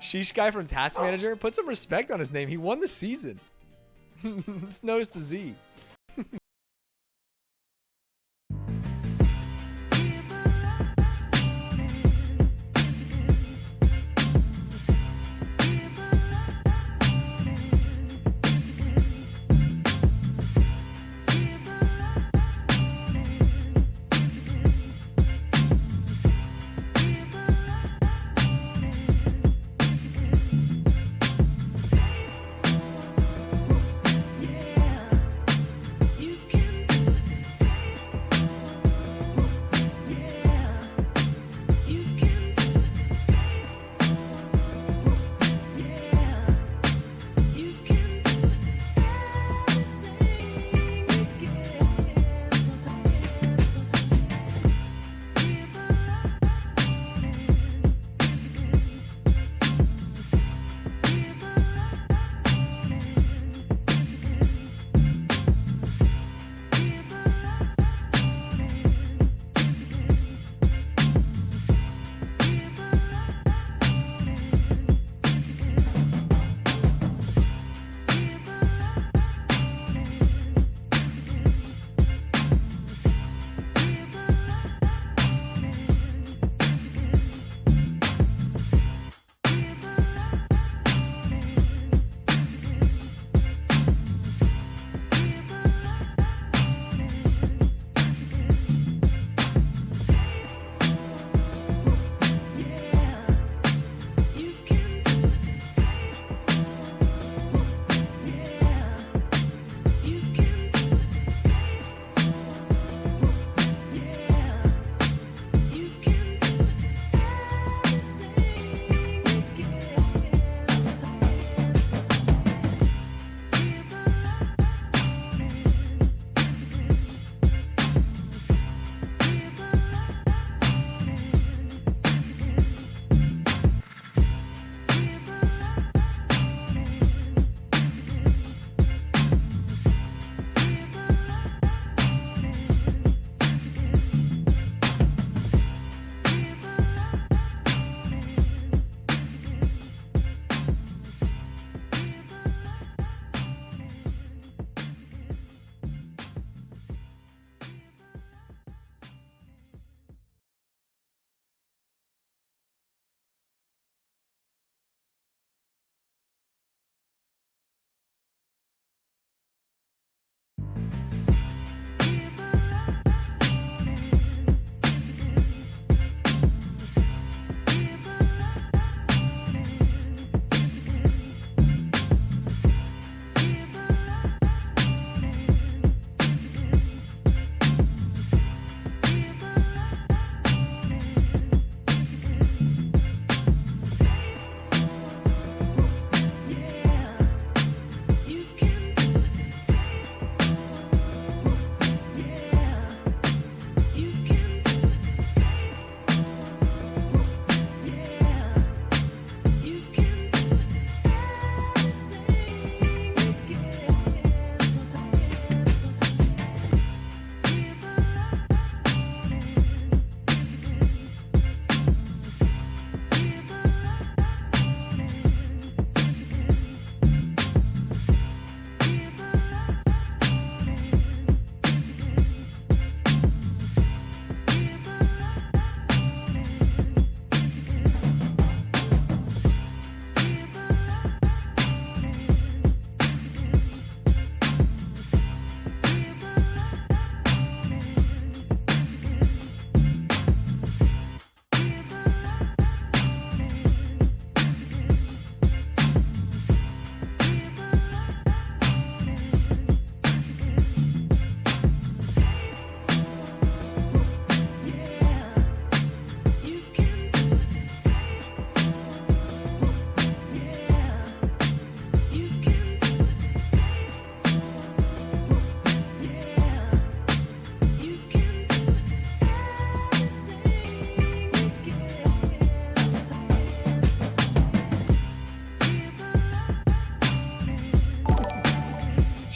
Sheesh guy from Task Manager. Put some respect on his name. He won the season. Let's notice the Z.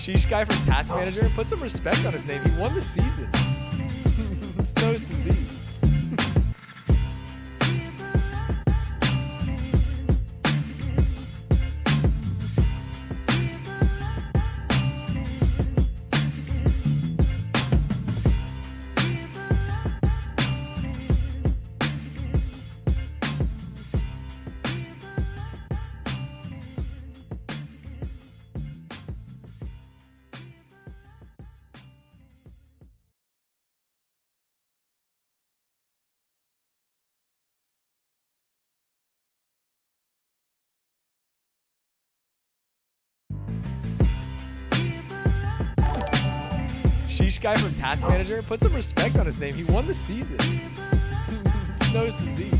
Sheesh guy from Task Manager. Put some respect on his name. He won the season. Let's notice the Z. Leash guy from Task Manager. Put some respect on his name. He won the season. Just notice the Z.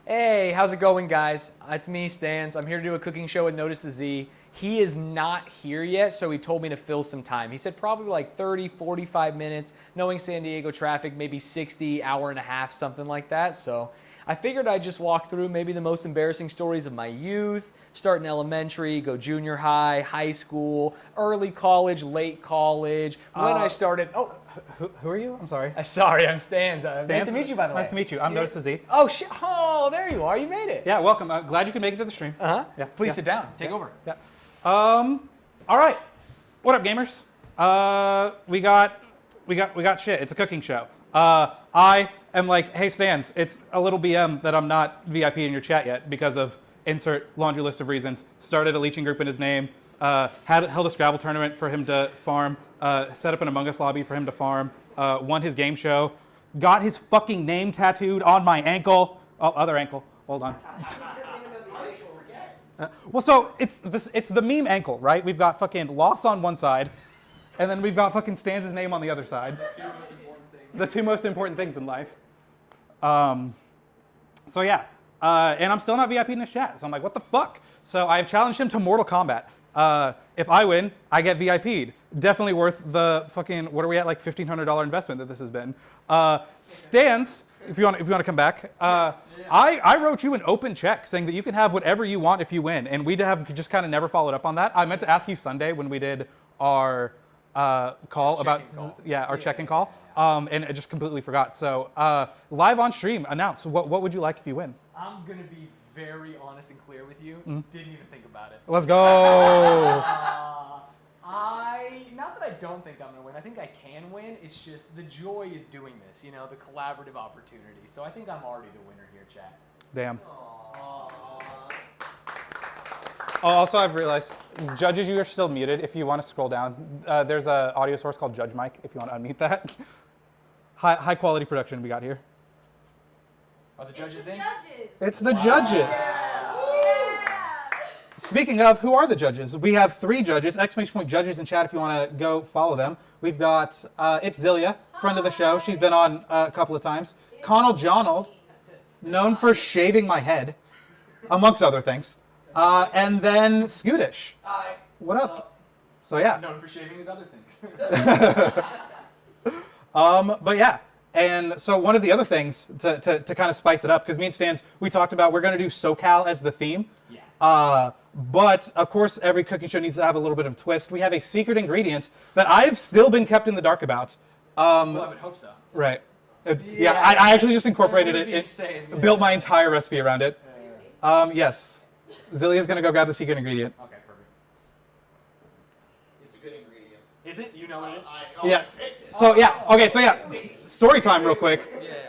Hey, how's it going, guys? It's me, Stanz. I'm here to do a cooking show with Notice the Z. He is not here yet, so he told me to fill some time. He said probably like 30, 45 minutes, knowing San Diego traffic, maybe 60, hour and a half, something like that. So I figured I'd just walk through maybe the most embarrassing stories of my youth, start in elementary, go junior high, high school, early college, late college, when I started. Oh, who are you? I'm sorry. Sorry, I'm Stanz. Nice to meet you, by the way. Nice to meet you. I'm Notice the Z. Oh, shit. Oh, there you are. You made it. Yeah, welcome. Glad you could make it to the stream. Uh-huh. Yeah. Please sit down. Take over. Yeah. All right. What up, gamers? We got shit. It's a cooking show. I am like, hey, Stanz, it's a little BM that I'm not VIP in your chat yet because of insert laundry list of reasons. Started a leeching group in his name. Held a Scrabble tournament for him to farm. Set up an Among Us lobby for him to farm. Won his game show. Got his fucking name tattooed on my ankle. Oh, other ankle. Hold on. Well, so it's the meme ankle, right? We've got fucking Loss on one side, and then we've got fucking Stanz's name on the other side. The two most important things in life. So yeah, and I'm still not VIP in this chat. So I'm like, what the fuck? So I've challenged him to Mortal Kombat. If I win, I get VIP'd. Definitely worth the fucking, what are we at, like $1,500 investment that this has been. Stanz, if you want to come back, I wrote you an open check saying that you can have whatever you want if you win, and we have just kind of never followed up on that. I meant to ask you Sunday when we did our call about our check-in call, and I just completely forgot. So live on stream, announce what would you like if you win? I'm gonna be very honest and clear with you. Didn't even think about it. Let's go. Not that I don't think I'm gonna win. I think I can win. It's just the joy is doing this. You know, the collaborative opportunity. So I think I'm already the winner here, chat. Damn. Aww. Oh, also, I've realized, judges, you are still muted. If you want to scroll down, there's an audio source called Judge Mic. If you want to unmute that. High quality production we got here. Are the judges in? It's the judges. Yeah. Speaking of, who are the judges? We have 3 judges, !judges in chat if you want to go follow them. We've got, it's Zilia, friend of the show. She's been on a couple of times. Connell Johnald. known for shaving my head, amongst other things. And then Scootish. Hi. What up? So yeah. Known for shaving his other things. But yeah, and so one of the other things to kind of spice it up, because me and Stans, we talked about we're going to do SoCal as the theme. Yeah. But of course, every cooking show needs to have a little bit of a twist. We have a secret ingredient that I've still been kept in the dark about. Well, I would hope so. Right. Yeah, I actually just incorporated That would it. be insane, yeah. Built my entire recipe around it. Yes. Zillia's going to go grab the secret ingredient. Okay, perfect. It's a good ingredient. Is it? You know what it is? Yeah. So yeah, okay, so yeah, story time real quick.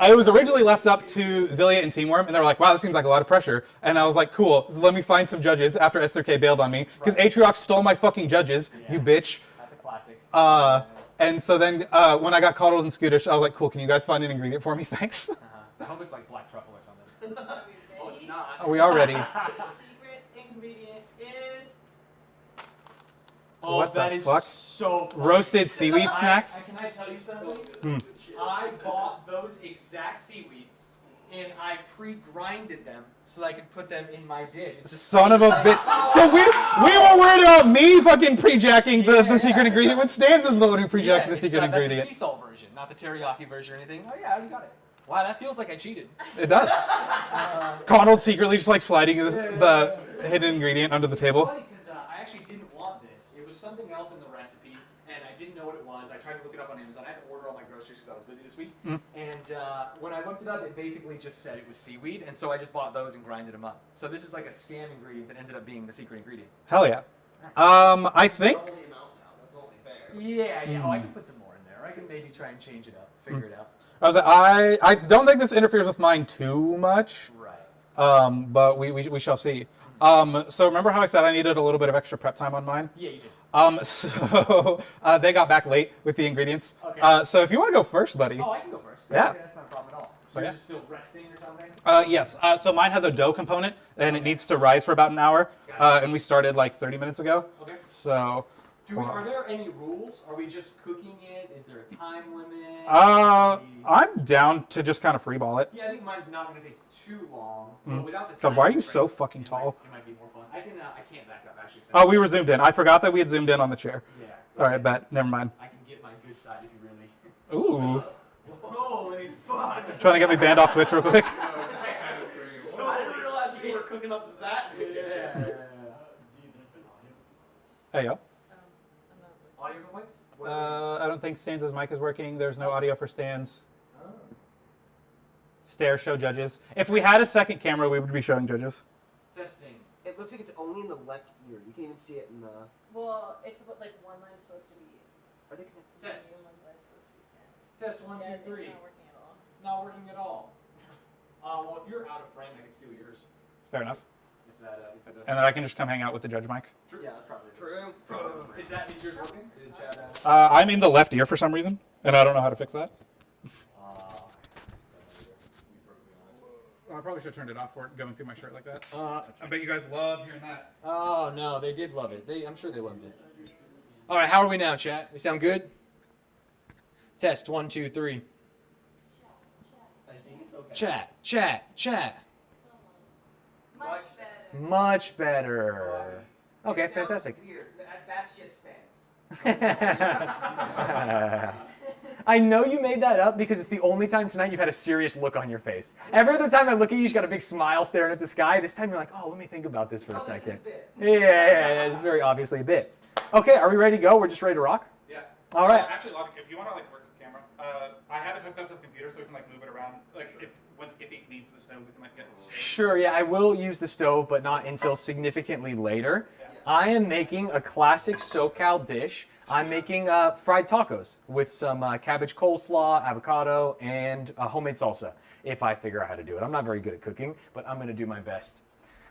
It was originally left up to Zillia and Teamworm, and they were like, wow, this seems like a lot of pressure. And I was like, cool, so let me find some judges after Esther K bailed on me. Because Atriox stole my fucking judges, you bitch. That's a classic. And so then when I got coddled and Scootish, I was like, cool, can you guys find an ingredient for me? Thanks. I hope it's like black truffle or something. Oh, it's not. Are we all ready? The secret ingredient is Oh, What the that is fuck? so funny. Roasted seaweed snacks? Can I tell you something? I bought those exact seaweeds and I pre-grinded them so I could put them in my dish. It's just Son of a bitch. So we were worried about me fucking pre-jacking the secret ingredient when Stans is the one who pre-jacked the it's, secret that's ingredient. the sea salt version, not the teriyaki version or anything. Oh yeah, I already got it. Wow, that feels like I cheated. It does. Connell's secretly just like sliding the hidden ingredient under the It's table. funny because I actually didn't want this. It was something else in the recipe, and I didn't know what it was. I tried to look it up on Amazon. I had to order all my groceries because I was busy this week. And when I looked it up, it basically just said it was seaweed, and so I just bought those and grinded them up. So this is like a scam ingredient that ended up being the secret ingredient. Hell yeah. I think. Only amount now. That's only fair. Yeah. Oh, I can put some more in there. I can maybe try and change it up, figure it out. I was like, I don't think this interferes with mine too much. Right. But we shall see. So remember how I said I needed a little bit of extra prep time on mine? Yeah, you did. So they got back late with the ingredients. Okay. So if you want to go first, buddy. Oh, I can go first. Yeah. That's not a problem at all. So, You're yeah. just still resting or something? Yes. So mine has a dough component, and it needs to rise for about an hour. And we started like 30 minutes ago. Okay. So. Are there any rules? Are we just cooking it? Is there a time limit? I'm down to just kind of freeball it. Yeah, I think mine's not going to take too long. But without the God, time why are you constraint, so fucking it tall? might be more fun. I can't back up actually. Oh, we were zoomed in. I forgot that we had zoomed in on the chair. Yeah. All right, bet. Never mind. I can get my good side if you really. Ooh. Holy fuck! Trying to get me banned off Twitch real quick. I didn't realize we were cooking up that in the kitchen. Hey, yo. Audio complaints? I don't think Stans' mic is working. There's no audio for Stans. Stare, show judges. If we had a second camera, we would be showing judges. Testing. It looks like it's only in the left ear. You can even see it in the. well, it's what like one line's supposed to be. Are they connected? Test. And one line's supposed to be stands. Test 1, Yeah, 2, 3. it's not working at all. Not working at all. Well, if you're out of frame, I can steal yours. Fair enough. If that does. And then I can just come hang out with the judge mic. Yeah, that's probably true. Is yours working? Did Chad I'm in the left ear for some reason, and I don't know how to fix that. I probably should have turned it off for going through my shirt like that. I bet you guys love hearing that. Oh no, they did love it. I'm sure they loved it. All right, how are we now, chat? We sound good? Test 1, 2, 3. I think it's okay. Chat. Much better. Much better. Okay, It sounds fantastic. Weird. That's just stance. I know you made that up because it's the only time tonight you've had a serious look on your face. Every other time I look at you, you've got a big smile staring at the sky. This time you're like, oh, let me think about this for a second. Yeah, it's very obviously a bit. Okay, are we ready to go? We're just ready to rock? Yeah. All right. Actually, Logic, if you want to like work the camera, I have it hooked up to the computer so we can like move it around. Like if it needs the stove, we can like get it. Sure, yeah, I will use the stove, but not until significantly later. I am making a classic SoCal dish. I'm making fried tacos with some cabbage coleslaw, avocado, and homemade salsa, if I figure out how to do it. I'm not very good at cooking, but I'm going to do my best.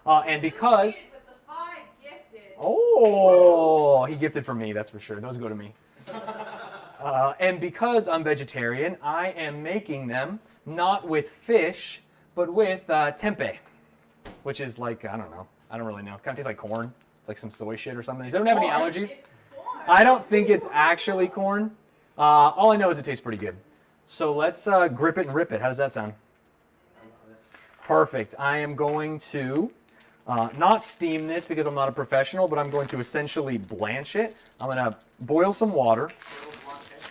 And because... With the 5 gifted. Oh, he gifted for me, that's for sure. Those go to me. And because I'm vegetarian, I am making them not with fish, but with tempeh, which is like, I don't know. I don't really know. Kind of tastes like corn. It's like some soy shit or something. Does anyone have any allergies? It's corn. I don't think it's actually corn. All I know is it tastes pretty good. So let's grip it and rip it. How does that sound? Perfect. I am going to not steam this because I'm not a professional, but I'm going to essentially blanch it. I'm going to boil some water.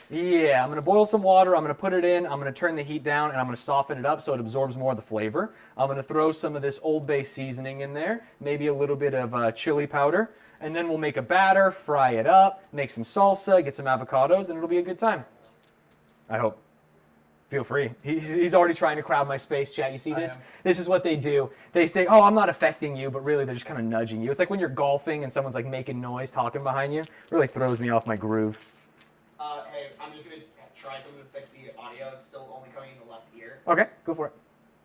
Yeah, I'm going to boil some water. I'm going to put it in. I'm going to turn the heat down, and I'm going to soften it up so it absorbs more of the flavor. I'm going to throw some of this Old Bay seasoning in there, maybe a little bit of chili powder, and then we'll make a batter, fry it up, make some salsa, get some avocados, and it'll be a good time. I hope. Feel free. He's already trying to crowd my space, chat. You see this? This is what they do. They say, oh, I'm not affecting you, but really they're just kind of nudging you. It's like when you're golfing and someone's like making noise, talking behind you. It really throws me off my groove. Hey, I'm just gonna try something to fix the audio. It's still only coming in the left ear. Okay, go for it.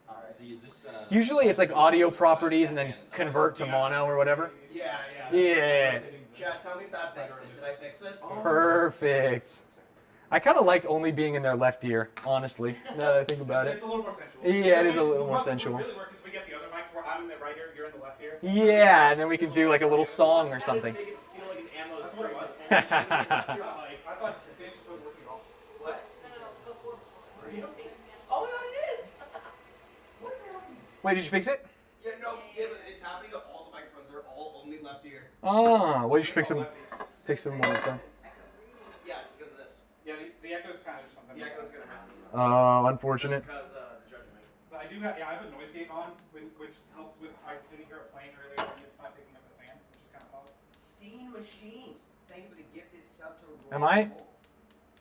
Alright. See, is this, Usually it's like audio properties and then convert to mono or whatever. Yeah. Yeah. Chat, tell me if that fixed it. Did I fix it? Perfect. I kind of liked only being in their left ear, honestly, now that I think about it. It's a little more sensual. Yeah, it is a little more What sensual. would really work is we get the other mics where I'm in the right ear, you're in the left ear. Yeah, and then we can do like a little song or something. Make it feel like an ammo That's what it was. spray. I thought the stage was working all. What? Oh, no, it is! What is happening? Wait, did you fix it? Yeah, but it's happening to all the microphones. They're all only left ear. Oh, well, you should fix them one at a time. Yeah, it's because of this. Yeah, the echo's kind of just something. The echo's gonna happen. Oh, unfortunate. Because the judgment. So I have a noise gate on, which helps with, I didn't hear a plane earlier, and it's not picking up the fan, which is kind of odd. Steam machine. Thank you for the gifted sub to Roy. Am I?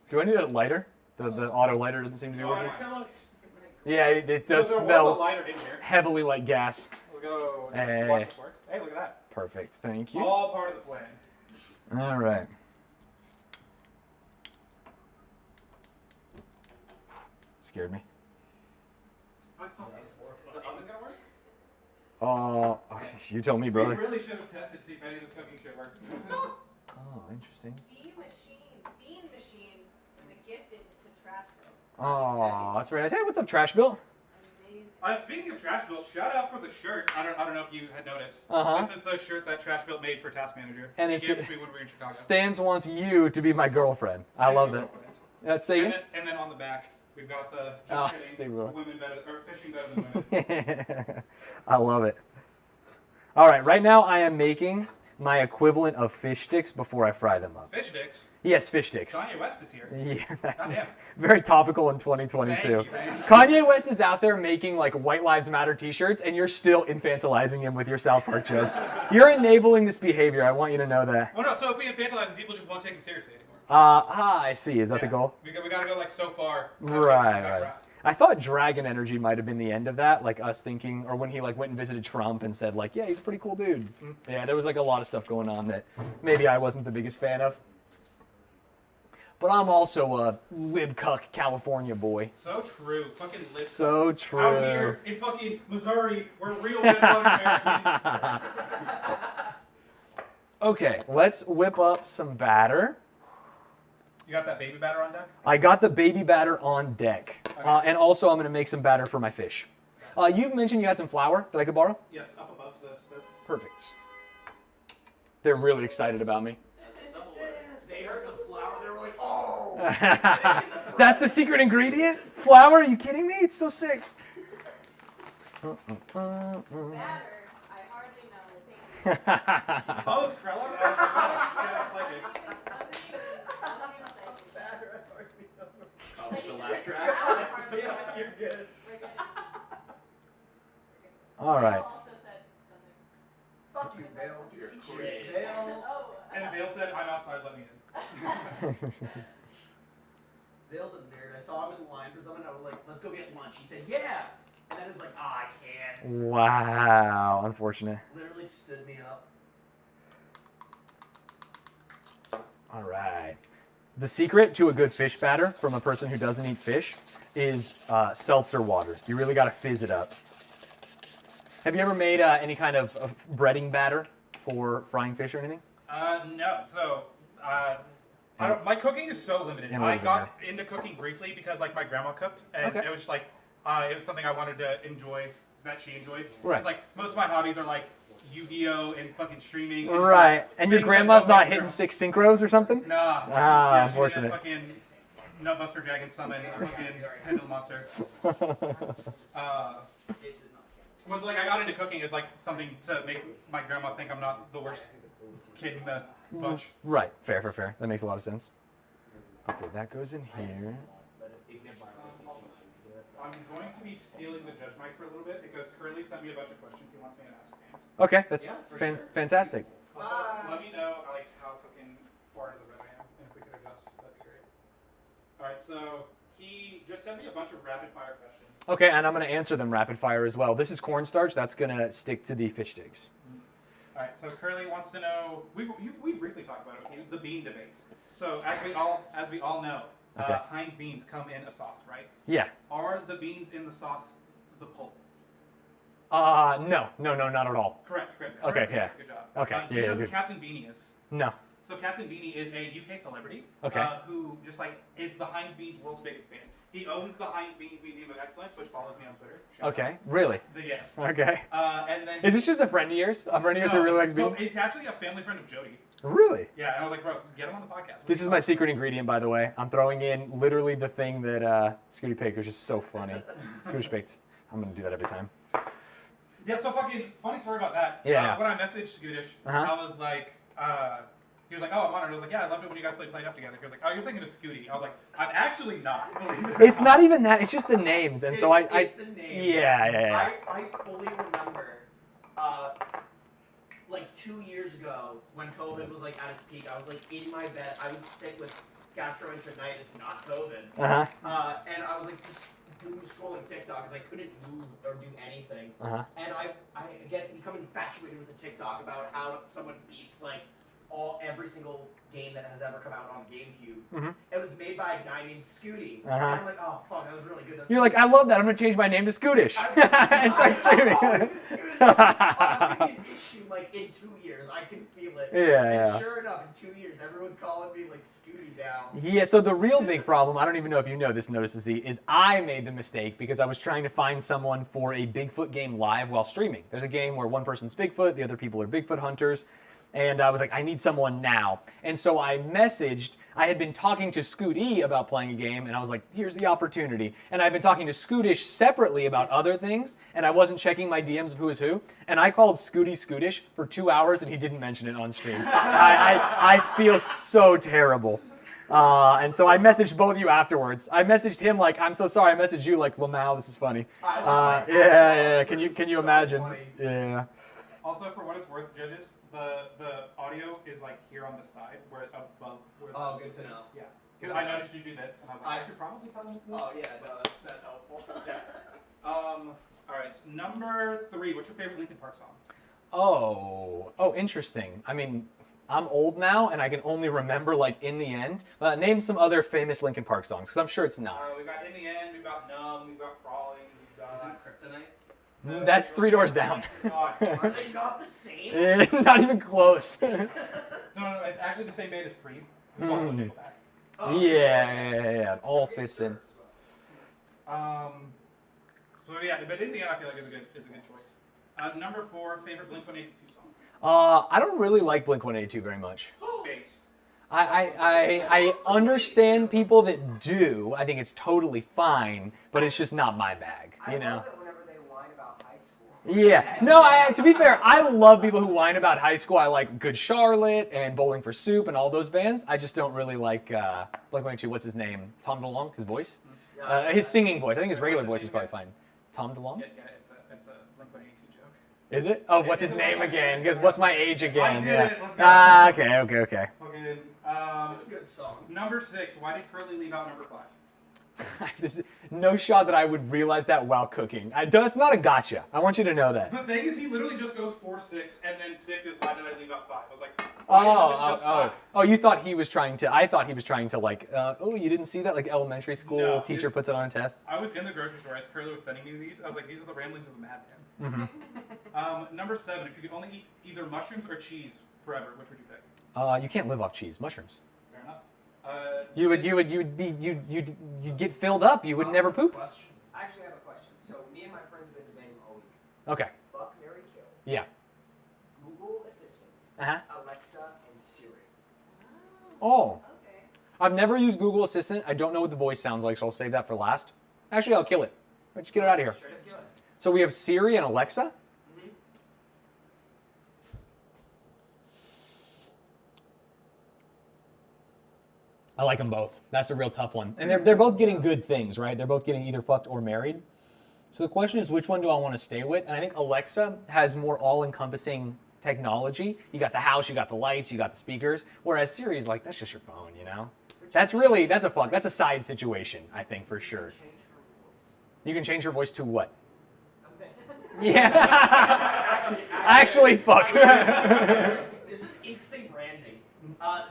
Do I need a lighter? The auto lighter doesn't seem to be working. Yeah, it does There was a smell lighter in here. heavily like gas. Let's go. Hey. Watch this work. Hey, look at that. Perfect, thank you. All part of the plan. All right. Scared me. Is the oven gonna work? Oh, you tell me, We brother. really should have tested to see if any of this cooking shit works. Oh, interesting. Steam machine, and the gifted to trash bill. Oh, that's very nice. Hey, what's up, Trash Bill? Amazing. Speaking of Trash Built, shout out for the shirt. I don't know if you had noticed. Uh-huh. This is the shirt that Trash Built made for Task Manager. And he it's- gave it to me when we were in Chicago. Stans wants you to be my girlfriend. I love that. Let's say And it. then on the back, we've got the Oh, just see, kidding, bro. women better or fishing better than women. I love it. All right, right now I am making my equivalent of fish sticks before I fry them up. Fish sticks. Yes, fish sticks. Kanye West is here. Yeah, that's Goddamn. very topical in 2022. Thank you, man. Kanye West is out there making like White Lives Matter t-shirts and you're still infantilizing him with your South Park jokes. You're enabling this behavior. I want you to know that. Well, no. So if we infantilize him, people just won't take him seriously anymore. I see. Is that the Yeah. goal? We gotta go like so far. Right. I thought Dragon Energy might have been the end of that, like us thinking, or when he like went and visited Trump and said like, yeah, he's a pretty cool dude. Yeah, there was like a lot of stuff going on that maybe I wasn't the biggest fan of. But I'm also a libcuck California boy. So true. Fucking lip. So true. Out here in fucking Missouri, we're real red blooded Americans. Okay, let's whip up some batter. You got that baby batter on deck? I got the baby batter on deck. Okay. And also I'm going to make some batter for my fish. You mentioned you had some flour that I could borrow? Yes, up above the stove. Perfect. They're really excited about me. They heard the flour. They were like, oh. That's the secret ingredient? Flour? Are you kidding me? It's so sick. Batter, I hardly know. Oh, it's Krella? Yeah, it's like it. College the laugh track. You're good. All right. Also said something. Fuck you, Vale. You're Eat crazy. shit, Vale. Oh. And Vale said, I'm outside, let me in. Vale's a nerd. I saw him in line for something. I was like, let's go get lunch. He said, yeah. And then it's like, I can't. Wow. Unfortunate. Literally stood me up. All right. The secret to a good fish batter from a person who doesn't eat fish is seltzer water. You really got to fizz it up. Have you ever made any kind of breading batter for frying fish or anything? No. So, my cooking is so limited. Yeah, I limited, got into cooking briefly because like my grandma cooked, and Okay. it was just like it was something I wanted to enjoy that she enjoyed. Right. It's like most of my hobbies are like Yu-Gi-Oh and fucking streaming. And Right. stuff. And your Things that grandma's nobody not else hitting does. 6 synchros or something? Nah. Ah, she did that unfortunate. fucking Nutbuster Dragon Summon, fucking Pendulum Monster. It did not count. Was like I got into cooking as like something to make my grandma think I'm not the worst kid in the bunch. Right. Fair. That makes a lot of sense. Okay, that goes in here. I'm going to be stealing the judge mic for a little bit because Curly sent me a bunch of questions he wants me to ask Stance. Okay, that's sure. fantastic. Also, let me know like how fucking far to the red I am, and if we could adjust, that'd be great. All right, so he just sent me a bunch of rapid fire questions. Okay, and I'm going to answer them rapid fire as well. This is cornstarch. That's going to stick to the fish sticks. All right, so Curly wants to know. We briefly talked about it. Okay, the bean debate. So as we all know, Okay. Heinz beans come in a sauce, right? Yeah. Are the beans in the sauce the pulp? No, not at all. Correct. Okay, yeah. Good job. Okay, Do you know who good. Captain Beanie is? No. So Captain Beanie is a UK celebrity. Okay. Who just like is the Heinz Beans world's biggest fan. He owns the Heinz Beans Museum of Excellence, which follows me on Twitter. Shout Okay, out. really? Yes. Okay. And then Is this just a friend of yours? A friend of yours who really likes beans? So he's actually a family friend of Jody. Really? Yeah, and I was like, bro, get him on the podcast. This is my secret ingredient, by the way. I'm throwing in literally the thing that Scooty picked, which is so funny. Scooty picked. I'm going to do that every time. Yeah, so fucking funny story about that. Yeah. When I messaged Scootish, Uh-huh. I was like, he was like, oh, I'm honored. I was like, yeah, I loved it when you guys played Up together. He was like, oh, you're thinking of Scooty. I was like, I'm actually not. Believe it or It's not even that. It's just the names. And so It's the name. Yeah. I fully remember, like 2 years ago when COVID was like at its peak. I was like in my bed. I was sick with gastroenteritis, not COVID. Uh-huh. And I was like just doom scrolling TikTok because I couldn't move or do anything. Uh-huh. And I again become infatuated with the TikTok about how someone beats like every single game that has ever come out on GameCube. Mm-hmm. It was made by a guy named Scooty. Uh-huh. And I'm like, oh fuck, that was really good. You're like, I love that. I'm going to change my name to Scootish. And start streaming. I'm thinking an issue like in 2 years. I can feel it. Yeah. And sure enough, in 2 years, everyone's calling me like Scooty now. Yeah, so the real big problem, I don't even know if you know this, Notice to Z, is I made the mistake because I was trying to find someone for a Bigfoot game live while streaming. There's a game where one person's Bigfoot, the other people are Bigfoot hunters. And I was like, I need someone now. And so I had been talking to Scooty about playing a game, and I was like, here's the opportunity. And I've been talking to Scootish separately about other things, and I wasn't checking my DMs of who is who. And I called Scooty Scootish for 2 hours, and he didn't mention it on stream. I feel so terrible. And so I messaged both of you afterwards. I messaged him like, I'm so sorry. I messaged you like, Lamau, this is funny. Yeah. Can you imagine? Funny. Yeah. Also, for what it's worth, judges, the audio is like here on the side, where above. Where Oh, good to know. Yeah. Because I noticed you do this, and I was like, I should probably tell them to do this. Oh yeah, no, that's helpful. Yeah. All right. Number 3. What's your favorite Linkin Park song? Oh, interesting. I mean, I'm old now, and I can only remember like In the End. Name some other famous Linkin Park songs, because I'm sure it's not. We've got In the End. We've got Numb. We've got Crawling. We've got Kryptonite. That's 3 Doors Down. God. Are they not the same? Not even close. No, it's actually the same band as Creed. Who's also Nickelback. Oh, Yeah. It all fits in. So yeah, but In the End, I feel like is a good choice. Number 4, favorite Blink-182 song. I don't really like Blink-182 very much. Based. I understand people that do. I think it's totally fine, but it's just not my bag, you know? I love it whenever they whine about high school. Yeah. No, to be fair, I love people who whine about high school. I like Good Charlotte and Bowling for Soup and all those bands. I just don't really like Blink-182. What's his name? Tom DeLonge? His voice? His singing voice. I think his regular voice is probably fine. Tom DeLonge? Yeah, it's a Blink-182 joke. Is it? Oh, what's his name again? Because what's my age again? I did Yeah. it. Let's go. Okay. Fucking, It's a good song. number 6. Why did Curly leave out number 5? There's no shot that I would realize that while cooking. That's not a gotcha. I want you to know that. The thing is, he literally just goes 4, 6, and then 6 is why did I leave out 5? I was like, why is this just 5? Oh, you thought he was trying to, I thought he was trying to like, you didn't see that? Like elementary school No, teacher dude. puts it on a test? I was in the grocery store as Curly was sending me these. I was like, these are the ramblings of a madman. Number 7, if you could only eat either mushrooms or cheese forever, which would you pick? You can't live off cheese, mushrooms. Fair enough. You'd get filled up. You would never poop. Question. I actually have a question. So me and my friends have been debating all week. Okay. Fuck, marry, kill. Yeah. Google Assistant, Uh-huh. Alexa, and Siri. Oh. Okay. I've never used Google Assistant. I don't know what the voice sounds like, so I'll save that for last. Actually, I'll kill it. Let's get it out of here. Straight up kill it. So we have Siri and Alexa. Mm-hmm. I like them both. That's a real tough one. And they're both getting good things, right? They're both getting either fucked or married. So the question is, which one do I want to stay with? And I think Alexa has more all-encompassing technology. You got the house, you got the lights, you got the speakers. Whereas Siri is like, that's just your phone, you know? That's a side situation, I think, for sure. Change her voice. You can change her voice to what? Okay. Yeah. Actually, fuck. This is interesting branding.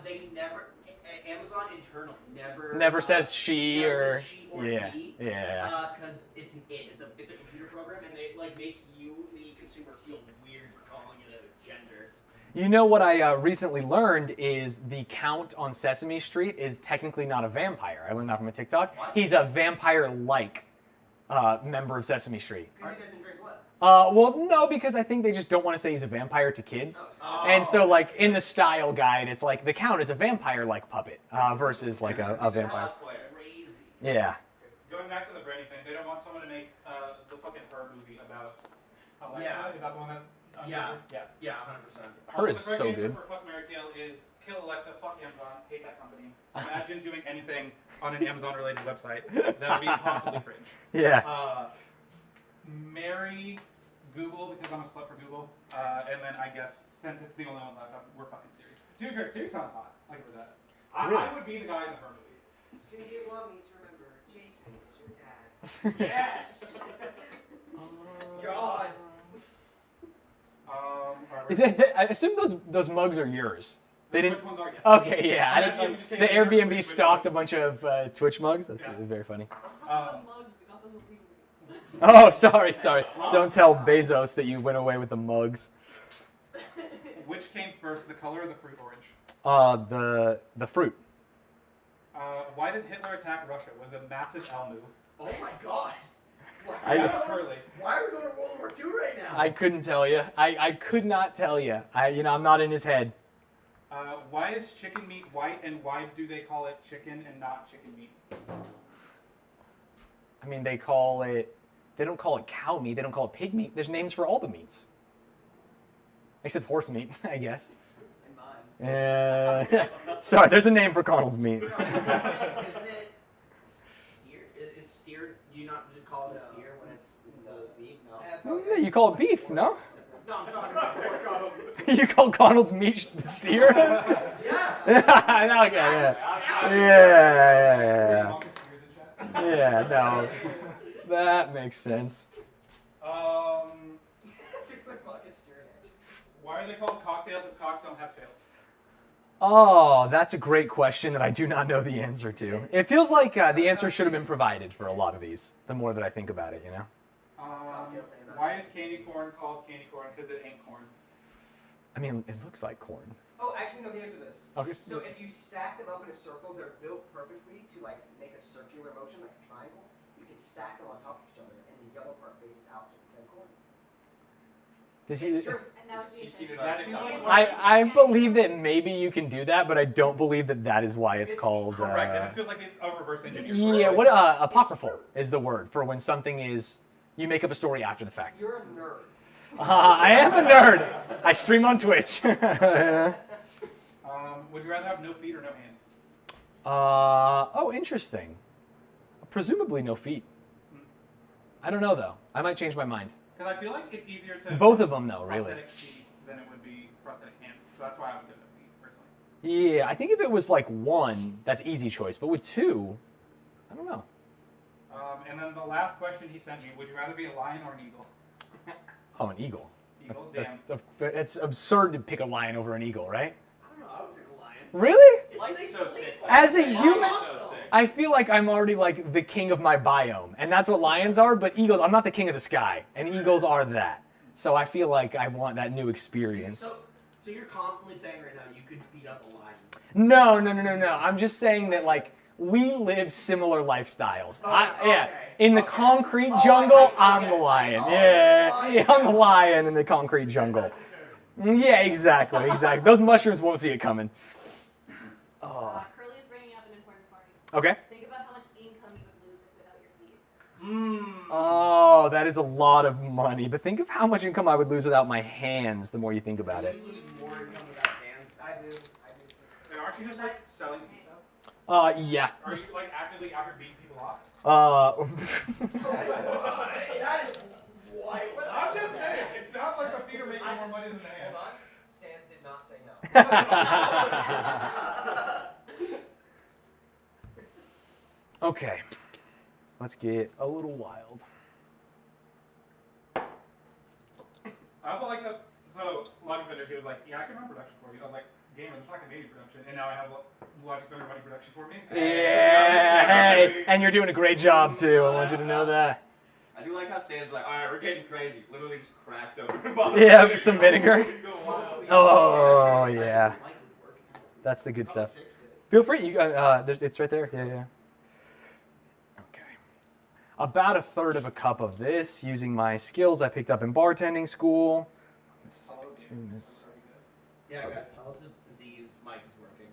They never, Amazon internal Never says she never or says she or yeah, he, yeah. because it's an it. It's a computer program, and they like make you, the consumer, feel weird for calling it a gender. You know what I recently learned is the Count on Sesame Street is technically not a vampire. I learned that from a TikTok. What? He's a vampire-like member of Sesame Street. Because he doesn't drink blood. Well, no, because I think they just don't want to say he's a vampire to kids. And so, like, in the style guide, it's like the Count is a vampire-like puppet versus, like, a vampire. Crazy. Yeah. Going back to the branding thing, they don't want someone to make the fucking Her movie about Alexa. Yeah. Is that the one that's Yeah. Yeah. Yeah, 100%. Her is Also, the so correct answer good. for Fuck, Marry, Kill is kill Alexa, fuck Amazon, hate that company. Imagine doing anything on an Amazon-related website that would be possibly cringe. Yeah. Marry Google because I'm a slut for Google, and then I guess since it's the only one left, we're fucking serious. To be fair, Siri sounds hot. I give her that. Really? I would be the guy in the Her movie. Do you want me to remember Jason is your dad? Yes. God. Is that, I assume those mugs are yours. They Which didn't. ones are you? Okay, yeah. I didn't, we just came the in here, Airbnb so stocked we- a bunch of Twitch mugs. That's Yeah. very funny. Mugs, we got those illegally. Oh, sorry. Don't tell Bezos that you went away with the mugs. Which came first, the color or the fruit orange? The fruit. Why did Hitler attack Russia? Was a massive L move. Oh my god. Curly. Why are we going to World War II right now? I couldn't tell you. I could not tell you. I'm not in his head. Why is chicken meat white, and why do they call it chicken and not chicken meat? I mean, they don't call it cow meat. They don't call it pig meat. There's names for all the meats. Except horse meat, I guess. And mine. Sorry, there's a name for Connell's meat. Isn't it steer? Is steer? Do you not just call it a No. steer when it's the meat? Yeah, you call it beef, no? No, I'm talking about pork. You call Connell's meat steer? Yeah. Okay, yeah. Yeah, no. That makes sense. Why are they called cocktails if cocks don't have tails? Oh, that's a great question that I do not know the answer to. It feels like the answer should have been provided for a lot of these, the more that I think about it, you know? Why is candy corn called candy corn? Because it ain't corn. I mean, it looks like corn. Oh, actually, no, the answer to this. Okay. So if you stack them up in a circle, they're built perfectly to like make a circular motion, like a triangle. You can stack them on top of each other, and the yellow part faces out, so it's like corn. It's true. And that was the You see intention. that That seems like I believe that maybe you can do that, but I don't believe that that is why it's called. Correct. And this feels like a reverse engineer. Yeah, what apocryphal is the word for when something is you make up a story after the fact. You're a nerd. I am a nerd. I stream on Twitch. Would you rather have no feet or no hands? Oh, interesting. Presumably no feet. I don't know though. I might change my mind. Because I feel like it's easier to Both of them though, really. prosthetic feet than it would be prosthetic hands. So that's why I would go no feet personally. Yeah, I think if it was like one, that's easy choice. But with two, I don't know. And then the last question he sent me: would you rather be a lion or an eagle? Oh, an eagle. Eagle, It's absurd to pick a lion over an eagle, right? I don't know. I would pick a lion. Really? They so sleep sick. like As a that. human, Awesome. So sick. I feel like I'm already like the king of my biome, and that's what lions are. But eagles, I'm not the king of the sky, and eagles are that. So I feel like I want that new experience. So you're confidently saying right now you could beat up a lion. No. I'm just saying that like we live similar lifestyles. Yeah. In the concrete jungle, I'm the lion. Yeah, I'm the lion in the concrete jungle. Yeah, exactly. Those mushrooms won't see it coming. Curly's bringing up an important point. Okay. Think about how much income you would lose without your feet. Oh, that is a lot of money. But think of how much income I would lose without my hands the more you think about it. You lose more income without hands. I do. And aren't you just like selling pizza? Yeah. Are you like actively out here beating people off? That is wild. I'm just saying, it sounds like the feet are making more money than the hands. Hold on. Stans did not say no. Okay. Let's get a little wild. I also like the, so Logic Vendor, he was like, yeah, I can run production for you. I was like, gamer, it's not Canadian production. And now I have Logic Vendor running production for me. Yeah, hey, and you're doing a great job too. I want you to know that. I do like how Stan's like, alright, we're getting crazy. Literally just cracks open. Yeah, with some vinegar. Oh yeah, that's the good stuff. Feel free. You, it's right there. Yeah. Okay. About a third of a cup of this, using my skills I picked up in bartending school. Yeah, guys, tell us if Z's mic is working.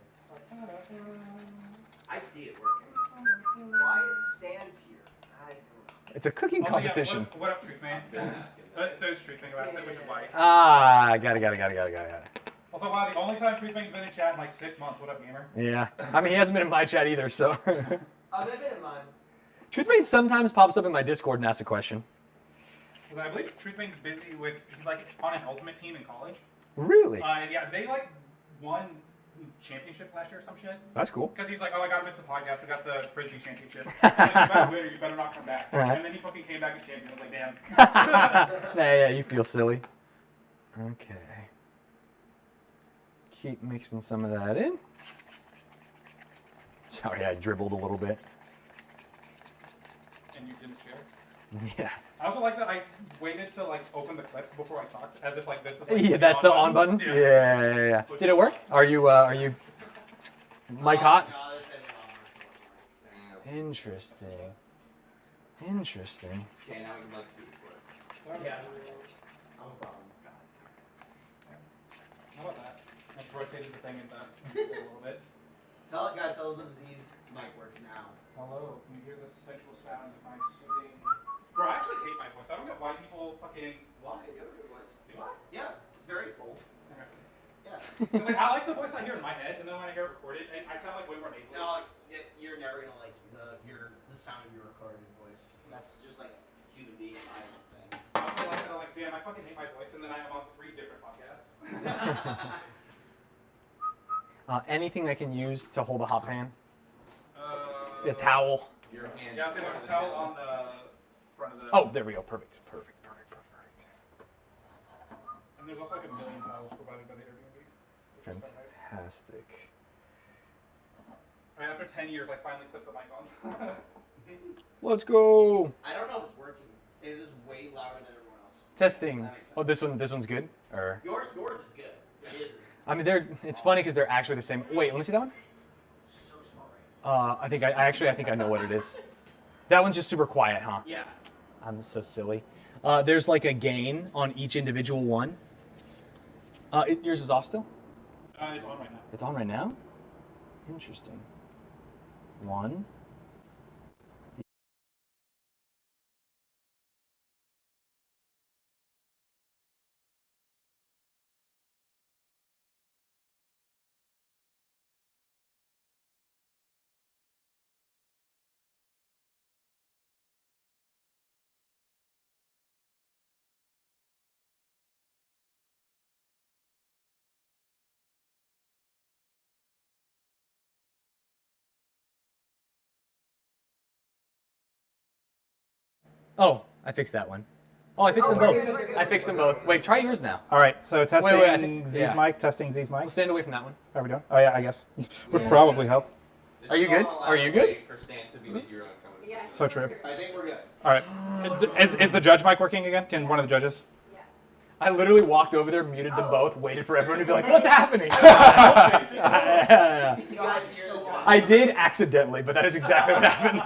I see it working. Why is Stans here? I don't know. It's a cooking Also, yeah, competition. what up, Truth Man? So it's Truth Man, which is why. Ah, got it. Also, wow, the only time Truth Man's been in chat in like 6 months. What up, gamer? Yeah. I mean, he hasn't been in my chat either, so. Oh, they've been in mine. Truthmate sometimes pops up in my Discord and asks a question. Because I believe Truth Man's busy with, he's like on an ultimate team in college. Really? And yeah, they like won championship last year or some shit. That's cool. Because he's like, oh, I gotta miss the podcast. We got the Frisbee championship. Like, you better win or you better not come back. Right. And then he fucking came back a champion. I was like, damn. Yeah, you feel silly. Okay. Keep mixing some of that in. Sorry, I dribbled a little bit. And you didn't share. Yeah. I also like that I waited to like open the clip before I talked, as if like this is like Yeah, that's the on button. Yeah. Did it work? Are you mic hot? Interesting. Okay, now we can like speak for it. Yeah. No problem. How about that? I rotated the thing in that a little bit. Tell us if Z's mic works now. Hello, can you hear the sensual sounds of my soothing? Bro, I actually hate my voice. I don't get why people fucking. Why? You have a good voice. Do I? Yeah, it's very full. Yeah. Because like, I like the voice I hear in my head, and then when I hear it recorded, I sound like way more nasally. No, you're never gonna like the sound of your recorded voice. That's just like a human being violent thing. I also like that I'm like, damn, I fucking hate my voice, and then I am on 3 different podcasts. Anything I can use to hold a hot pan? A Uh, towel. Your hand. Yeah, I was able to tell on the front of the. Oh, there we go. Perfect. And there's also like a million towels provided by the Airbnb. Fantastic. I mean, after 10 years, I finally clipped the mic on. Let's go. I don't know if it's working. It is way louder than everyone else. Testing. That makes sense. Oh, this one's good. Or Yours is good. It is. I mean, it's funny because they're actually the same. Wait, let me see that one. So small right I think I think I know what it is. That one's just super quiet, huh? Yeah. I'm so silly. There's like a gain on each individual one. Yours is off still? It's on right now. It's on right now? Interesting. 1. Oh, I fixed that one. Oh, I fixed them both. we're good. I fixed them both. Wait, try yours now. All right, so testing wait, I think- Z's yeah. mic, testing Z's mic. We'll stand away from that one. Are we done? Oh yeah, I guess. Would probably help. This Are you is all good? allowed Are you to good? wait For Stans to be the hero and come with Yeah. it. So true. I think we're good. All right. Is the judge mic working again? Can one of the judges? Yeah. I literally walked over there, muted them both, waited for everyone to be like, "What's happening?" You guys hear the judges? I did accidentally, but that is exactly what happened.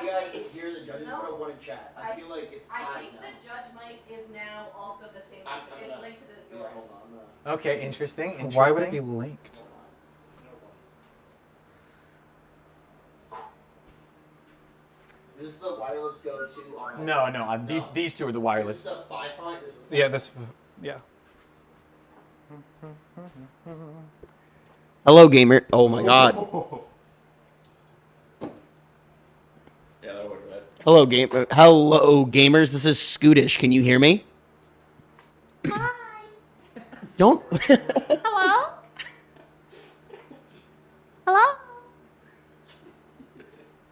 You guys hear the judges? No. Put a 1 in chat. I feel like it's I time think now. the judge mic is now also the same. I'm It's gonna- linked to the Yeah, yours. hold on. I'm gonna- Okay, interesting. Why would it be linked? This is the wireless go to our these two are the This wireless. is a Fi-Fi. This is a Yeah, yeah. Hello, gamer. Oh my god. Yeah, that'll work right. Hello, Hello, gamers. This is Scootish. Can you hear me? Hi. Don't. Hello? Hello?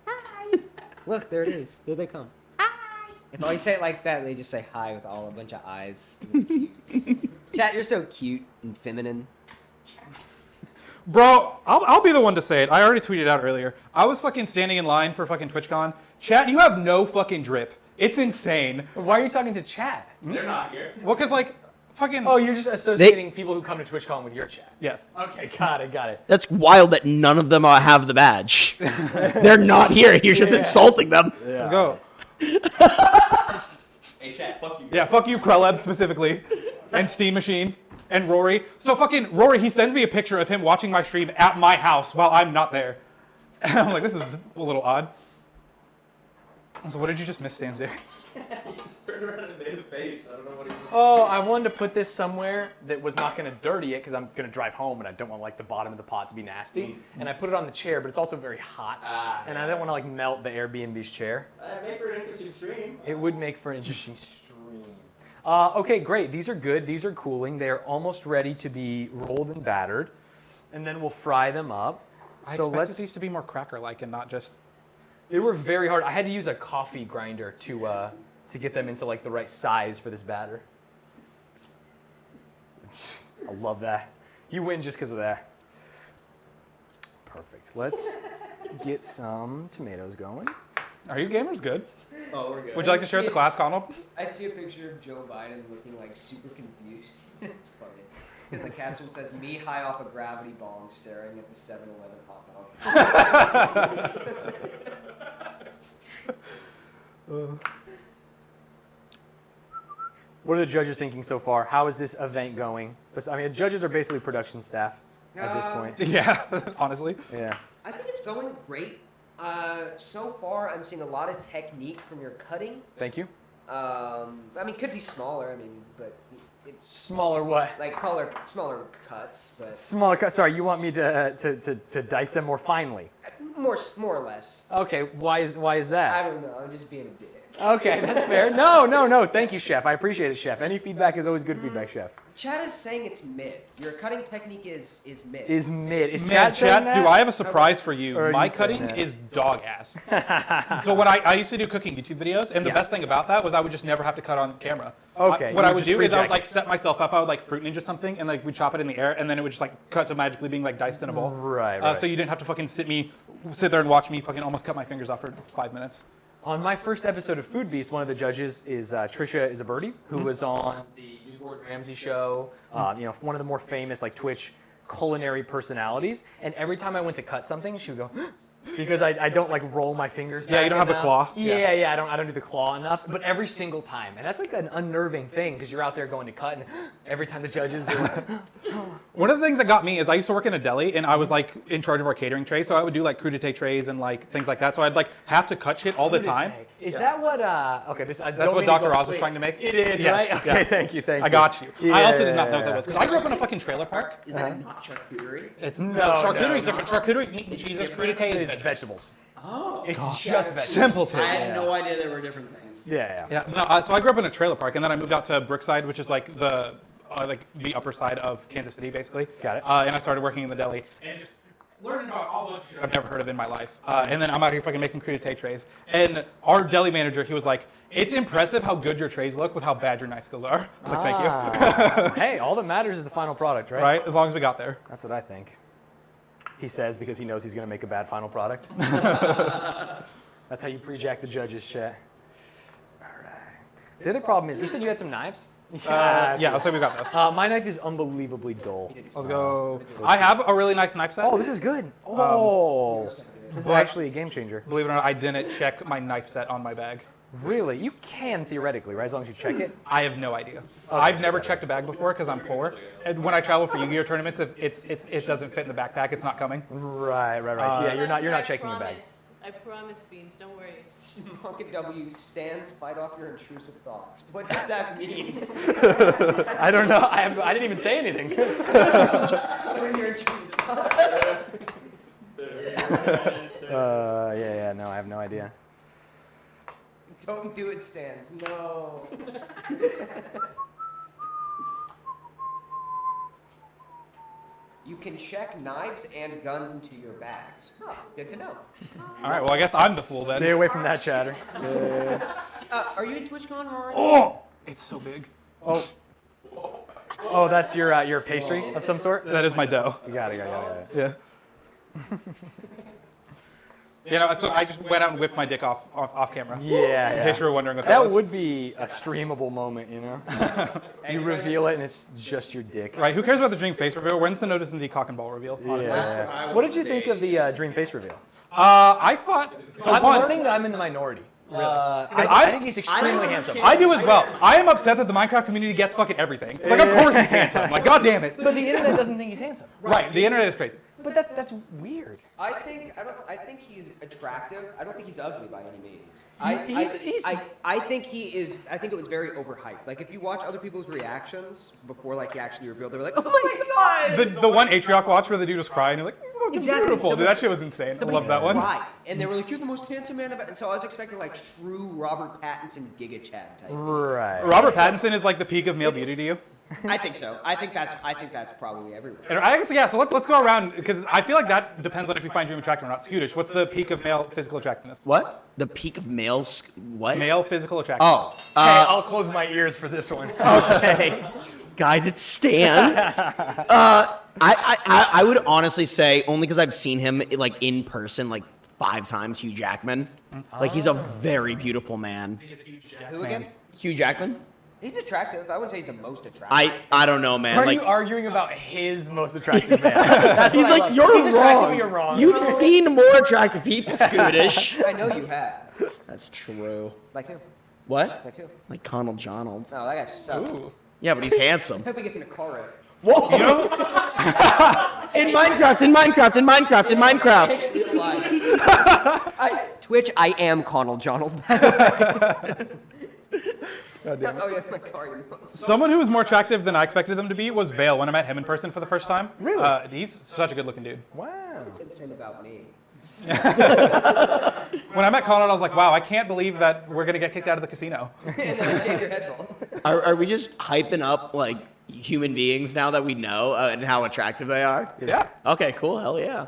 Hi. Look, there it is. There they come. Hi. If I say it like that, they just say hi with all a bunch of eyes. It's cute. Chat, you're so cute and feminine. Bro, I'll be the one to say it. I already tweeted out earlier. I was fucking standing in line for fucking TwitchCon. Chat, you have no fucking drip. It's insane. Why are you talking to chat? They're not here. Well, cause like, fucking. Oh, you're just associating people who come to TwitchCon with your chat. Yes. Okay, got it. That's wild that none of them have the badge. They're not here. You're just insulting them. Let's go. Hey, chat, fuck you. Yeah, fuck you, Kreleb specifically, and Steam Machine, and Rory. So fucking Rory, he sends me a picture of him watching my stream at my house while I'm not there. And I'm like, this is a little odd. So what did you just miss, Stan's doing? He just turned around and made a face. I don't know what he was. Oh, I wanted to put this somewhere that was not going to dirty it because I'm going to drive home and I don't want like the bottom of the pot to be nasty. And I put it on the chair, but it's also very hot, and I don't want to like melt the Airbnb's chair. Made for an interesting stream. It would make for an interesting stream. Okay, great. These are good. These are cooling. They are almost ready to be rolled and battered, and then we'll fry them up. I So expected these to be more cracker-like and not just. They were very hard. I had to use a coffee grinder to get them into like the right size for this batter. I love that. You win just because of that. Perfect. Let's get some tomatoes going. Are you gamers good? Oh, we're good. Would you like to share the class, Connell? I see a picture of Joe Biden looking like super confused. It's funny. And the caption says, "Me high off a gravity bomb, staring at the 7-Eleven hot dog." What are the judges thinking so far? How is this event going? I mean, the judges are basically production staff at this point. Yeah, honestly. Yeah. I think it's going great. So far, I'm seeing a lot of technique from your cutting. Thank you. I mean, could be smaller. I mean, but it's Smaller what? like smaller cuts, but Smaller cut. Sorry, you want me to dice them more finely? more or less. Okay. Why is that? I don't know. I'm just being a dick. Okay, that's fair. No. Thank you, Chef. I appreciate it, Chef. Any feedback is always good feedback, Chef. Chad is saying it's mid. Your cutting technique is mid. Is mid. Is Man, Chad saying Chat, that? do I have a surprise for you? Or are My you saying cutting that? is dog ass. So when I used to do cooking YouTube videos, and the Yeah. best thing about that was I would just never have to cut on camera. Okay, What you I would would just do is I would project. like set myself up. I would like fruit ninja something, and like we'd chop it in the air, and then it would just like cut to magically being like diced in a bowl. Right. So you didn't have to fucking sit there and watch me fucking almost cut my fingers off for 5 minutes. On my first episode of Food Beast, one of the judges is Trisha Isaberti, who Mm-hmm. was on the new Gordon Ramsay show. One of the more famous like Twitch culinary personalities. And every time I went to cut something, she would go because I don't like roll my fingers. Yeah, you back don't have the enough. claw. Yeah. I don't do the claw enough. But every single time, and that's like an unnerving thing because you're out there going to cut, and every time the judges are like, One of the things that got me is I used to work in a deli, and I was like in charge of our catering tray, so I would do like crudité trays and like things like that. So I'd like have to cut shit all the time. Is that what? Okay, this. That's what Dr. Oz was trying to make. It is, Yes, right? Okay, yeah. thank you. I got you. I also did not know what that Yeah. was because I grew up in a fucking trailer park. Is that not charcuterie? It's No, charcuterie is no. different. Charcuterie is meat and cheeses. Crudité is It's vegetables. Oh. It's just vegetables. Simpleton. I had no idea there were different things. Yeah. Yeah. No. So I grew up in a trailer park, and then I moved out to Brookside, which is like the upper side of Kansas City, basically. Got it. And I started working in the deli. And just learning about all those shit I've never heard of in my life. And then I'm out here fucking making crudité trays. And our deli manager, he was like, "It's impressive how good your trays look with how bad your knife skills are." I was like, "Thank you." Hey, all that matters is the final product, right? Right? As long as we got there. That's what I think. He says because he knows he's going to make a bad final product. That's how you pre-jack the judges, chat. All right. The other problem is, you said you had some knives? Yeah, I'll say we got those. My knife is unbelievably dull. Let's go. I have a really nice knife set. Oh, this is good. Oh, this is actually a game changer. Believe it or not, I didn't check my knife set on my bag. Really? You can theoretically, right? As long as you check it. I have no idea. I've never checked a bag before because I'm poor. And when I travel for Yu-Gi-Oh tournaments, if it doesn't fit in the backpack, it's not coming. Right. So yeah, you're not checking the bag. I promise, Beans. Don't worry. Monkey W stands, fight off your intrusive thoughts. What does that mean? I don't know. I didn't even say anything. What are your intrusive thoughts? Yeah, no, I have no idea. Don't do it, Stans. No. You can check knives and guns into your bags. Huh, good to know. All right, well, I guess I'm the fool Stay then. away from that chatter. Are you in TwitchCon already? Oh, it's so big. Oh, that's your pastry of some sort? That is my dough. You got it. Yeah. You know, so I just went out and whipped my dick off camera. Yeah, In case you were wondering what that That was. would be a streamable moment, you know? You reveal it and it's just your dick. Right, who cares about the Dream face reveal? When's the Notice and the cock and ball reveal, honestly? Yeah. What did you think of the Dream Face reveal? I thought, so I'm one, learning that I'm in the minority. I I- think he's extremely handsome. I do as well. I am upset that the Minecraft community gets fucking everything. It's like, of course he's handsome. Like, god damn it. But the internet doesn't think he's handsome. Right, the internet is crazy. But that's weird. I think he's attractive. I don't think he's ugly by any means. I think he is. I think it was very overhyped. Like if you watch other people's reactions before like he actually revealed, they were like, "Oh my god!" The one Atrioc watch where the dude was crying, you're like, he's fucking Exactly. beautiful. So Dude, that shit was insane. I love that one. Right. And they were like, "You're the most handsome man ever." And so I was expecting like true Robert Pattinson Giga Chad type. Right. Robert Pattinson is like the peak of male beauty to you. I think so. I think that's probably everywhere. And I guess, yeah, so let's go around, because I feel like that depends on if you find Dream attractive or not. Scootish, what's the peak of male physical attractiveness? What? The peak of males? What? Male physical attractiveness. Oh. I'll close my ears for this one. Okay. Guys, it stands. I would honestly say, only because I've seen him like in person like 5 times, Hugh Jackman. Like he's a very beautiful man. Who again? Hugh Jackman? He's attractive. I wouldn't say he's the most attractive. I don't know, man. Are Like you arguing about his most attractive man? That's he's what I like, love. you're He's attractive, wrong. but you're wrong. You've seen more attractive people, Scootish. I know you have. That's true. Like who? What? Like who? Like Conald Jonald. No, that guy sucks. Yeah, but he's handsome. I hope he gets in a car wreck. Whoa! In Minecraft. He's alive. Twitch, I am Conald Jonald. God damn it. Oh yeah, my car. Someone who was more attractive than I expected them to be was Vale when I met him in person for the first time. Really? He's such a good looking dude. Wow. It's insane about me. When I met Conrad, I was like, wow, I can't believe that we're going to get kicked out of the casino. And then I shake your head. Are we just hyping up like human beings now that we know and how attractive they are? Yeah. Okay, cool. Hell yeah.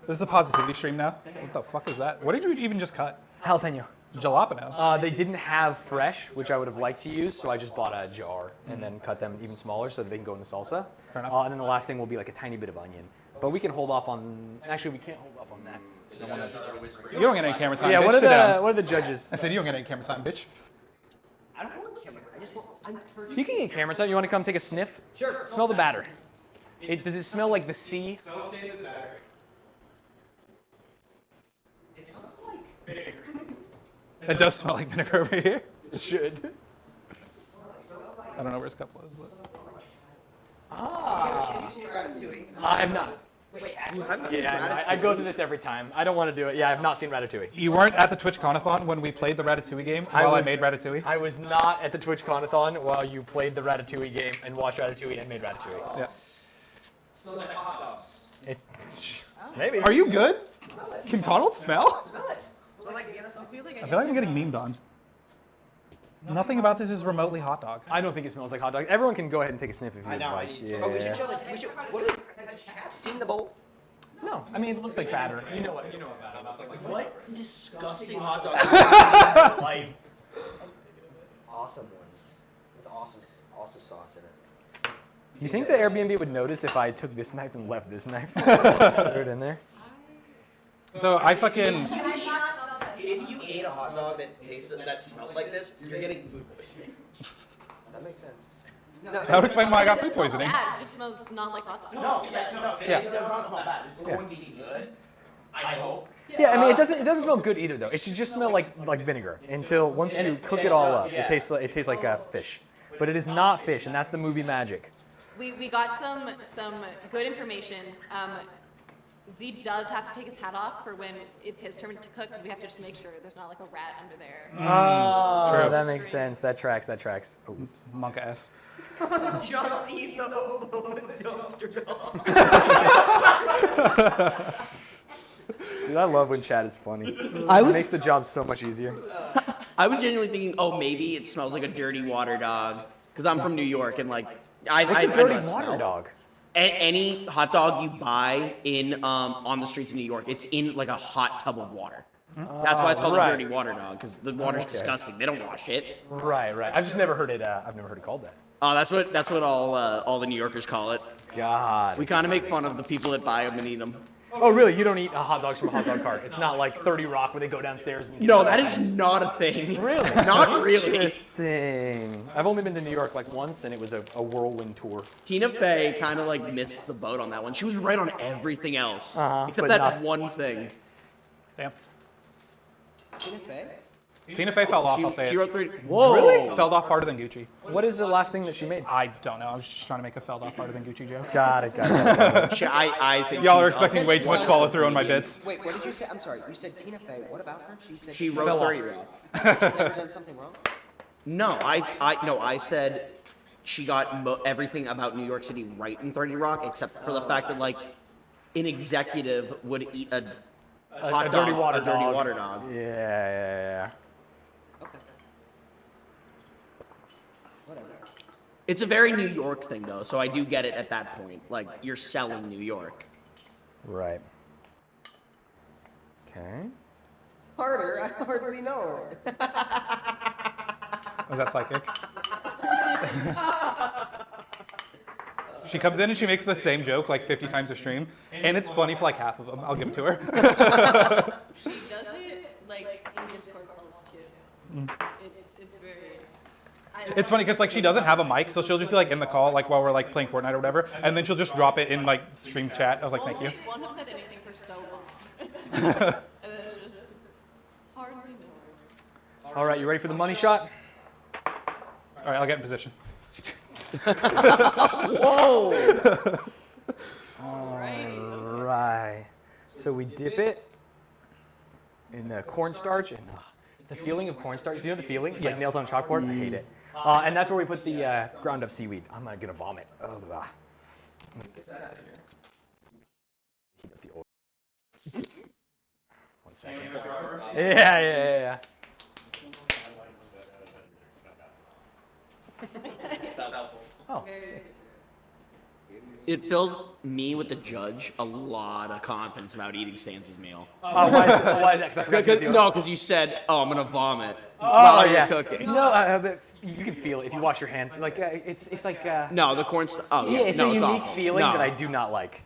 This is a positivity stream now. What the fuck is that? What did you even just cut? Jalapeno. Jalapeno. They didn't have fresh, which I would have liked to use, so I just bought a jar and then cut them even smaller so that they can go in the salsa. Fair enough. And then the last thing will be like a tiny bit of onion. But we can hold off on. Actually, we can't hold off on that. You don't get any camera time, Yeah. bitch. What Sit down. are the judges? I said, you don't get any camera time, bitch. I don't want camera. I just want. You can get camera time. You want to come take a sniff? Sure. Smell the batter. Does it smell like the sea? It smells like. It does smell like vinegar over here. It should. I don't know where his cup was. But... Have you seen Ratatouille? I have not. Wait, Yeah, I go through this every time. I don't want to do it. Yeah, I have not seen Ratatouille. You weren't at the TwitchConathon when we played the Ratatouille game while I made Ratatouille? I was not at the TwitchConathon while you played the Ratatouille game and watched Ratatouille and made Ratatouille. Yeah. Smells like hot dogs. Maybe. Are you good? Can Conald smell? Smell it. Smell like I feel like I feel like I'm getting memed on. Nothing about this is remotely hot dog. I don't think it smells like hot dog. Everyone can go ahead and take a sniff if you would know, I like. need to. Oh, we should show like. We should. What is it? Has chat seen the bowl? No, I mean it looks like batter. You know what batter looks like. What disgusting hot dog have you life? Awesome ones with awesome sauce in it. You think the Airbnb would notice if I took this knife and left this knife? Threw it in there. So I fucking... If you ate a hot dog that smelled like this, you're getting food poisoning. That makes sense. That would explain why I got food poisoning. bad. It just smells not like hot dog. No, Yeah. it does not smell bad. It's going to be good. I hope. Yeah, I mean it doesn't smell good either though. It should just smell like vinegar until once you cook it all up, it tastes like fish. But it is not fish, and that's the movie magic. We got some good information. Z does have to take his hat off for when it's his turn to cook, because we have to just make sure there's not like a rat under there. Oh, True. that makes sense. That tracks. That tracks. Oh, oops. Monka S. John D. the dumpster dog. Dude, I love when chat is funny. I It was makes the job so much easier. I was genuinely thinking, oh, maybe it smells like a dirty water dog because I'm from New York and like I. What's I a dirty know that water smell. dog? Any hot dog you buy in on the streets of New York, it's in like a hot tub of water. That's why it's called right. a dirty water dog because the water's disgusting. They don't wash it. Right, right. I've just never heard it. I've never heard it called that. Oh, that's what all the New Yorkers call it. God. We kind of make fun of the people that buy them and eat them. Oh, really? You don't eat hot dogs from a hot dog cart? It's not like 30 Rock where they go downstairs and get No, that is not a thing. Really? Not really. Interesting. I've only been to New York like once, and it was a whirlwind tour. Tina Fey kind of like missed the boat on that one. She was right on everything else except but that not- one thing. Damn. Tina Fey? Tina Fey fell off, I'll say She it. wrote 30. Whoa. Really? Fell off harder than Gucci. What is the last thing that she made? I don't know. I was just trying to make a fell off harder than Gucci joke. Got it, got it. I think Y'all are she's expecting up. way too much follow through on my bits. Wait, what did you say? I'm sorry. You said Tina Fey. What about her? She said She Fell wrote off. 30 Rock. she's never done something wrong. No, I said she got everything about New York City right in 30 Rock, except for the fact that like an executive would eat a hot a dog, dirty water a dirty dog. water dog. Yeah. Okay. Whatever. It's a very New York thing though, so I do get it at that point. Like you're selling New York. Right. Okay. Harder? I hardly know her. Was that psychic? She comes in and she makes the same joke like 50 times a stream, and it's funny for like half of them. I'll give it to her. She does it like in Discord calls too. It's very. It's funny because like she doesn't have a mic, so she'll just be like in the call like while we're like playing Fortnite or whatever, and then she'll just drop it in like stream chat. I was like, thank you. One who said anything for so long. And then it's just hardly know. All right, you ready for the money shot? All right, I'll get in position. Whoa! Right. So we dip it in the cornstarch, and the feeling of cornstarch. Do you know the feeling? It's like nails on a chalkboard. I hate it. And that's where we put the ground up seaweed. I'm gonna vomit. Oh, blah. Heat up the oil. 1 second. Yeah. Oh. It filled me with the judge a lot of confidence about eating Stanz's meal. Why is that? 'Cause I forgot to get the oil. No, because you said, "Oh, I'm gonna vomit." Oh while yeah. you're cooking. No, but you can feel it if you wash your hands. Like it's like. No, the corn. Oh yeah, Yeah, it's no, a it's unique awful. feeling No. that I do not like.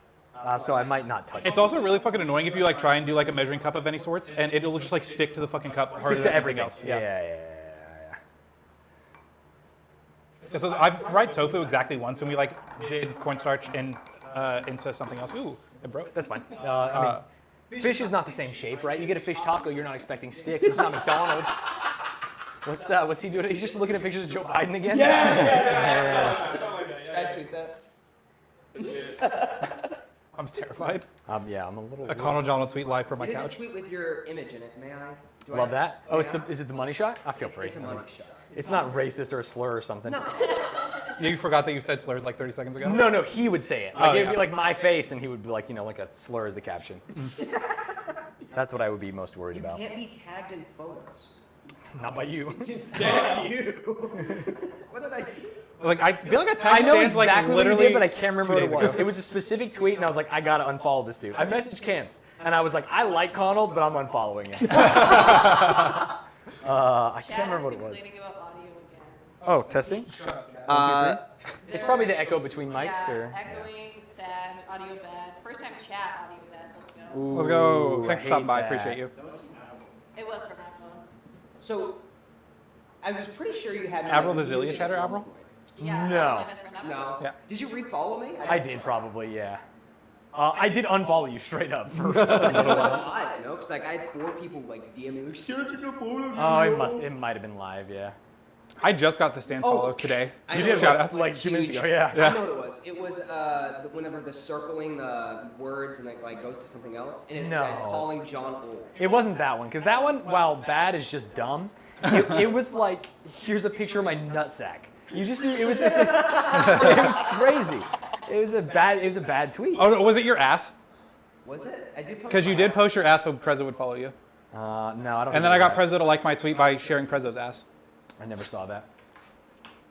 So I might not touch It's it. also really fucking annoying if you like try and do like a measuring cup of any sorts, and it'll just like stick to the fucking cup harder Stick than to everything everything else. Yeah. So I've fried tofu exactly once, and we like did cornstarch and into something else. Ooh, it broke. That's fine. I mean, fish is not the same shape, right? You get a fish taco, you're not expecting sticks. It's not McDonald's. What's he doing? He's just looking at pictures of Joe Biden again? Should I tweet that? I'm terrified. Yeah, I'm a little. A Connell John will tweet live from my It is a couch. tweet with your image in it. May I? Do I- Love that. Oh, may I? is it the money shot? I feel free. It's a money shot. It's not racist or a slur or something. You forgot that you said slurs like 30 seconds ago? No, he would say it. Like, Oh, it'd be yeah. like my face, and he would be like, like a slur as the caption. That's what I would be most worried You about. can't be tagged in photos. Not by you. What did I do? Like I feel like I I tagged know Stans, like exactly what you literally did, but I can't remember 2 what it days was. ago. It was a specific tweet, and I was like, I gotta unfollow this dude. I messaged Kance, and I was like, I like Connell, but I'm unfollowing him. I can't remember what it was. Complaining about audio again. Oh, testing? It's probably the echo between mics, Yeah, or. echoing, sad, audio bad. First time chat, audio bad. Let's go. Let's go. Ooh, Thanks I for stopping by. hate that. Appreciate you. It was from iPhone. So, I was pretty sure you had. me, Avril like, the Zillia muted chatter, at one Avril? point. Yeah. No. my best friend Apple. No. Yeah. Did you refollow me? I did probably, yeah. I did unfollow you straight up for. Live, you know, because like I had 4 people like DM me like, "Stand in the photo." It might have been live, yeah. I just got the Stan's follow today. I You know did what Shout it outs. was. like 2 minutes ago. Yeah. Yeah. I know what it was. It was whenever the circling the words and it like goes to something else, and it No. said calling John old. It wasn't that one, because that one, while bad, is just dumb. It was like, here's a picture of my nutsack. You just it was just it was crazy. It was a bad tweet. Oh, was it your ass? Was it? I did. Because you did post your ass so Prezzo would follow you. No, I don't. And think then I got it was Prezzo to like my tweet by sharing Prezzo's ass. that. I never saw that.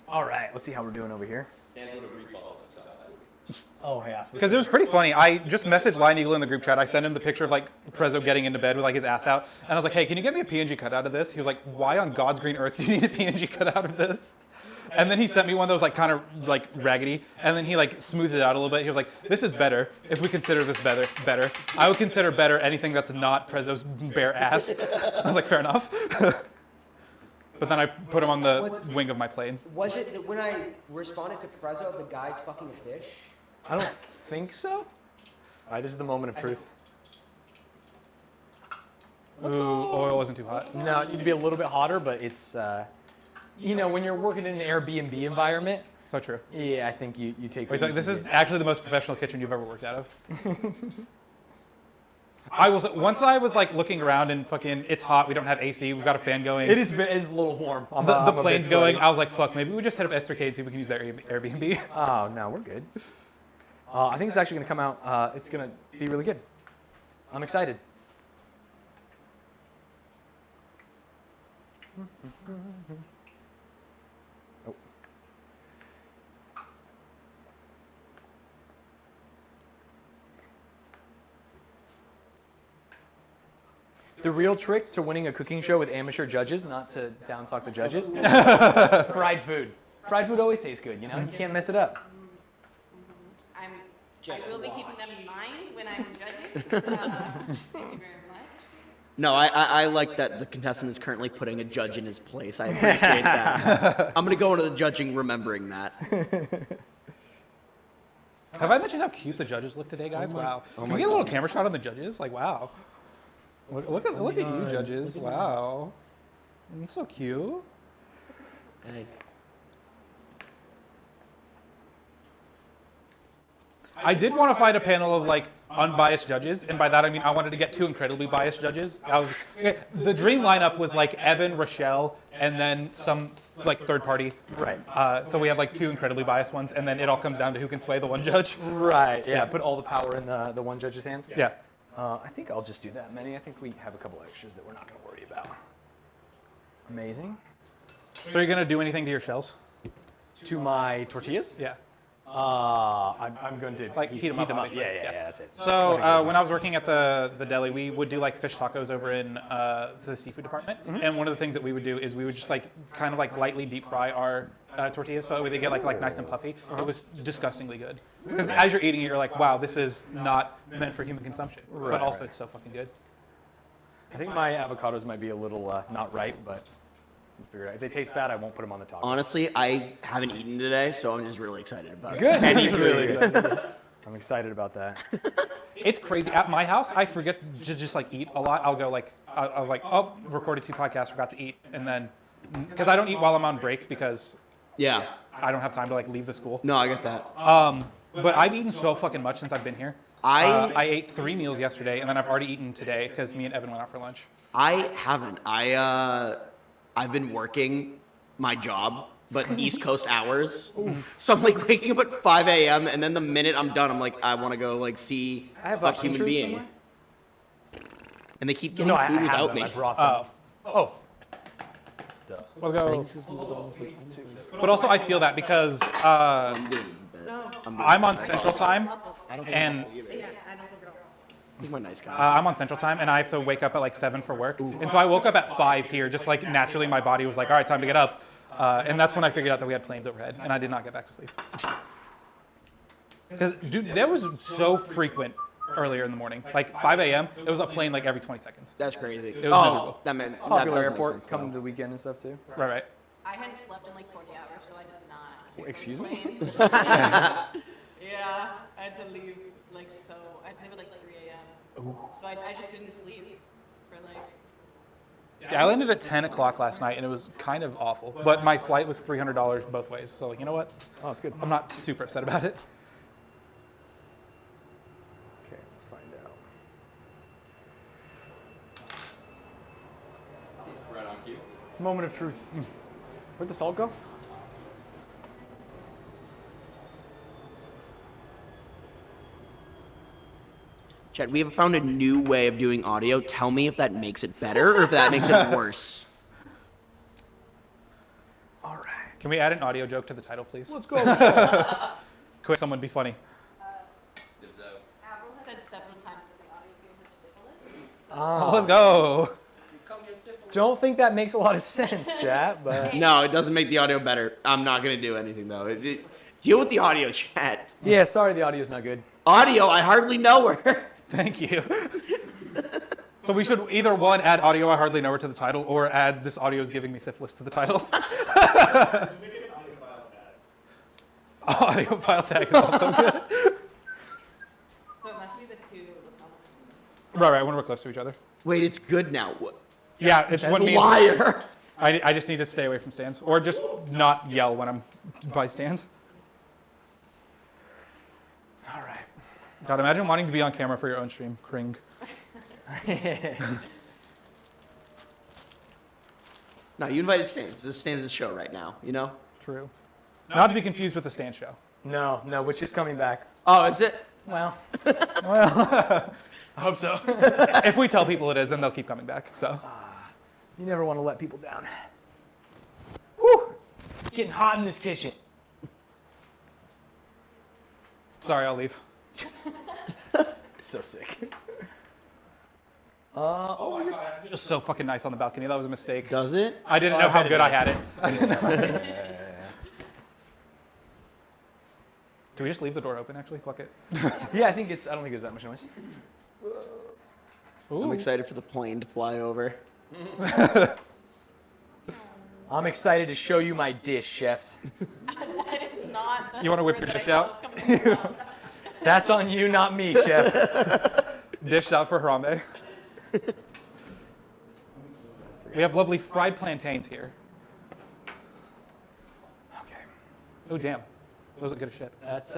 All right, let's see how we're doing over here. Oh yeah. Because it was pretty funny. I just messaged Line Eagle in the group chat. I sent him the picture of like Prezzo getting into bed with like his ass out. And I was like, hey, can you get me a PNG cutout of this? He was like, why on God's green earth do you need a PNG cutout of this? And then he sent me one that was like kind of like raggedy. And then he like smoothed it out a little bit. He was like, this is better if we consider this better. I would consider better anything that's not Prezzo's bare ass. I was like, fair enough. But then I put him on the wing of my plane. Was it that when I responded to Prezzo, the guy's fucking a fish? I don't think so. All right, this is the moment of truth. Ooh, oil wasn't too hot. No, it need to be a little bit hotter, but it's, you know, when you're working in an Airbnb environment, So true. yeah, I think you take. Wait, what so you this can is get. actually the most professional kitchen you've ever worked out of. Once I was like looking around and fucking, it's hot, we don't have AC, we've got a fan going. It is a little warm. I'm The a bit plane's sweaty. going. I was like, fuck, maybe we just hit up S3K and see if we can use their Airbnb. Oh no, we're good. I think it's actually going to come out. It's going to be really good. I'm excited. Oh. The real trick to winning a cooking show with amateur judges, not to down talk the judges, fried food. Fried food always tastes good, you know? You can't mess it up. I will be keeping them in mind when I'm judging. Thank you very much. No, I like that the contestant is currently putting a judge in his place. I appreciate that. I'm gonna go into the judging remembering that. Have I mentioned how cute the judges look today, guys? Wow. Can we get a little camera shot on the judges? Like, wow. Look at you, judges. Wow. It's so cute. I did want to find a panel of like unbiased judges, and by that I mean I wanted to get two incredibly biased judges. The dream lineup was like Evan, Rochelle, and then some like third party. Right. So we have like two incredibly biased ones, and then it all comes down to who can sway the one judge. Right, yeah. Put all the power in the one judge's hands. Yeah. I think I'll just do that many. I think we have a couple extras that we're not going to worry about. Amazing. So are you gonna do anything to your shells? To my tortillas? Yeah. I'm going to Like heat them up. Yeah, obviously. that's it. So when I was working at the deli, we would do like fish tacos over in the seafood department. And one of the things that we would do is we would just like kind of like lightly deep fry our tortillas so that way they get like nice and puffy. It was disgustingly good. Because as you're eating it, you're like, wow, this is not meant for human consumption. But also it's so fucking good. I think my avocados might be a little not right, but we'll figure it out. If they taste bad, I won't put them on the taco. Honestly, I haven't eaten today, so I'm just really excited about it. Good. Really good. I'm excited about that. It's crazy. At my house, I forget to just like eat a lot. I'll go like, I was like, oh, recorded 2 podcasts, forgot to eat. And then, because I don't eat while I'm on break because Yeah. I don't have time to like leave the school. No, I get that. But I've eaten so fucking much since I've been here. I ate 3 meals yesterday, and then I've already eaten today because me and Evan went out for lunch. I haven't. I've been working my job, but East Coast hours. So I'm like waking up at 5 a.m. and then the minute I'm done, I'm like, I want to go like see I have a human pictures being. somewhere. And they keep getting No, I food have without them. me. I brought them. Oh. Let's go. But also, I feel that because I'm on Central Time, and Yeah, I don't think at all. He's my nice guy. I'm on Central Time, and I have to wake up at like 7 for work. And so I woke up at 5 here, just like naturally my body was like, all right, time to get up. And that's when I figured out that we had planes overhead, and I did not get back to sleep. Because, dude, that was so frequent earlier in the morning. Like 5 a.m., it was a plane like every 20 seconds. That's crazy. was miserable. That meant Popular that does make airport sense, coming though. to the weekend and stuff too. Right. I hadn't slept in like 40 hours, so I did not. hear Excuse the me? plane. Yeah, I had to leave like so. I had to leave at like 3 a.m. So I just didn't sleep for like. Yeah, I landed at 10 o'clock last night, and it was kind of awful. But my flight was $300 both ways, so you know what? Oh, it's good. I'm not super upset about it. Okay, let's find out. Right on cue. Moment of truth. Where'd the salt go? Chad, we have found a new way of doing audio. Tell me if that makes it better or if that makes it worse. All right. Can we add an audio joke to the title, please? Let's go. Quick, someone be funny. Avril said several times that the audio gave her syphilis. Oh, let's go. Don't think that makes a lot of sense, chat, but No, it doesn't make the audio better. I'm not going to do anything, though. Deal with the audio, chat. yeah, sorry the audio's not good. Audio, I hardly know her. Thank you. So we should either one add audio I hardly know her to the title, or add this audio is giving me syphilis to the title. Audio file tag is also good. So it must be the two. Right, when we're close to each other. Wait, it's good now. What? Yeah, it's what means Liar. I just need to stay away from stands, or just not yell when I'm by stands. All right. God, imagine wanting to be on camera for your own stream. Cring. No, you invited Stans. This is Stans' show right now, you know? True. Not to be confused with the stand show. No, which is coming back. Oh, is it? Well, Well, I hope so. if we tell people it is, then they'll keep coming back. So. You never want to let people down. Woo! It's getting hot in this kitchen. Sorry, I'll leave. So sick. Oh my God, it's just so fucking nice on the balcony. That was a mistake. Does it? I didn't know how good I had it. Do we just leave the door open, actually? Fuck it. Yeah, I don't think it's that much noise. I'm excited for the plane to fly over. I'm excited to show you my dish, chefs. That is not. You wanna whip your dish out? That's on you, not me, chef. Dished out for Harambe. We have lovely fried plantains here. Okay. Oh, damn. Those look good as shit. That's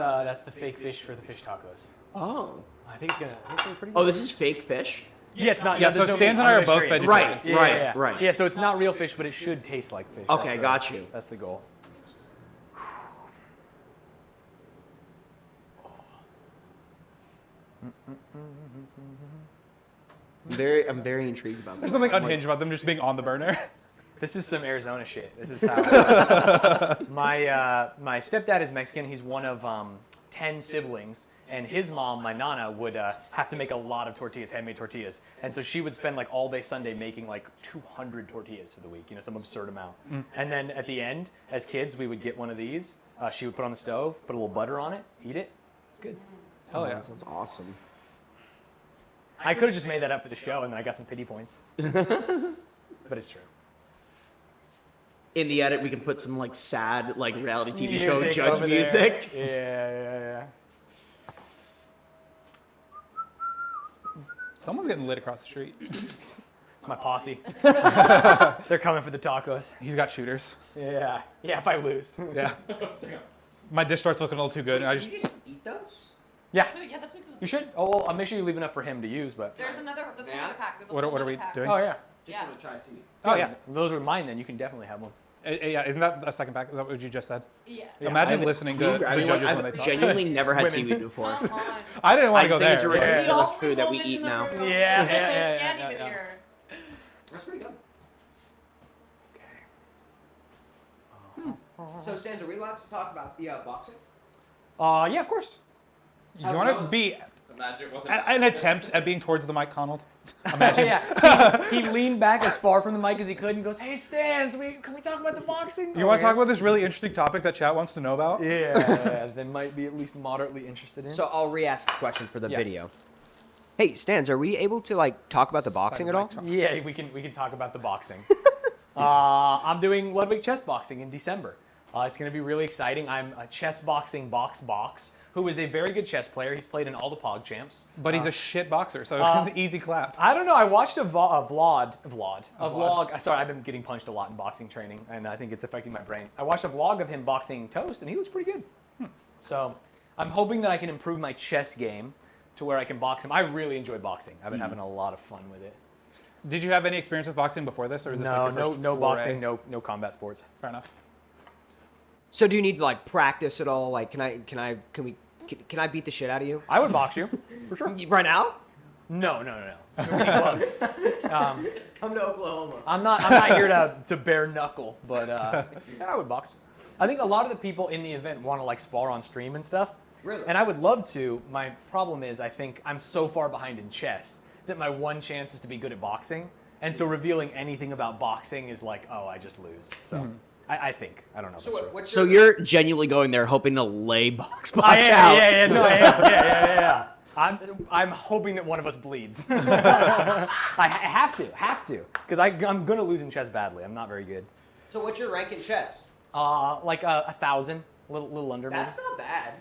the fake fish for the fish tacos. Oh. I think it's gonna be pretty good. Oh, this is fake fish? Yeah, it's not. Yeah, there's so no Stans meat. and I I'm are both vegetarian. vegetarian. Right, Yeah, right, yeah, yeah. right. Yeah, so it's not real fish, but it should taste like fish. Okay, That's got you. That's the goal. I'm very intrigued about There's this. something unhinged about them just being on the burner. This is some Arizona shit. This is how my stepdad is Mexican. He's one of 10 siblings, and his mom, my nana, would have to make a lot of tortillas, handmade tortillas, and so she would spend like all day Sunday making like 200 tortillas for the week, some absurd amount. And then at the end, as kids, we would get one of these. She would put on the stove, put a little butter on it, eat it. It's good. Hell yeah. Sounds awesome. I could have just made that up for the show, and then I got some pity points. But it's true. In the edit, we can put some like sad like reality TV show Music judge over there. music. Yeah. Someone's getting lit across the street. It's my posse. They're coming for the tacos. He's got shooters. Yeah, if I lose. Yeah. My dish starts looking a little too good, and I Did you just eat those? Yeah, Yeah, that's what you should. Oh, well, I'll make sure you leave enough for him to use, but. There's another pack. There's a What whole are other we pack. doing? Oh, yeah. Just Yeah. want to try see. Oh, yeah. Those are mine then. You can definitely have one. Yeah, isn't that a second pack? Is that what you just said? Yeah. Imagine listening to the judges when they I've talk. genuinely never had Women. seaweed before. Come on. I didn't want to I go think it's there. a Yeah. ridiculous food that we eat now. Yeah. Can't even yeah. hear. That's pretty good. So, Stans, are we allowed to talk about the boxing? Yeah, of course. You want to be Imagine it wasn't. an attempt at being towards the mic, Conald? Imagine. Yeah. He leaned back as far from the mic as he could and goes, "Hey, Stans, can we talk about the boxing?" You want to talk about this really interesting topic that chat wants to know about? Yeah, they might be at least moderately interested in. So I'll re-ask the question for the Yeah. video. Hey, Stans, are we able to talk about the boxing at all? Yeah, we can talk about the boxing. I'm doing Ludwig chess boxing in December. It's going to be really exciting. I'm a chess boxing box, who is a very good chess player. He's played in all the Pog champs. But he's a shit boxer, so it's an easy clap. I don't know. I watched a vlog. Sorry, I've been getting punched a lot in boxing training, and I think it's affecting my brain. I watched a vlog of him boxing Toast, and he looks pretty good. So I'm hoping that I can improve my chess game to where I can box him. I really enjoy boxing. I've been having a lot of fun with it. Did you have any experience with boxing before this, or is this No, like your first no foray? boxing, no combat sports. Fair enough. So do you need to like practice at all? Like, can I beat the shit out of you I would box you, for sure. right now? No. We're getting close. Come to Oklahoma. I'm not here to bare knuckle, but yeah, I would box. I think a lot of the people in the event want to like spar on stream and stuff. Really? And I would love to. My problem is I think I'm so far behind in chess that my one chance is to be good at boxing. And so revealing anything about boxing is like, oh, I just lose. So I think. I don't know. So for sure. what's So your, you're genuinely going there hoping to lay box I am, out. yeah. I'm hoping that one of us bleeds. I have to, because I'm gonna lose in chess badly. I'm not very good. so what's your rank in chess? Like 1,000, little under. That's maybe. not bad.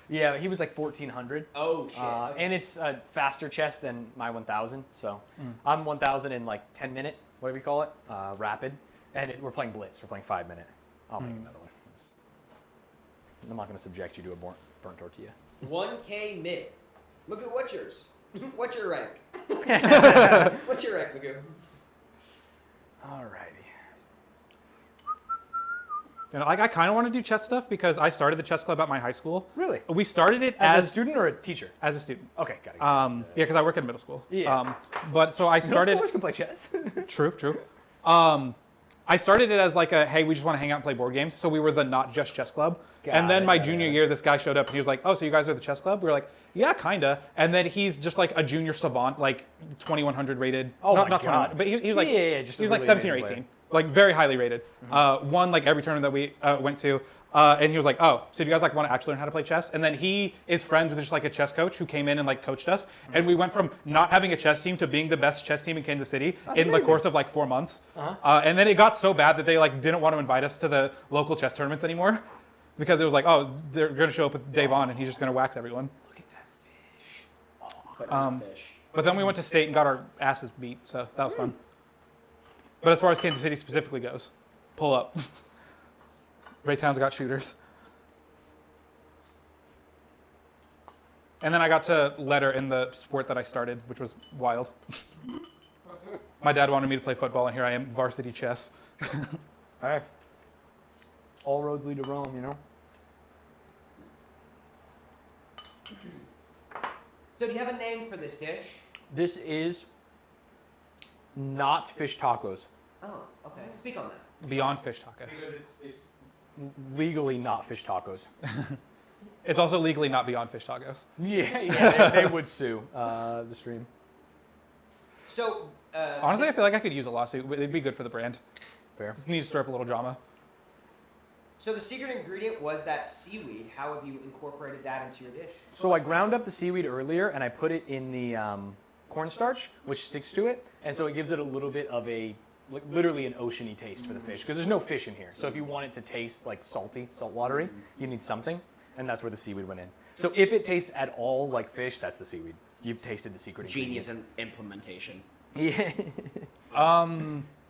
Yeah, he was like 1,400. Oh shit. And it's a faster chess than my 1,000. So I'm 1,000 in like 10-minute, whatever you call it, rapid. And we're playing blitz. We're playing 5-minute. I'll make another one. I'm not gonna subject you to a burnt tortilla. 1K mid. Look at what's yours. What's your rank? What's your rank, Magoo? Alrighty. You know, like I kind of want to do chess stuff because I started the chess club at my high school. Really? We started it As a student or a teacher? as a student. Okay, got it. Yeah, because I work in middle school. Yeah. But so I started. Middle schoolers can play chess. True. I started it as like a, hey, we just want to hang out and play board games. So we were the not just chess club. And then my junior year, this guy showed up and he was like, oh, so you guys are the chess club? We were like, yeah, kinda. And then he's just like a junior savant, like 2,100 rated. Oh not my 2,100, God. but he was like, Yeah, just he a was like really 17 or amazing 18, like very highly rated. Won like every tournament that we went to. And he was like, oh, so do you guys like want to actually learn how to play chess? And then he is friends with just like a chess coach who came in and like coached us. And we went from not having a chess team to being the best chess team in Kansas City in the course of like 4 months. And then it got so bad that they like didn't want to invite us to the local chess tournaments anymore because it was like, oh, they're going to show up with Dave on and he's just going to wax everyone. Look at that fish. But not fish. But then we went to state and got our asses beat, so that was fun. But as far as Kansas City specifically goes, pull up. Raytown's got shooters. And then I got to letter in the sport that I started, which was wild. My dad wanted me to play football, and here I am, varsity chess. Hey. All roads lead to Rome, you know? So do you have a name for this dish? This is not fish tacos. Oh, okay. Speak on that. Beyond fish tacos. Because it's legally not fish tacos. It's also legally not beyond fish tacos. Yeah, they would sue the stream. So, Honestly, I feel like I could use a lawsuit. It'd be good for the brand. Fair. Just need to stir up a little drama. so the secret ingredient was that seaweed. How have you incorporated that into your dish? So I ground up the seaweed earlier and I put it in the cornstarch, which sticks to it, and so it gives it a little bit of a, like, literally an oceany taste for the fish, because there's no fish in here. So if you want it to taste like salty, saltwatery, you need something, and that's where the seaweed went in. So if it tastes at all like fish, that's the seaweed. You've tasted the secret Genius ingredient. in implementation. Yeah.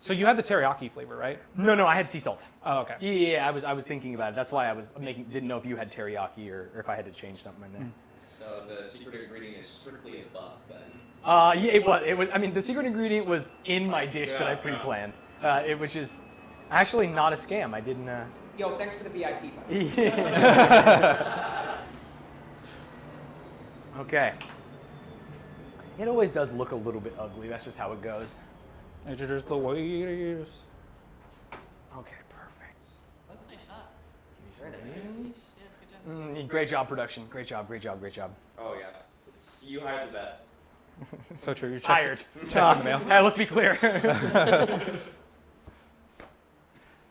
So you had the teriyaki flavor, right? No, I had sea salt. Oh, okay. Yeah, I was thinking about it. That's why I was didn't know if you had teriyaki or if I had to change something in there. So the secret ingredient is strictly a buff then. Yeah, it was. I mean, the secret ingredient was in my dish that I pre-planned. It was just actually not a scam. I didn't. Yo, thanks for the VIP. Buddy. Yeah. Okay. It always does look a little bit ugly. That's just how it goes. It's just the way it is. Okay, perfect. That's a nice shot. Very nice. Yeah, good job. Great job, production. Great job. Oh yeah. You hired the best. So true. Your checks, Hired. checks in the mail. Hey, let's be clear.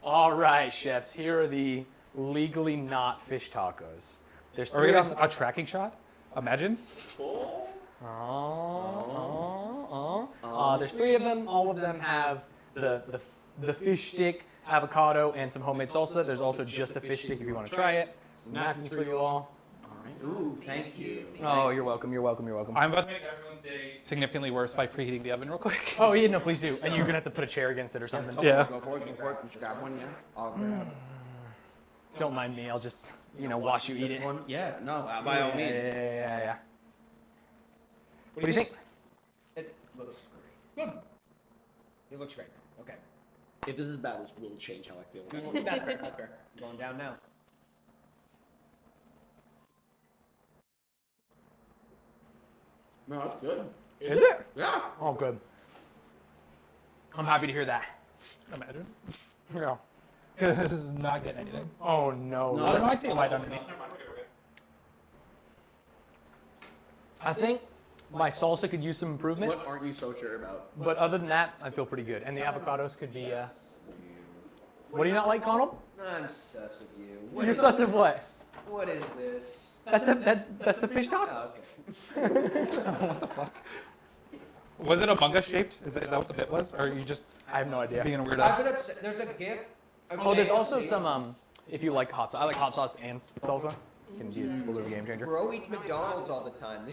All right, chefs. Here are the legally not fish tacos. There's Are we three getting of a tracking shot? Imagine. There's three of them. All of them have the fish stick, avocado, and some homemade salsa. There's also just a fish stick if you want to try it. Some napkins for you all. Ooh, thank you. Oh, you're welcome. You're welcome. You're welcome. I'm about to make everyone's day significantly worse by preheating the oven real quick. Oh yeah, no, please do. And you're gonna have to put a chair against it or something. Yeah. Go for it. You should grab one, yeah. I'll grab Don't mind me. I'll just, watch you eat it. one. Yeah, no, by all means. Yeah. What do you think? It looks great. Good. It looks great. Okay. If this is bad, this will change how I feel. That's fair. That's fair. Going down now. No, that's good. Is it? Yeah. Oh, good. I'm happy to hear that. Imagine. Yeah. Because this is not getting anything. Oh no. Oh, no, I see a light underneath. I think my salsa could use some improvement, What aren't you so sure about? but other than that, I feel pretty good. And the avocados could be. What do you not like, Connell? I'm sus of you. You're sus of what? What is this? That's the fish taco. Oh, okay. What the fuck? Was it Among Us shaped? Is that what the bit was? Or are you just I have no idea. being a weirdo? I've been there's a GIF. Oh, there's also some if you like hot sauce. I like hot sauce and salsa. It can be a little bit of a game changer. Bro eats McDonald's all the time.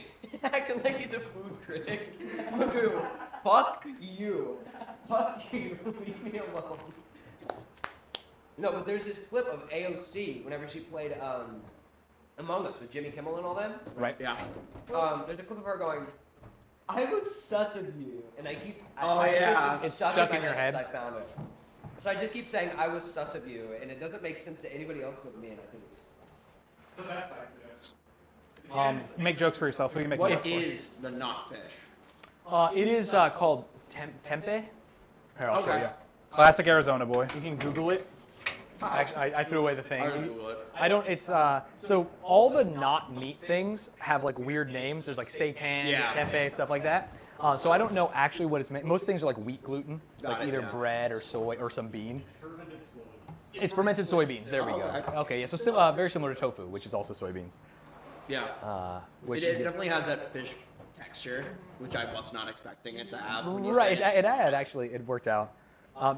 Acting like he's a food critic. Dude, fuck you. Fuck you. Leave me alone. No, but there's this clip of AOC whenever she played Among Us with Jimmy Kimmel and all them. Right. Yeah. There's a clip of her going, I was sus of you. And I keep... Oh, yeah. It's stuck in your head. Since I found it. So I just keep saying, I was sus of you, and it doesn't make sense to anybody else but me, and I think it's... Make jokes for yourself. Who you make What jokes for? is the not fish? It is called tempeh. Here, I'll show Okay. you. Classic Arizona boy. You can Google it. Actually, I threw away the thing. I'll Google it. I don't. It's so all the not meat things have like weird names. There's like seitan, Yeah. tempeh, stuff like that. So I don't know actually what it's made. Most things are like wheat gluten. It's Got like it, either yeah. bread or soy or some bean. It's fermented soybeans. There we go. okay. Okay, yeah. So very similar to tofu, which is also soybeans. Yeah. Which It definitely has that fish texture, which I was not expecting it to have. when you right. said It had actually. It worked out.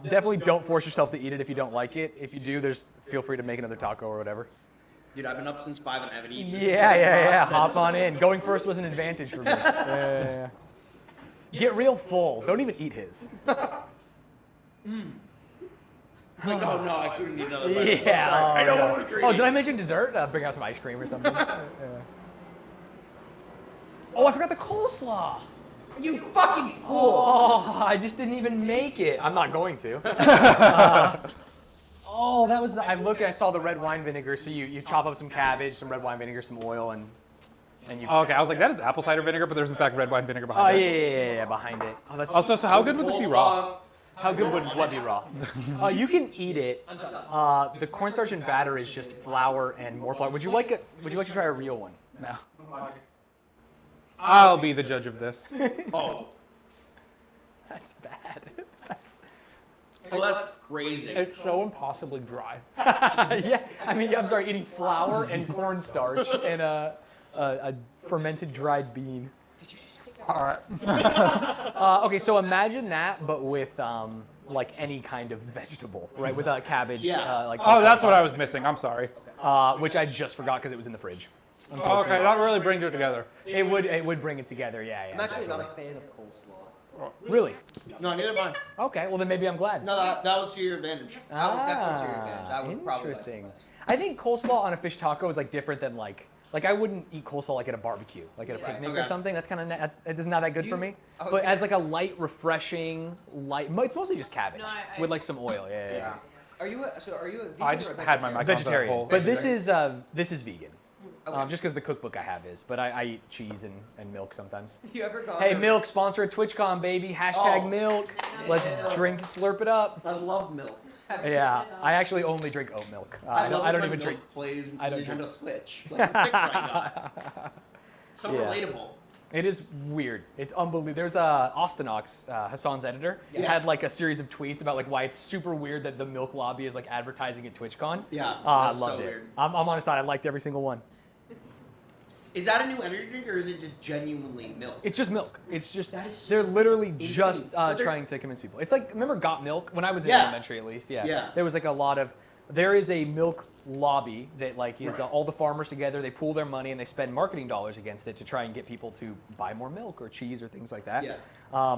Definitely don't force yourself to eat it if you don't like it. If you do, feel free to make another taco or whatever. Dude, I've been up since 5 and I haven't eaten. Yeah. Hop on in. Going first was an advantage for me. Yeah. Get real full. Don't even eat his. Like, oh no, I couldn't eat another bite. Yeah. I don't yeah. want to Oh, did I mention dessert? Bring out some ice cream or something. Yeah. Oh, I forgot the coleslaw. You fucking fool! Oh, I just didn't even make it. I'm not going to. Oh, that was I saw the red wine vinegar. So you chop up some cabbage, some red wine vinegar, some oil, and you. Oh, okay, I was like, that is apple cider vinegar, but there's in fact red wine vinegar Oh behind yeah, it. yeah, behind it. Oh, that's Also, so how good would this be raw? how good would what be raw? You can eat it. The cornstarch and batter is just flour and more flour. Would you like to try a real one? No. I'll be the judge of this. Oh, That's bad. That's crazy. It's so impossibly dry. yeah. I mean, I'm sorry, eating flour and cornstarch and a fermented dried bean. All right. Okay, so imagine that, but with like any kind of vegetable, right? With cabbage. Yeah. Like Oh, that's what I was missing. I'm sorry. which I just forgot because it was in the fridge. Okay, that really brings it together. It would bring it together. Yeah. I'm actually not a fan of coleslaw. Really? No, neither am I. Okay. Well, then maybe I'm glad. No, that was to your advantage. That was definitely to your advantage. I would probably like Interesting. this. I think coleslaw on a fish taco is like different than like I wouldn't eat coleslaw like at a barbecue, like at a picnic or Okay. something. That's kind of it is not that good for me. Okay. But as like a light, refreshing, it's mostly just cabbage No, I- with like some oil. Yeah. Are you a vegan I just or a had my vegetarian? mic on for that Vegetarian. whole. But this is vegan. Just because the cookbook I have is. But I eat cheese and milk sometimes. You ever gone Hey, to- milk, sponsor at TwitchCon, baby. Hashtag Oh. milk. Let's drink, slurp it up. I love milk. Yeah, I actually only drink oat milk. I love don't when even milk drink. plays I don't Nintendo drink. Switch. Like it's like right now. So Yeah. relatable. It is weird. It's unbelievable. There's Austinox, Hassan's editor, had like a series of tweets about like why it's super weird that the milk lobby is like advertising at TwitchCon. Yeah, I that's so loved it. weird. I'm on his side. I liked every single one. Is that a new energy drink or is it just genuinely milk? It's just milk. It's just That is they're literally insane. just But they're- trying to convince people. It's like remember Got Milk when I was in Yeah. elementary at least. Yeah. Yeah. There was like a lot of there is a milk lobby that like is all the farmers together. They pool their money and they spend marketing dollars against it to try and get people to buy more milk or cheese or things like that. Yeah.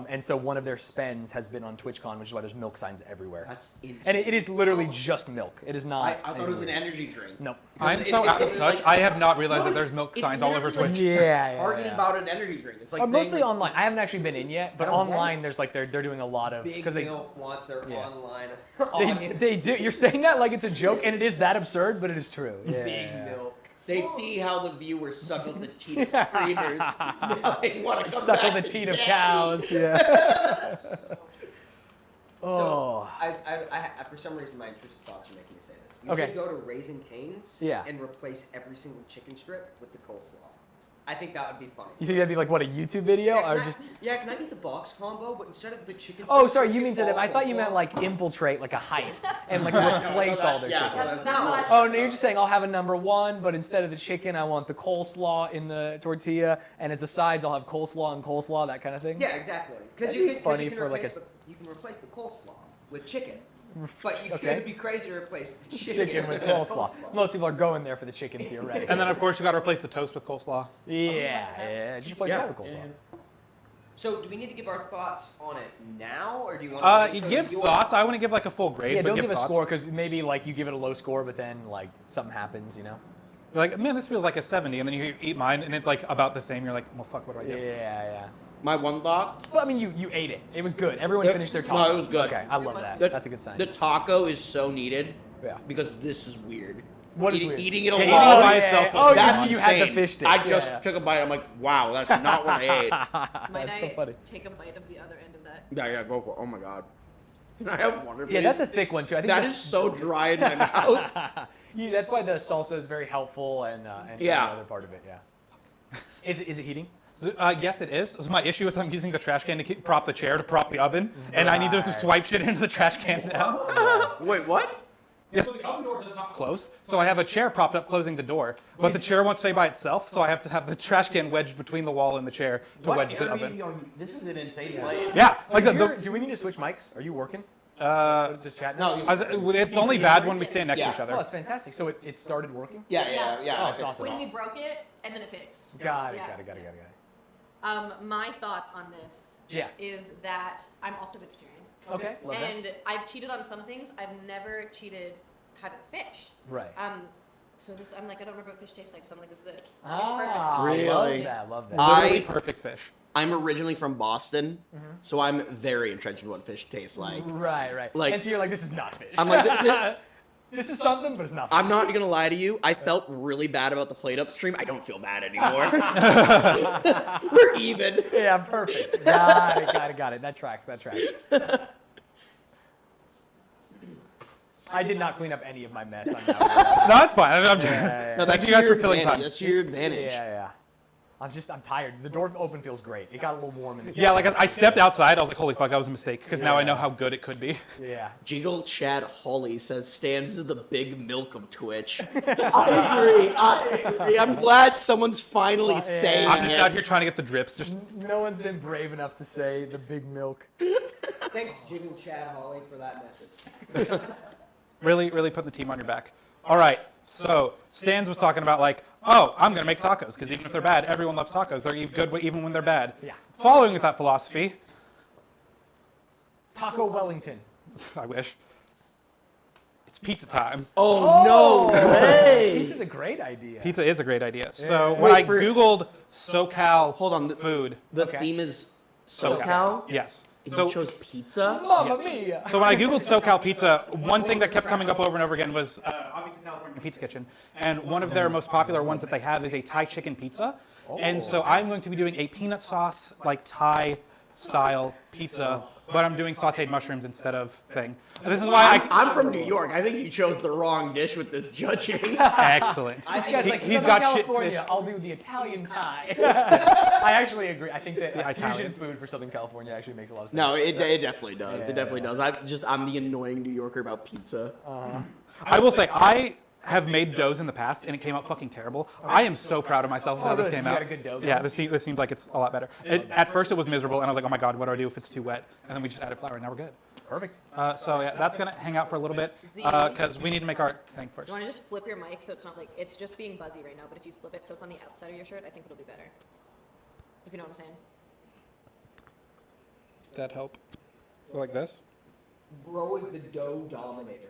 And so one of their spends has been on TwitchCon, which is why there's milk signs everywhere. That's insane. And it is literally just milk. It is not. I thought it was an energy drink. Nope. I'm so out of touch. I have not realized that there's milk signs all over Twitch. Yeah. Arguing about an energy drink. It's like Mostly saying, online. I haven't actually been in yet, but I don't online there's like they're doing a lot of Big they Milk wants their Yeah. online they, audience. they do. You're saying that like it's a joke, and it is that absurd, but it is true. Yeah. Big Milk. they see how the viewers suckle the teat of streamers. Now they want to come Suckle back the to teat of daddy. cows. Yeah. Oh. So I for some reason my intrusive thoughts are making me say this. You Okay. should go to Raising Cane's Yeah. and replace every single chicken strip with the coleslaw. I think that would be funny. You think that'd be like what, a YouTube video Yeah, or can I- just? yeah, can I get the box combo, but instead of the chicken? Oh, strips, sorry. I You get mean to them? all I thought you the meant coleslaw? like infiltrate, like a heist, and like replace all their yeah. chicken. That's not what I Oh no, you're just saying I'll have a number one, but instead of the chicken, I want the coleslaw in the tortilla, and as the sides, I'll have coleslaw and coleslaw, that kind of thing. Yeah, exactly. Because That'd you be can, funny you can for, like, replace a- you can replace the coleslaw with chicken, but you Okay. it'd be crazy to replace the Chicken with coleslaw. Most people are going there for the chicken theoretically. And then of course you got to replace the toast with coleslaw. yeah, just replace that with coleslaw. So do we need to give our thoughts on it now, or do you want to You give thoughts. I want to give like a full grade. Yeah, but don't give a thoughts. score because maybe like you give it a low score, but then like something happens, you know? You're like, man, this feels like a 70, and then you eat mine, and it's like about the same. You're like, well, fuck, what do I do? Yeah. My one thought. Well, I mean, you ate it. It was good. Everyone Yeah, finished their no, taco. it was good. Okay, I love that. The- That's a good sign. The taco is so needed Yeah. because this is weird. What is eating, weird? eating it Yeah, alone. eating it by itself is Oh, that's you had the insane. fish stick. I just Yeah. took a bite. I'm like, wow, that's not what I ate. Might That's I so funny. take a bite of the other end of that? Yeah, go for it. Oh my god. Can I have water, please? Yeah, that's a thick one too. I think That is so dry in my mouth. Yeah, that's why the salsa is very helpful and Yeah. the other part of it. Yeah. Is it heating? Yes, it is. So my issue is I'm using the trash can to prop the chair to prop the oven, and I need to swipe shit into the trash can now. Wait, what? Yeah, so the oven door does not close, so I have a chair propped up closing the door, but the chair won't stay by itself, so I have to have the trash can wedged between the wall and the chair to wedge the oven. This is an insane place. Yeah, like Do we need to switch mics? Are you working? Just chatting? No, it's only bad when we stand next to Yeah. each Oh, other. it's fantastic. So it started working? Yeah. Oh, I it's fixed awesome. it. When we broke it, and then it fixed. Got it. Yeah. Got it. My thoughts on this Yeah. is that I'm also vegetarian. Okay. Love that. And I've cheated on some things. I've never cheated having fish. Right. So this, I'm like, I don't remember what fish tastes like, so I'm like, this is it. Ah, Really? Love that. Literally perfect fish. I'm originally from Boston, so I'm very entrenched in what fish tastes like. Right. Like- and so you're like, this is not fish. I'm like, this is something, but it's not fish. I'm not gonna lie to you. I felt really bad about the plate up stream. I don't feel bad anymore. We're even. Yeah, perfect. Got it. That tracks. I did not clean up any of my mess on that one. No, that's fine. I'm just, Yeah. No, that's you guys your for filling advantage. time. That's your advantage. Yeah. I'm tired. The door open feels great. It got a little warm in the Yeah, like I stepped outside, I was like, holy fuck, that was a mistake, because now I know how good it could be. Yeah. Jiggle Chad Holly says Stans is the big milk of Twitch. I agree. I'm glad someone's finally saying I'm just it. out here trying to get the drips. Just No one's been brave enough to say the big milk. Thanks, Jim and Chad Holly, for that message. really putting the team on your back. All right, so Stans was talking about like, oh, I'm gonna make tacos, because even if they're bad, everyone loves tacos. They're good even when they're bad. Yeah. Following with that philosophy, Taco Wellington. I wish, it's pizza time. Oh, no way! Pizza's a great idea. Pizza is a great idea. So when I Googled SoCal Hold on, food, The Okay. theme is SoCal. SoCal? Yes. And So you chose pizza? Mamma mia. So when I Googled SoCal Pizza, one thing that kept coming up over and over again was obviously California Pizza Kitchen. And one of their most popular ones that they have is a Thai chicken pizza. And so I'm going to be doing a peanut sauce, like Thai style pizza, but I'm doing sauteed mushrooms instead of thing. And this is why I'm from New York. I think you chose the wrong dish with this judging. excellent. This guy's like, He's Southern got California, shit fish. I'll do the Italian Thai. I actually agree. I think that fusion Italian. food for Southern California actually makes a lot of sense. No, it definitely does. Yeah, It definitely does. I'm the annoying New Yorker about pizza. I will say, I have made doughs in the past and it came out fucking terrible. I am so proud of myself of how this really? came You out. got a good dough Yeah, going? this seems like it's a lot better. At first it was miserable and I was like, oh my god, what do I do if it's too wet? And then we just added flour and now we're good. Perfect. So yeah, that's gonna hang out for a little bit because we need to make our thing first. You want to just flip your mic so it's not like, it's just being buzzy right now, but if you flip it so it's on the outside of your shirt, I think it'll be better. If you know what I'm saying. That help? So like this? Bro is the dough dominator.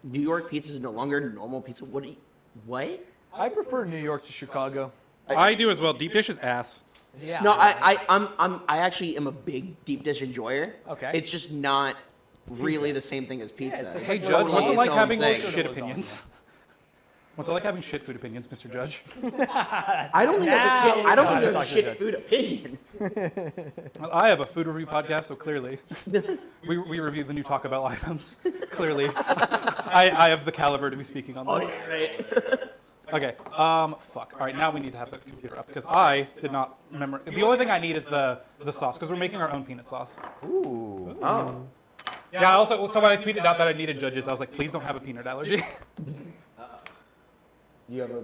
New York pizza is no longer normal pizza. What? I prefer New York to Chicago. I do as well. Deep dish is ass. Yeah. No, I actually am a big deep dish enjoyer. Okay. It's just not really the same thing as pizza. it's Hey It's Judge, what's it its like own having thing. shit opinions? What's it like having shit food opinions, Mr. Judge? I don't think I don't think you have talk a to the shit food opinion. Well, I have a food review podcast, so clearly we review the new Taco Bell items. Clearly, I have the caliber to be speaking on this. Okay. Fuck. All right. Now we need to have the computer up because I did not remember. The only thing I need is the sauce because we're making our own peanut sauce. Ooh. Oh. Yeah. Also, so when I tweeted out that I needed judges, I was like, please don't have a peanut allergy. You have a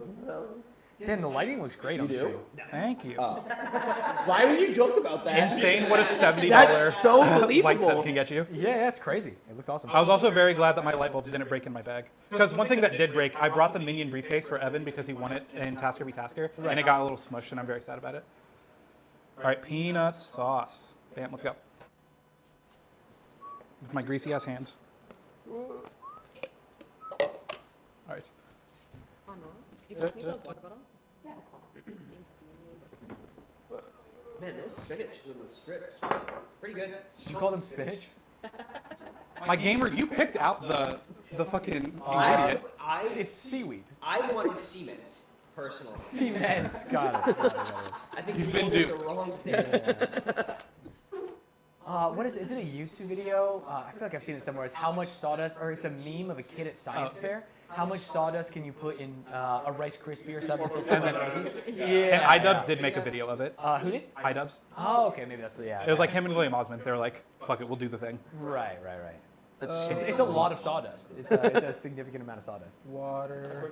Damn, the lighting looks great on stream. Thank you. Why would you joke about that? Insane what a $70 That's so light believable. set can get you. Yeah, that's crazy. It looks awesome. I was also very glad that my light bulbs didn't break in my bag. Because one thing that did break, I brought the Minion briefcase for Evan because he won it in Tasker v Tasker, and it got a little smushed, and I'm very sad about it. All right, peanut sauce. Bam, let's go. With my greasy ass hands. All right. Oh, no. You guys need a water bottle? Man, those spinach little strips, pretty good. Did you call them spinach? My gamer, you picked out the fucking ingredient. It's seaweed. I wanted cement, personally. Cement. Got it. I think You've you been ordered duped. the wrong thing. What is it? Is it a YouTube video? I feel like I've seen it somewhere. It's how much sawdust, or it's a meme of a kid at science fair. How much sawdust can you put in a Rice Krispie or something? Until something rises? Yeah. And iDubbbz did make a video of it. Who did? iDubbbz. Oh, okay. Maybe that's yeah. It was like him and William Osmond. They were like, fuck it, we'll do the thing. Right. That's It's a lot of sawdust. It's a significant amount of sawdust. Water.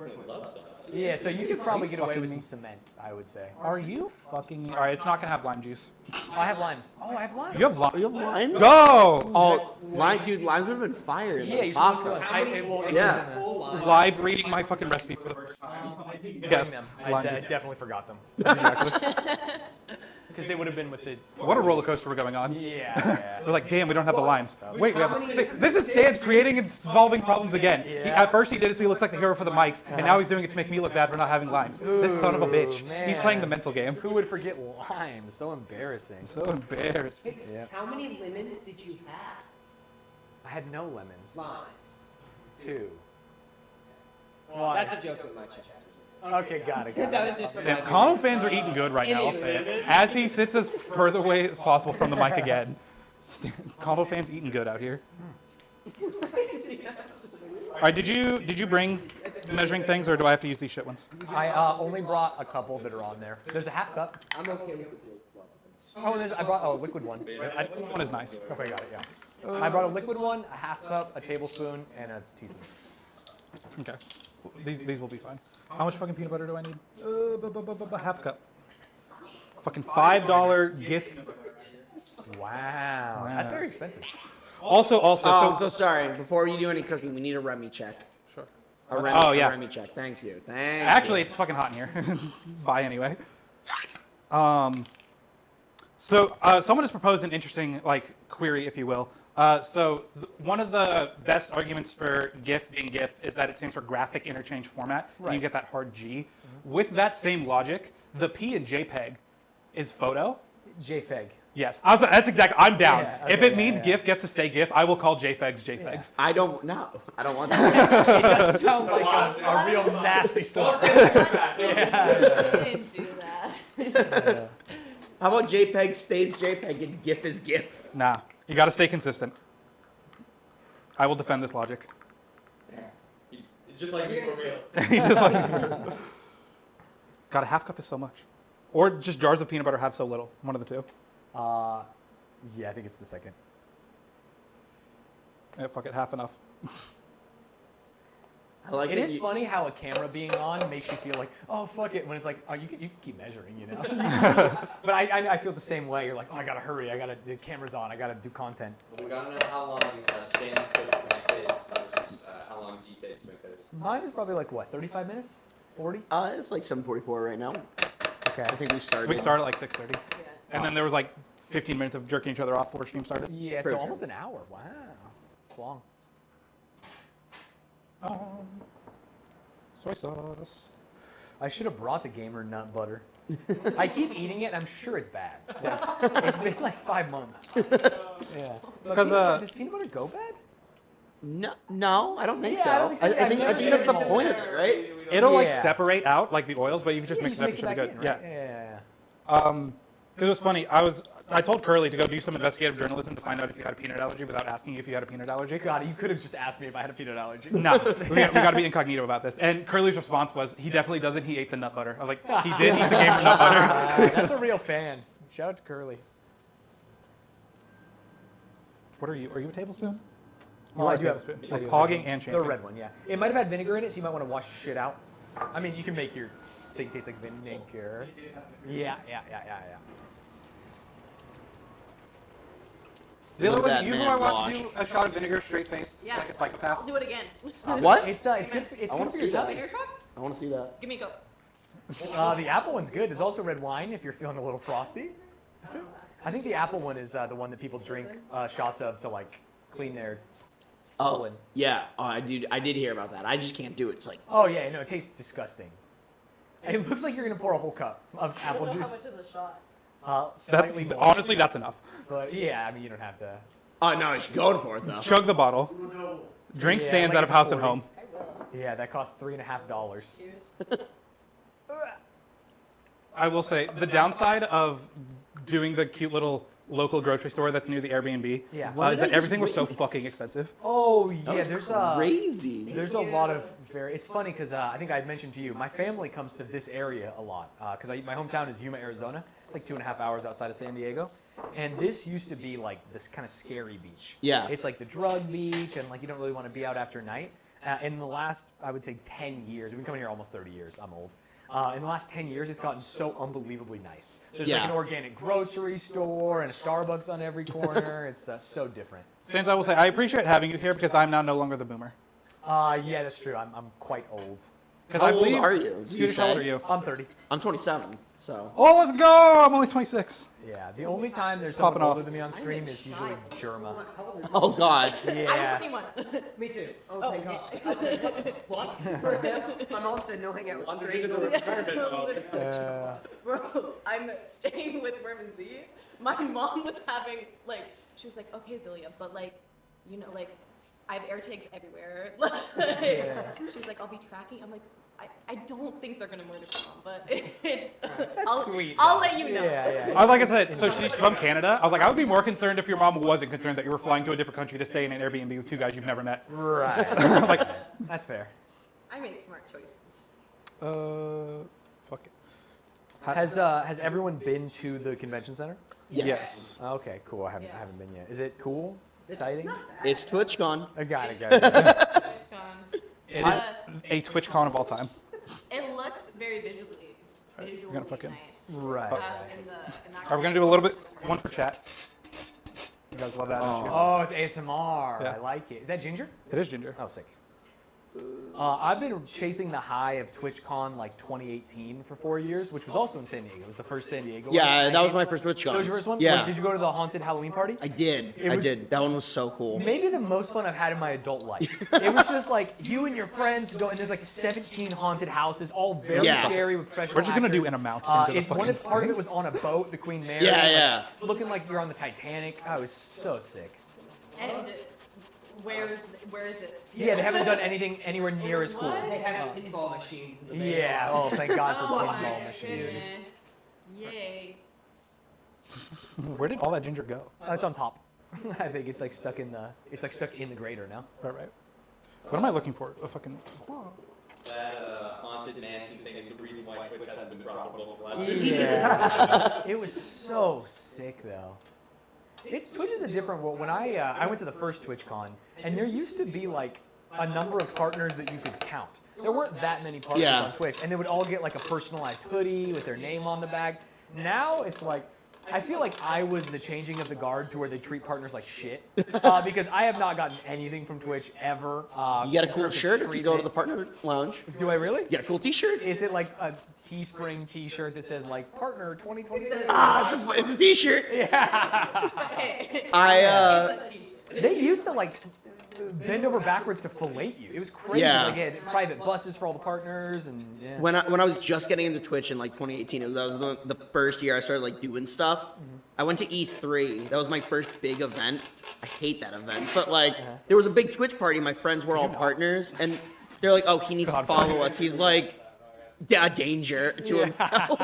Yeah, so you could probably get away with some cement, I would say. Are you fucking... All right, it's not going to have lime juice. I have limes. Oh, I have limes. You have lime? You have lime? Go! Oh, dude, limes would have been fire in Yeah, the you should taco. yeah. Live reading my fucking recipe for the first time. Yes, Them. lime I juice. definitely forgot them. Exactly. Because they would have been with the... What a roller coaster we're going on. Yeah. We're like, damn, we don't have the limes. Wait, we have. See, this is Stan's creating and solving problems again. At first he did it so he looks like the hero for the mics, and now he's doing it to make me look bad for not having limes. This son of a bitch. He's playing the mental game. Who would forget limes? So embarrassing. So embarrassing. How many lemons did you have? I had no lemons. Limes. 2. That's a joke with my check. Okay, got it. That was just for Damn, my Connell fans are eating good right now, I'll say it. As he sits as further away as possible from the mic again. Connell fans eating good out here. All right, did you bring measuring things, or do I have to use these shit ones? I only brought a couple that are on there. There's a half cup. I'm okay with the blue. Oh, and I brought a liquid one. One is nice. Okay, got it, yeah. I brought a liquid one, a half cup, a tablespoon, and a teaspoon. Okay. These will be fine. How much fucking peanut butter do I need? Half cup. Fucking $5 gift. Wow. That's very expensive. Also, Oh, I'm so so sorry. Before you do any cooking, we need a Remy check. sure. A Remy, Oh, yeah. a Remy check. Thank you. Thank Actually, you. it's fucking hot in here. Bye anyway. Someone has proposed an interesting query, if you will. One of the best arguments for GIF being GIF is that it stands for graphic interchange format, and you get that hard G. With that same logic, the P in JPEG is photo. JFEG. Yes, that's exactly. I'm down. Yeah, If okay, it means GIF gets to stay GIF, I will call JPEGs JPEGs. I don't know. I don't want that. It does sound like a real nasty stuff. You didn't do that. How about JPEG stays JPEG and GIF is GIF? Nah, you got to stay consistent. I will defend this logic. Just like me for real. He's just like, God, a half cup is so much. Or just jars of peanut butter have so little. One of the two. Yeah, I think it's the second. Yeah, fuck it, half enough. I like It that is you- funny how a camera being on makes you feel like, oh, fuck it, when it's like, oh, you can keep measuring, you know? But I feel the same way. You're like, oh, I gotta hurry. The camera's on. I gotta do content. We gotta know how long Stan's took to make this versus how long Z takes to make this. Mine is probably like, what, 35 minutes? 40? It's like 7:44 right now. Okay. I think we started. We started at like 6:30, Yeah. and then there was like 15 minutes of jerking each other off before stream started. Yeah, so Pretty almost an hour. Wow. It's long. Soy sauce. I should have brought the gamer nut butter. I keep eating it, and I'm sure it's bad. Like, it's been like 5 months. Yeah. Because, Does peanut butter go bad? No, I don't think Yeah, so. I don't think so. I think I've that's the never point seen of it. it, right? It'll like Yeah. separate out like the oils, but you can just mix it up. It just should be mix good. it back in, right? Yeah. Because it was funny. I told Curly to go do some investigative journalism to find out if you had a peanut allergy without asking if you had a peanut allergy. God, you could have just asked me if I had a peanut allergy. No, we got to be incognito about this. And Curly's response was, he definitely doesn't. He ate the nut butter. I was like, he did eat the gamer nut butter. That's a real fan. Shout out to Curly. What are you? Are you a tablespoon? Oh, You are I a do have tablespoon. I do Like have hogging one. and The champagne. red one, yeah. It might have had vinegar in it, so you might want to wash shit out. I mean, you can make your thing taste like vinegar. Yeah. The other Look at one, that you man who I watched wash. do a shot of vinegar straight faced Yeah. like a psychopath. I'll do it again. What? It's good. It's I good wanna for see your that. tummy. Vinegar trucks? I want to see that. Give me a go. The apple one's good. There's also red wine if you're feeling a little frosty. I think the apple one is the one that people drink shots of to like clean their Oh, colon. yeah. Oh, I did hear about that. I just can't do it. It's like, Oh yeah, no, it tastes disgusting. It looks like you're gonna pour a whole cup of apple How juice. much is a shot? That's Slightly more. honestly that's enough. But yeah, I mean you don't have to. oh no, it's going for it though. Chug the bottle. Drink Yeah, stands like out of it's house and 40. home. Yeah, that costs $3.50. Cheers. I will say the downside of doing the cute little local grocery store that's near the Airbnb Yeah. is that everything was so fucking expensive. Oh That yeah, was there's crazy. There's a lot of It's funny because I think I had mentioned to you, my family comes to this area a lot because my hometown is Yuma, Arizona. It's like 2.5 hours outside of San Diego, and this used to be like this kind of scary beach. Yeah. It's like the drug beach, and like you don't really want to be out after night. In the last, I would say, 10 years, we've been coming here almost 30 years. I'm old. In the last 10 years, it's gotten so unbelievably nice. There's like Yeah. an organic grocery store and a Starbucks on every corner. It's so different. Stans, I will say I appreciate having you here because I'm now no longer the boomer. Yeah, that's true. I'm quite old. Because How I old believe, are you? Did you Scooter, how old say? are you? I'm 30. I'm 27, so. Oh, let's go! I'm only 26. Yeah, the only time there's Popping someone off. older than me on stream is usually Germa. Oh God. Yeah. I'm 21. Me too. Oh, Oh, thank okay. God. What? For him? My mom said no hang out with strangers. Bro, I'm staying with Worm and Z. My mom was having, like, she was like, okay, Zilia, but, like, you know, like, I have air tags everywhere. Like, she's like, I'll be tracking. I'm like, I don't think they're going to murder my mom, but it's, sweet, I'll though. let you know. Yeah. Like I said, so she's from Canada. I was like, I would be more concerned if your mom wasn't concerned that you were flying to a different country to stay in an Airbnb with two guys you've never met. Right. Like, That's fair. I make smart choices. fuck it. Has everyone been to the convention center? Yes. Okay, cool. I haven't been yet. Is it cool? Exciting? It's TwitchCon. I got it. It is a TwitchCon of all time. It looks very visually gonna fucking- nice. Right. In the Are we gonna do a little bit one for chat? You guys love that. don't you? Oh, it's ASMR. Yeah. I like it. Is that Ginger? It is Ginger. Oh, sick. I've been chasing the high of TwitchCon like 2018 for 4 years, which was also in San Diego. It was the first San Diego one. Yeah, that was my That first TwitchCon. was your first one? Yeah. Like, did you go to the haunted Halloween party? I did. It was- That one was so cool. Maybe the most fun I've had in my adult life. It was just like you and your friends go, and there's like 17 haunted houses, all very Yeah. scary with professional We're just gonna do actors. an amount into the If one fucking of, part of it was on a boat, the Queen Mary. Yeah, like, yeah. Looking like you're on the Titanic. I was so sick. And where is it? Yeah, they haven't done anything anywhere near as cool. What? They have pinball machines in the band. Yeah. Oh, thank God for Oh pinball my machines. goodness. Yay. Where did all that ginger go? It's on top. I think it's like stuck in the grater now. Right. What am I looking for? A fucking. That haunted mansion thing is the reason why Twitch hasn't been profitable for the last 50 years. Yeah. It was so sick though. Twitch is a different world. When I went to the first TwitchCon, and there used to be like a number of partners that you could count. There weren't that many partners Yeah. on Twitch, and they would all get like a personalized hoodie with their name on the back. Now it's like, I feel like I was the changing of the guard to where they treat partners like shit, because I have not gotten anything from Twitch ever. You get a in cool terms of shirt if you go to the treatment. partner lounge. Do I really? You get a cool T-shirt. Is it like a Teespring T-shirt that says like Partner 2022? It's a T-shirt. Yeah. I They used to like bend over backwards to fillet you. It was crazy. Yeah. Like, they had private buses for all the partners, and yeah. when I was just getting into Twitch in like 2018, that was the first year I started like doing stuff. I went to E3. That was my first big event. I hate that event, but like there was a big Twitch party. My friends were all partners, and they're like, "Oh, he needs to follow us." He's like, "Yeah, danger to himself."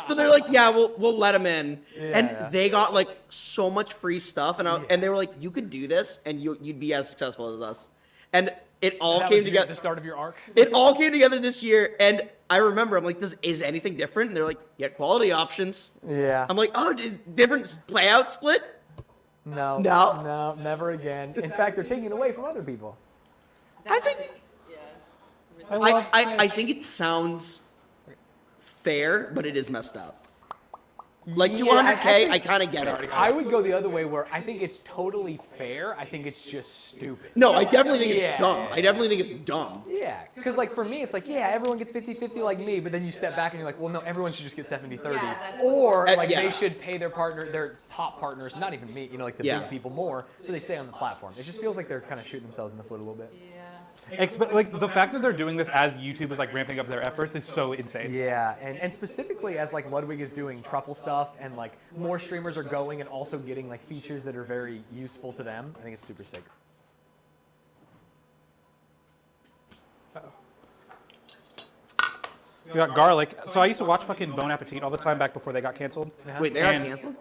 So they're like, "Yeah, we'll let him in," and they got like so much free stuff, and they were like, "You could do this, and you'd be as successful as us," and it all That came was together. the start of your arc. It all came together this year, and I remember I'm like, is anything different? And they're like, yeah, quality options. Yeah. I'm like, oh, different layout split? No. No. No. Never again. In fact, they're taking it away from other people. I think I think it sounds fair, but it is messed up. Like Yeah, 200K, I kind of get it. I would go the other way where I think it's totally fair. I think it's just stupid. No, I definitely think it's Yeah. dumb. I definitely think it's dumb. Yeah, because like for me, it's like, yeah, everyone gets 50-50 like me, but then you step back and you're like, well, no, everyone should just get 70-30. Yeah, that's- Or like yeah. they should pay their partner, their top partners, not even me, like the Yeah. big people more, so they stay on the platform. It just feels like they're kind of shooting themselves in the foot a little bit. Like the fact that they're doing this as YouTube is like ramping up their efforts is so insane. Yeah, and specifically as like Ludwig is doing truffle stuff and like more streamers are going and also getting like features that are very useful to them, I think it's super sick. We got garlic. So I used to watch fucking Bon Appetit all the time back before they got canceled. Wait, they got And- canceled?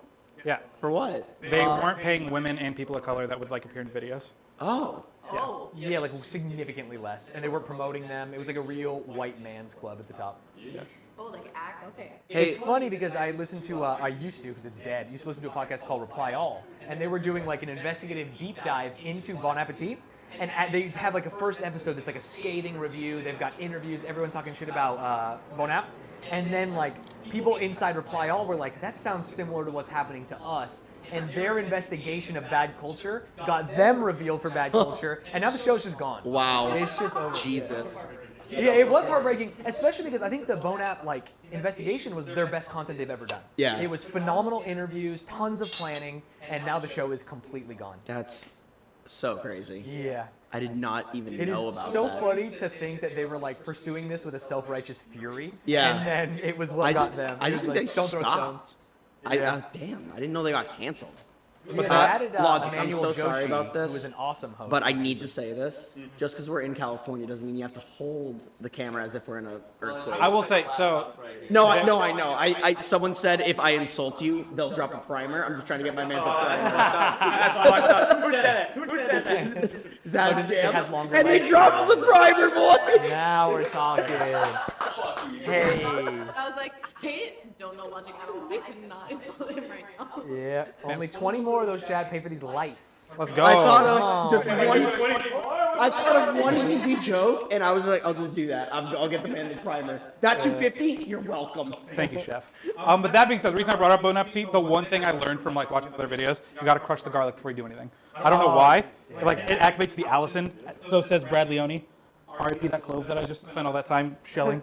Yeah, For what? they weren't paying women and people of color that would like appear in videos. Oh. Oh. Yeah, like significantly less, and they weren't promoting them. It was like a real white man's club at the top. Oh, like act. Okay. It's funny because I listened to, I used to, because it's dead, used to listen to a podcast called Reply All, and they were doing like an investigative deep dive into Bon Appetit, and they have like a first episode that's like a scathing review. They've got interviews, everyone talking shit about Bon App, and then like people inside Reply All were like, that sounds similar to what's happening to us. And their investigation of bad culture got them revealed for bad culture, and now the show's just gone. Wow. It's just over. Jesus. Yeah, it was heartbreaking, especially because I think the Bon App like investigation was their best content they've ever done. Yeah. It was phenomenal interviews, tons of planning, and now the show is completely gone. That's so crazy. Yeah. I did not even It know is about so that. funny to think that they were like pursuing this with a self-righteous fury. Yeah. And then it was what I got just, them. I It just was think like, they don't throw stopped. stones. Damn, I didn't know they got canceled. Yeah, they added Logic, I'm Emmanuel so Joshi, sorry about this, who was an awesome host. But I need to say this. Just because we're in California doesn't mean you have to hold the camera as if we're in an earthquake. I will say, so No, I know. I someone said if I insult you, they'll drop a primer. I'm just trying to get my man for primer. Who said that? Zach it Jam. has longer And he legs. dropped the primer, boy. Now we're talking. Hey. I was like, I don't know logic at all. I could not insult him right now. Yeah. Only 20 more of those, Chad. Pay for these lights. let's go. I thought of just one. I thought of one easy joke, and I was like, I'll just do that. I'll get the man the primer. That 250, you're welcome. Thank you, chef. But that being said, the reason I brought up Bon Appetit, the one thing I learned from like watching other videos, you got to crush the garlic before you do anything. I don't know why. Like it activates the Allison. So says Brad Leone. R.I.P. that clove that I just spent all that time shelling.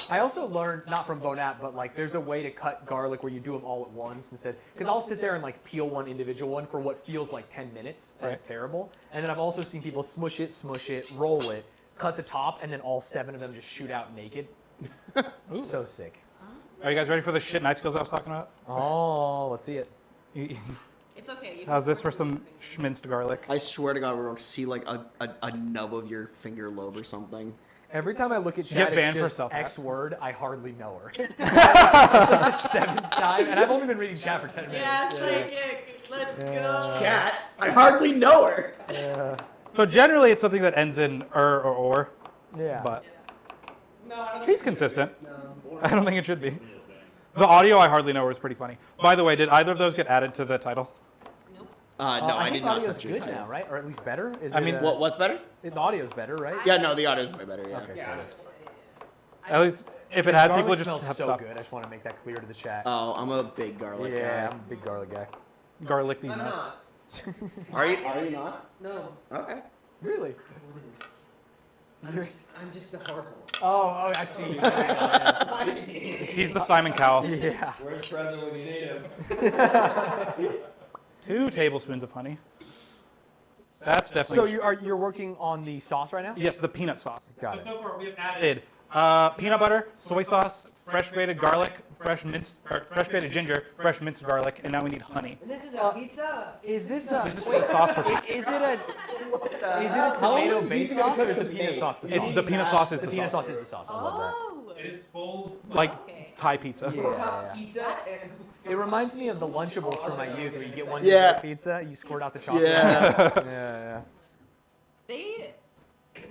I also learned, not from Bon App, but like there's a way to cut garlic where you do them all at once instead. Because I'll sit there and like peel one individual one for what feels like 10 minutes. And it's terrible. And then I've also seen people smush it, roll it, cut the top, and then all 7 of them just shoot out naked. So sick. Are you guys ready for the shit night skills I was talking about? Oh, let's see it. It's okay. You How's this for some schminced garlic? I swear to God, we're going to see like a nub of your finger lobe or something. Every time I look at Get Chad, it's banned for just self-hack. X word. I hardly know her. It's like the 7th time, and I've only been reading chat for 10 minutes. Yeah, psychic. Let's go. Cat, I hardly know her. So generally, it's something that ends in or. Yeah. But she's consistent. I don't think it should be. The audio I hardly know her is pretty funny. By the way, did either of those get added to the title? Nope. No, I I think did the not. audio's touch your good title. now, right? Or at least better. Is I it, mean, What's better? the audio's better, right? Yeah, no, the audio's way better. Yeah. Okay. Yeah. At least if it has, Garlic people just smells have so stuff. good. I just want to make that clear to the chat. Oh, I'm a big garlic yeah, guy. I'm a big garlic guy. Garlic these I'm nuts. not. Are you not? No. Okay. Really? I'm just a horrible. Oh, I see. Yeah. He's the Simon Cowell. Yeah. Where's President when you need him? 2 tablespoons of honey. That's definitely. So you're working on the sauce right now? Yes, the peanut sauce. Got it. So far we have added peanut butter, soy sauce, fresh grated garlic, fresh grated ginger, fresh minced garlic, and now we need honey. And this is a pizza. Is this This is for the sauce for is it a tomato-based sauce or is the peanut sauce the sauce? the peanut sauce is The the peanut sauce. sauce is the sauce. I love that. Oh. It is full like Okay. Thai pizza. Yeah. Pizza and It reminds me of the Lunchables from my youth, where you get one Yeah. dessert pizza, you squirt out the chocolate. Yeah. Yeah.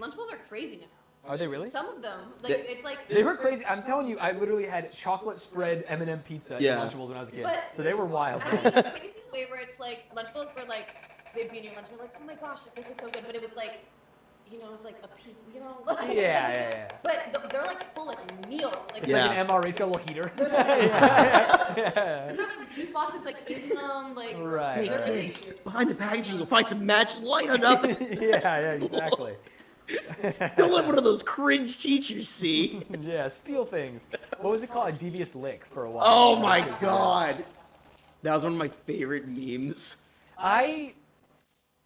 Lunchables are crazy now. Are they really? Some of them, like They- it's like. They were crazy. I'm telling you, I literally had chocolate spread M&M pizza Yeah. in Lunchables when I was a kid. But- So they were wild. I mean, it's basically the way where it's like Lunchables were like they'd be in your lunch and you're like, oh my gosh, like, this is so good, but it was like, you know, it's like a pizza, you know. Like, Yeah. But they're like full like meals, like It's Yeah. like an MRE, it's got a little heater. There's like, there's like juice boxes like in them, like Right, they're right. really- Behind the packaging, you'll find some matches. Light it up. Yeah, exactly. Don't let one of those cringe teachers see. Yeah, steal things. What was it called? A devious lick for a while. Oh my god. That was one of my favorite memes. I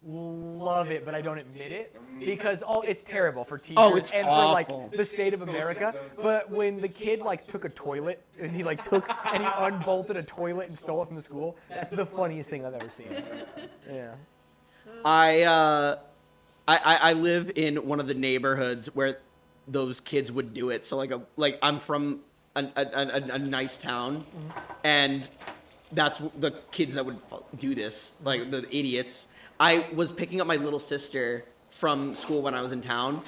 love it, but I don't admit it because it's terrible for teachers it's and awful. for like the state of America. But when the kid like took a toilet and he unbolted a toilet and stole it from the school, that's the funniest thing I've ever seen. Yeah. I live in one of the neighborhoods where those kids would do it. So I'm from a nice town, and that's the kids that would do this, like the idiots. I was picking up my little sister from school when I was in town,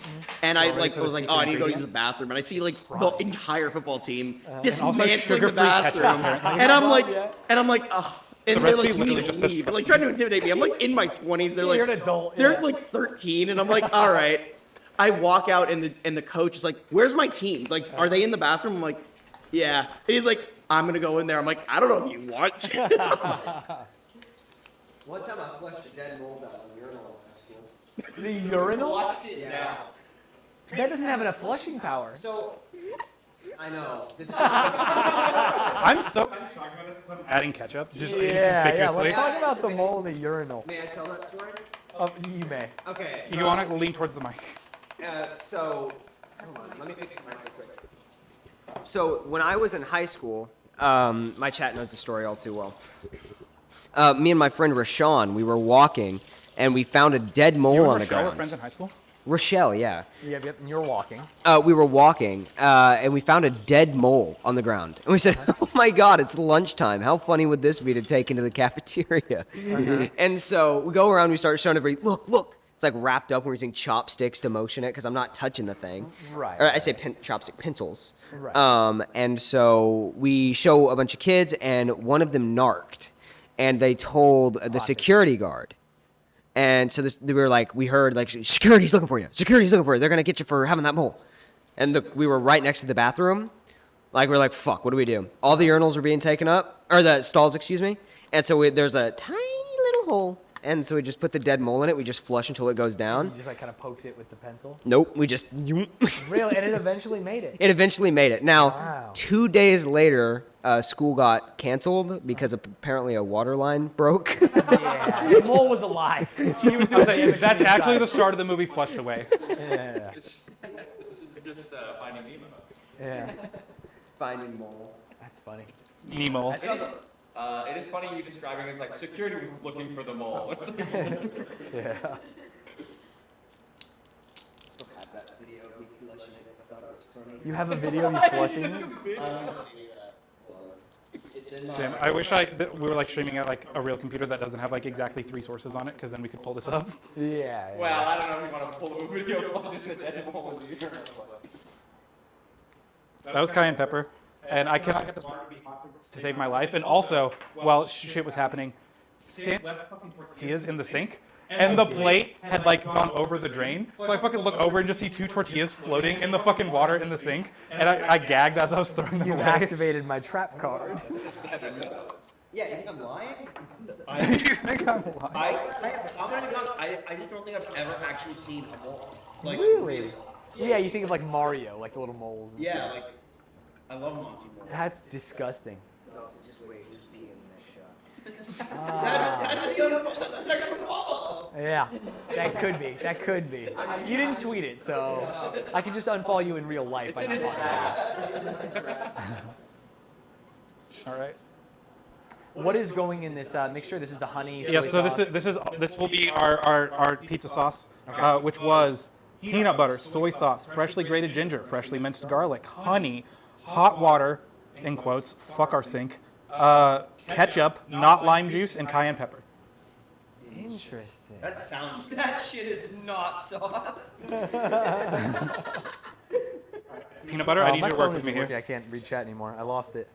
and I was like, oh, I need to go use the bathroom, and I see like the entire football team dismantling the sugar-free bathroom, ketchup, apparently. and I'm like, oh. And The they're recipe like, you need literally to just says leave. They're like trying to intimidate me. I'm like in my 20s. They're like, You're an adult, They're yeah. like 13, and I'm like, all right. I walk out, and the coach is like, where's my team? Like, are they in the bathroom? I'm like, yeah. And he's like, I'm gonna go in there. I'm like, I don't know if you want to. One time I flushed a dead mold out of the urinal at school. The urinal? Watched it Yeah. now. That doesn't have enough flushing power. So, I know. This I'm so talking about this. I'm adding ketchup just inconspicuously. Let's talk about the mole in the urinal. May I tell that story? You may. Okay. You want to lean towards the mic. So, hold on. Let me fix the mic real quick. So, when I was in high school, my chat knows the story all too well. Me and my friend Rashawn, we were walking, and we found a dead mole You on and the Rochelle were ground. friends in high school? Rochelle, yeah. Yep, and you're walking. We were walking, and we found a dead mole on the ground. And we said, oh my God, it's lunchtime. How funny would this be to take into the cafeteria? And so we go around, we start showing everybody, look. It's like wrapped up. We're using chopsticks to motion it because I'm not touching the thing. Right. Or I say chopstick, pencils. Right. And so we show a bunch of kids, and one of them narked. And they told the security guard. And so we heard like, security's looking for you. Security's looking for you. They're gonna get you for having that mole. And we were right next to the bathroom. Like we're like, fuck, what do we do? All the urinals were being taken up, or the stalls, excuse me. And so there's a tiny little hole. And so we just put the dead mole in it. We just flush until it goes down. You just like kind of poked it with the pencil. Nope, we just. Really, and it eventually made it. It eventually made it. Now, Wow. 2 days later, school got canceled because apparently a water line broke. Yeah, the mole was alive. He was doing damage That's to his actually the eyes. start of the movie Flushed Away. Yeah. This is just Finding Nemo. Yeah. Finding mole. That's funny. Nemo. It is funny you describing it as like security was looking for the mole. It's like, Yeah. Still had that video of me flushing it because I thought it was funny. You have a video of you flushing it? I don't see that. It's in my. Damn, I wish we were like streaming at like a real computer that doesn't have like exactly 3 sources on it, because then we could pull this up. Yeah. well, I don't know if you want to pull a video of flushing the dead mole in the urinal, but- That was cayenne pepper, and I cannot get this water to be hot to save my life. And also, while shit was happening, Sam left fucking tortillas in the sink, and the plate had like gone over the drain. So I fucking look over and just see 2 tortillas floating in the fucking water in the sink, and I gagged as I was throwing them You away. activated my trap card. Yeah, you think I'm lying? You think I'm lying? I'm gonna be honest, I just don't think I've ever actually seen a mole. Like, Really? Yeah, you think of like Mario, like the little moles. and Yeah, stuff. like, I love Monty Moore. That's disgusting. Just wait, just be in this shot. That's the second follow. Yeah, that could be. That could be. You didn't tweet it, so I can just unfollow you in real life. By not talking about All right. it. What is going in this mixture? This is the honey. Yeah, soy so sauce. this will be our pizza sauce, which was peanut butter, soy sauce, freshly grated ginger, freshly minced garlic, honey, hot water, in quotes, fuck our sink, ketchup, not lime juice, and cayenne pepper. Interesting. That sounds. That shit is not sauce. Peanut butter, I need my you to phone work with me isn't here. working. I can't read chat anymore. I lost it.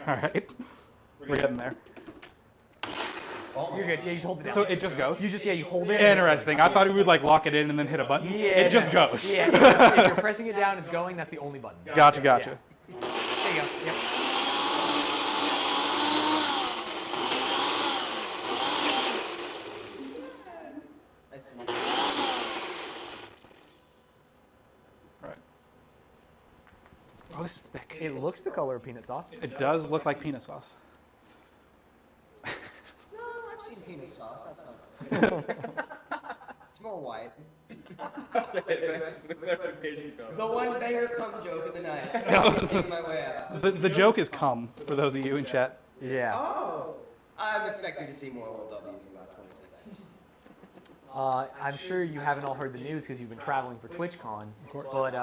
All right, we're getting there. You're good. Yeah, you just hold it down. So it just goes. You just you hold it. Interesting. I thought we would like lock it in and then hit a button. Yeah, It just no. goes. Yeah, if you're pressing it down, it's going. That's the only button. Gotcha. There you go. Yep. All right. Oh, this is thick. It looks the color of peanut sauce. It does look like peanut sauce. No, I've seen peanut sauce. That's not. It's more white. The one banger cum joke of the night. I'm seeing my way out. The joke is cum for those of you in chat. Yeah. Oh, I'm expecting to see more little W's in about 20 seconds. I'm sure you haven't all heard the news because you've been traveling for TwitchCon. Of course. But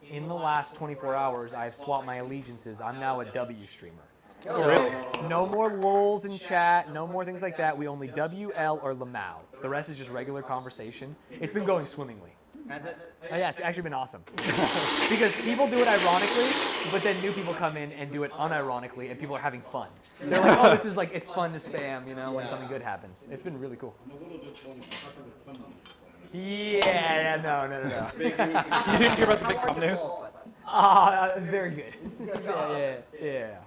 in the last 24 hours, I've swapped my allegiances. I'm now a W streamer. So really? no more lulz in chat, no more things like that. We only WL or Lamau. The rest is just regular conversation. It's been going swimmingly. Has it? Yeah, it's actually been awesome. Because people do it ironically, but then new people come in and do it unironically, and people are having fun. They're like, oh, this is like, it's fun to spam, you know, when something good happens. It's been really cool. Yeah, no. You didn't hear about the big cum news? Very good. Yeah.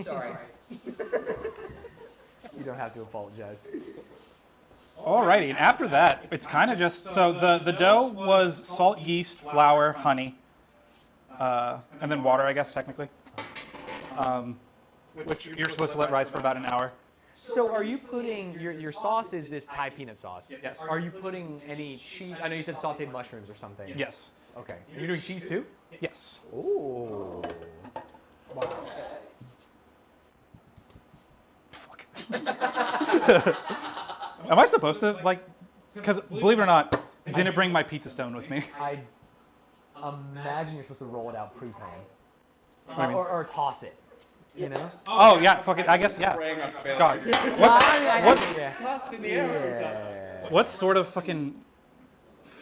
Sorry. You don't have to apologize. Alrighty, and after that, it's kind of just, so the dough was salt, yeast, flour, honey, and then water, I guess, technically, which you're supposed to let rise for about an hour. So are you putting, your sauce is this Thai peanut sauce? Yes. Are you putting any cheese? I know you said sauteed mushrooms or something. Yes. Okay. Are you doing cheese too? Yes. Ooh. Wow. Fuck. Am I supposed to, like, because believe it or not, I didn't bring my pizza stone with me. I imagine you're supposed to roll it out pre-pan. I mean- Or toss it, you know? Oh, yeah, fuck it, I guess, yeah. God. What sort of fucking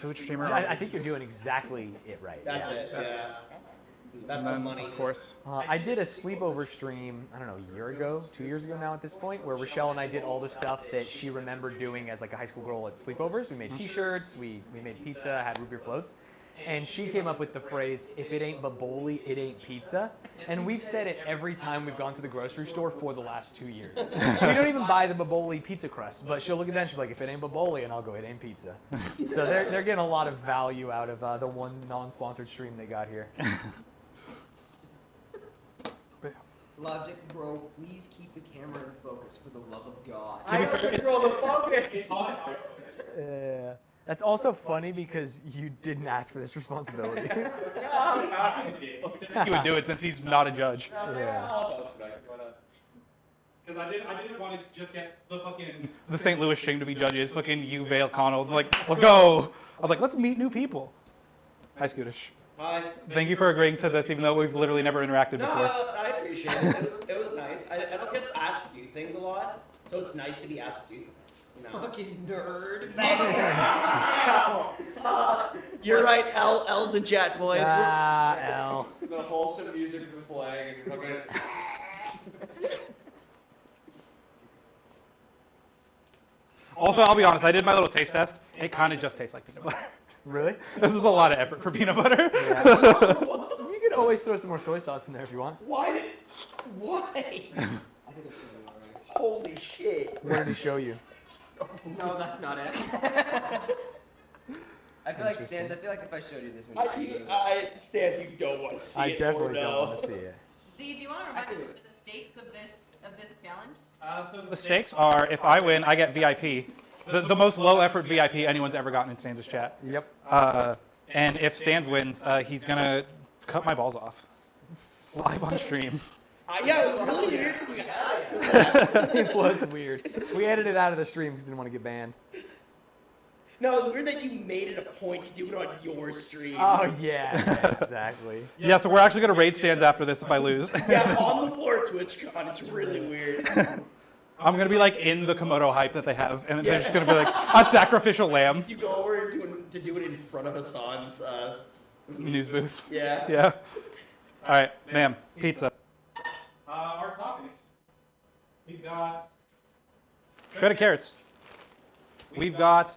food streamer are I think you're doing exactly it right. That's yeah. it. Yeah. That's And my then, money. of course. I did a sleepover stream, I don't know, a year ago, 2 years ago now at this point, where Rochelle and I did all the stuff that she remembered doing as like a high school girl at sleepovers. We made t-shirts, we made pizza, had root beer floats. And she came up with the phrase, if it ain't baboli, it ain't pizza. And we've said it every time we've gone to the grocery store for the last 2 years. We don't even buy the baboli pizza crust, but she'll look at that and she'll be like, if it ain't baboli, and I'll go, it ain't pizza. So they're getting a lot of value out of the one non-sponsored stream they got here. Logic, bro, please keep the camera in focus for the love of God. That's also funny because you didn't ask for this responsibility. He would do it since he's not a judge. Yeah. Because I didn't want to just get the St. Louis stream to be judges, fucking you, Vale, Connell. Like, let's go. I was like, let's meet new people. Hi, Scootish. Hi. Thank you for agreeing to this, even though we've literally never interacted No, before. I appreciate it. It was nice. I don't get asked to do things a lot, so it's nice to be asked to do things. You know? Fucking nerd. You're right. L's in chat, boys. L. The wholesome music was playing. And fucking Also, I'll be honest, I did my little taste test. It kind of just tastes like peanut butter. Really? This is a lot of effort for peanut butter. You could always throw some more soy sauce in there if you want. Why? Holy shit. What did he show you? No, that's not it. I feel like Stans. I feel like if I showed you this one, Stan, you don't want to see I it. definitely don't want to see it. Z, do you want to remind us of the stakes of this challenge? The stakes are, if I win, I get VIP. The most low effort VIP anyone's ever gotten in Stans' chat. Yep. And if Stans wins, he's gonna cut my balls off live on stream. Yeah, it was really weird. We asked for that. It was weird. We edited it out of the stream because we didn't want to get banned. No, it's weird that you made it a point to do it on your stream. Oh, yeah, exactly. Yeah, so we're actually gonna raid Stans after this if I lose. Yeah, on the floor at TwitchCon, it's really weird. I'm gonna be like in the Komodo hype that they have, and they're just gonna be like a sacrificial lamb. You go over to do it in front of Hassan's News booth. Yeah. Yeah. All right, ma'am. Pizza. Our toppings. We've got shredded carrots. We've got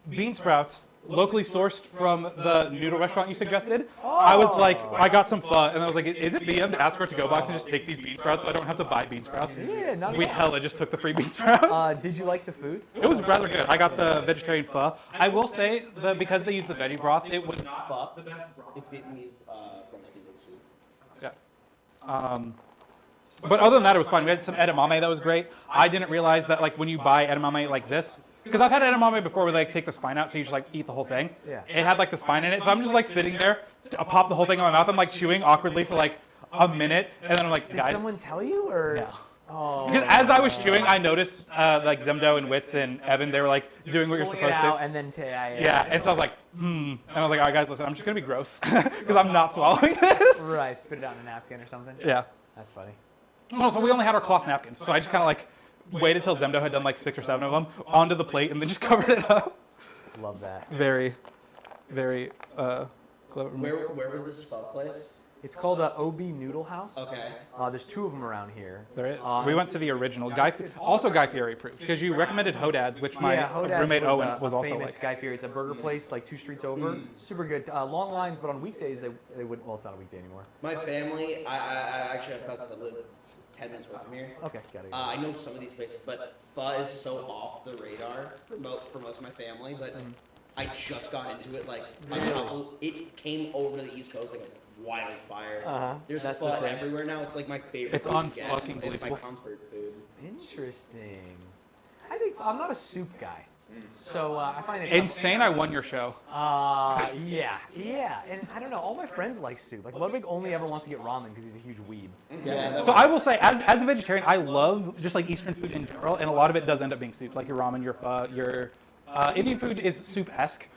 bean sprouts, locally sourced from the noodle restaurant you suggested. I was like, I got some pho, and I was like, is it BM to ask for a to-go box and just take these bean sprouts so I don't have to buy bean sprouts? Yeah, not at We all. hella just took the free bean sprouts. Did you like the food? It was rather good. I got the vegetarian pho. I will say that because they used the veggie broth, it was not the best broth. It's Vietnamese rice noodle soup. Yeah. But other than that, it was fun. We had some edamame that was great. I didn't realize that like when you buy edamame like this, because I've had edamame before where they like, take the spine out, so you just like eat the whole thing. Yeah. It had like the spine in it, so I'm just like sitting there, I pop the whole thing in my mouth. I'm like chewing awkwardly for like a minute, and then I'm like, Did guys. someone tell you, or? No. Oh. Because as I was chewing, I noticed like Zemdo and Witz and Evan, they were like doing what you're Pulling supposed it out to. and then Yeah, and so I was like, And I was like, all right, guys, listen, I'm just gonna be gross because I'm not swallowing this. Right, spit it out in a napkin or something. Yeah. That's funny. No, so we only had our cloth napkins, so I just kind of like waited till Zemdo had done like 6 or 7 of them onto the plate and then just covered it up. Love that. Very, very clever. Where was this pho place? It's called OB Noodle House. Okay. There's 2 of them around here. There is. We went to the original Guy Fieri approved because you recommended Hodad's, which my Hodad's roommate was Owen was a also famous like. Guy Fieri. It's a burger place like 2 streets over. Super good. Long lines, but on weekdays they would. Well, it's not a weekday anymore. My family, I actually have cousins that live 10 minutes away from here. Okay, got it. I know some of these places, but pho is so off the radar for most of my family. But I just got into it. Like it came over to the East Coast like a wildfire. There's That's pho the thing. everywhere now. It's like my favorite. It's food to get. unfucking It's my believable. comfort food. Interesting. I think I'm not a soup guy, so I find it Insane! I won your show. yeah, and I don't know. All my friends like soup. Like Ludwig only ever wants to get ramen because he's a huge weeb. Yeah. So I will say, as a vegetarian, I love just like Eastern food in general, and a lot of it does end up being soup, like your ramen, your pho, your Indian food is soup-esque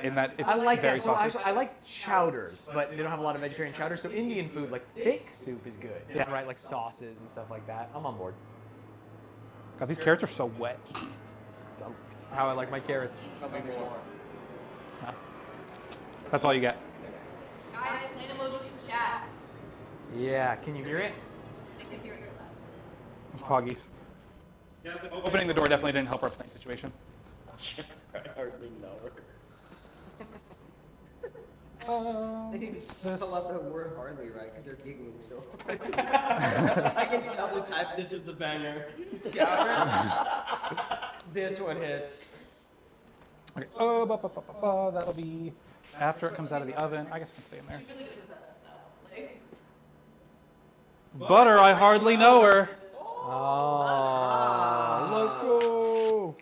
in that it's I like very that. So saucy. I like chowders, but they don't have a lot of vegetarian chowders. So Indian food, like thick soup, is good. Yeah. Right, like sauces and stuff like that. I'm on board. God, these carrots are so wet. That's how I like my carrots. That's all you get. Guys, plain emojis in chat. Yeah, can you hear it? I can hear it. Poggies. Opening the door definitely didn't help our plane situation. I hardly know her. They didn't spell out the word hardly right because they're giggling so hard. I can tell the type. This is the banger. This one hits. Okay. That'll be after it comes out of the oven. I guess I can stay in there. She really is the best though. Like, Butter, I hardly know her. Oh, let's go.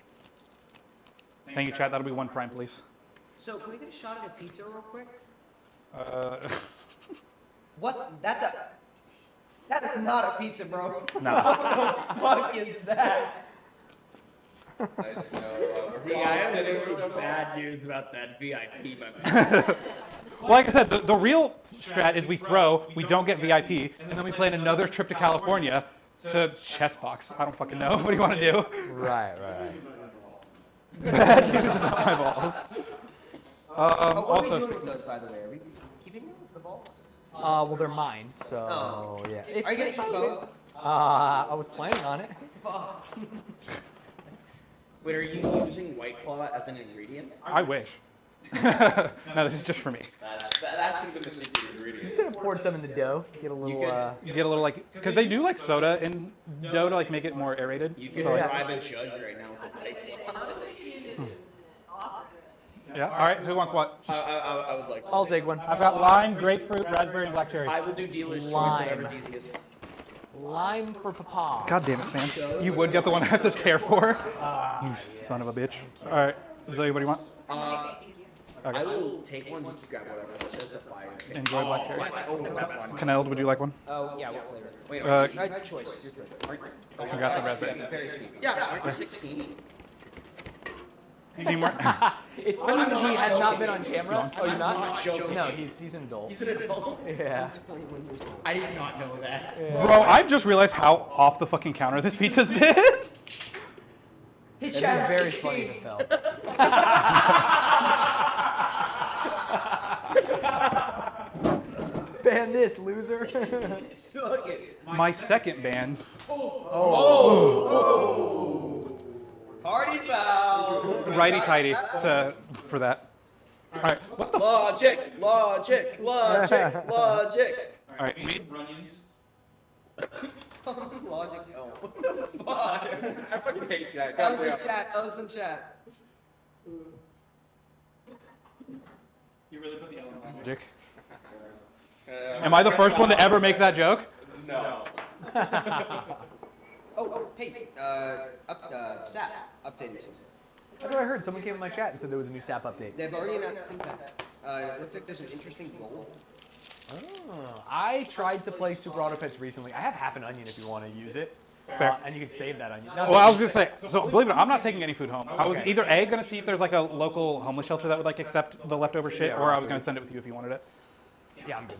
Thank you, chat. That'll be 1 prime, please. So can we get a shot at a pizza real quick? What? That is not a pizza, bro. No. What the fuck is that? Nice to know. Yeah, I have literally bad news about that VIP, my man. Well, like I said, the real strat is we throw, we don't get VIP, and then we plan another trip to California to chess box. I don't fucking know. What do you want to do? Right. Bad news about my balls. What are we Also, doing with those, by the way? Are we keeping those, the balls? Well, they're mine, so Oh. yeah. Are you gonna eat both? I was planning on it. Wait, are you using White Claw as an ingredient? I wish. No, this is just for me. That's gonna be the secret ingredient. You could have poured some in the dough. Get a little. You get a little like, because they do like soda in dough to like make it more aerated. You can So, like, bribe a judge right now with White Claw. yeah. All right. Who wants what? I would like. I'll take one. I've got lime, grapefruit, raspberry, and black cherry. I will do dealer's choice, Lime. whatever's easiest. Lime for Papa. God damn it, Stan. You would get the one I have to tear for. You son of a bitch. All right. Zoe, what do you want? I will take one, just grab whatever. It's a fire. Enjoy black cherry. Oh, Caneld, would you like one? Oh yeah, what flavor? wait, Uh, Choice. Your choice. Congrats on raspberry. Very sweet. yeah, aren't you 16? You need more? It's funny because he has not been on camera. Oh, you're not? not joking. No, he's an adult. He's an adult. Yeah. I did not know that. Bro, I've just realized how off the fucking counter this pizza's been. It's very funny to Phil. Ban this, loser. Suck it. My second band. Party foul. Righty tighty for that. All right. What the? Logic. All All right. Logic. Oh. I fucking hate Jack. That was in chat. That was in chat. You really put the L in Magic. Am I the first one to ever make that joke? No. Hey. SAP updating something. That's what I heard. Someone came in my chat and said there was a new SAP update. They've already announced impact. It looks like there's an interesting goal. Oh, I tried to play Super Auto Pets recently. I have half an onion if you want to use it. Fair. And you can save that onion. Well, I was gonna say. So believe it or not, I'm not taking any food home. I was either A, gonna see if there's like a local homeless shelter that would like accept the leftover shit, Yeah, or I right. was gonna send it with you if you wanted it. Yeah, I'm good.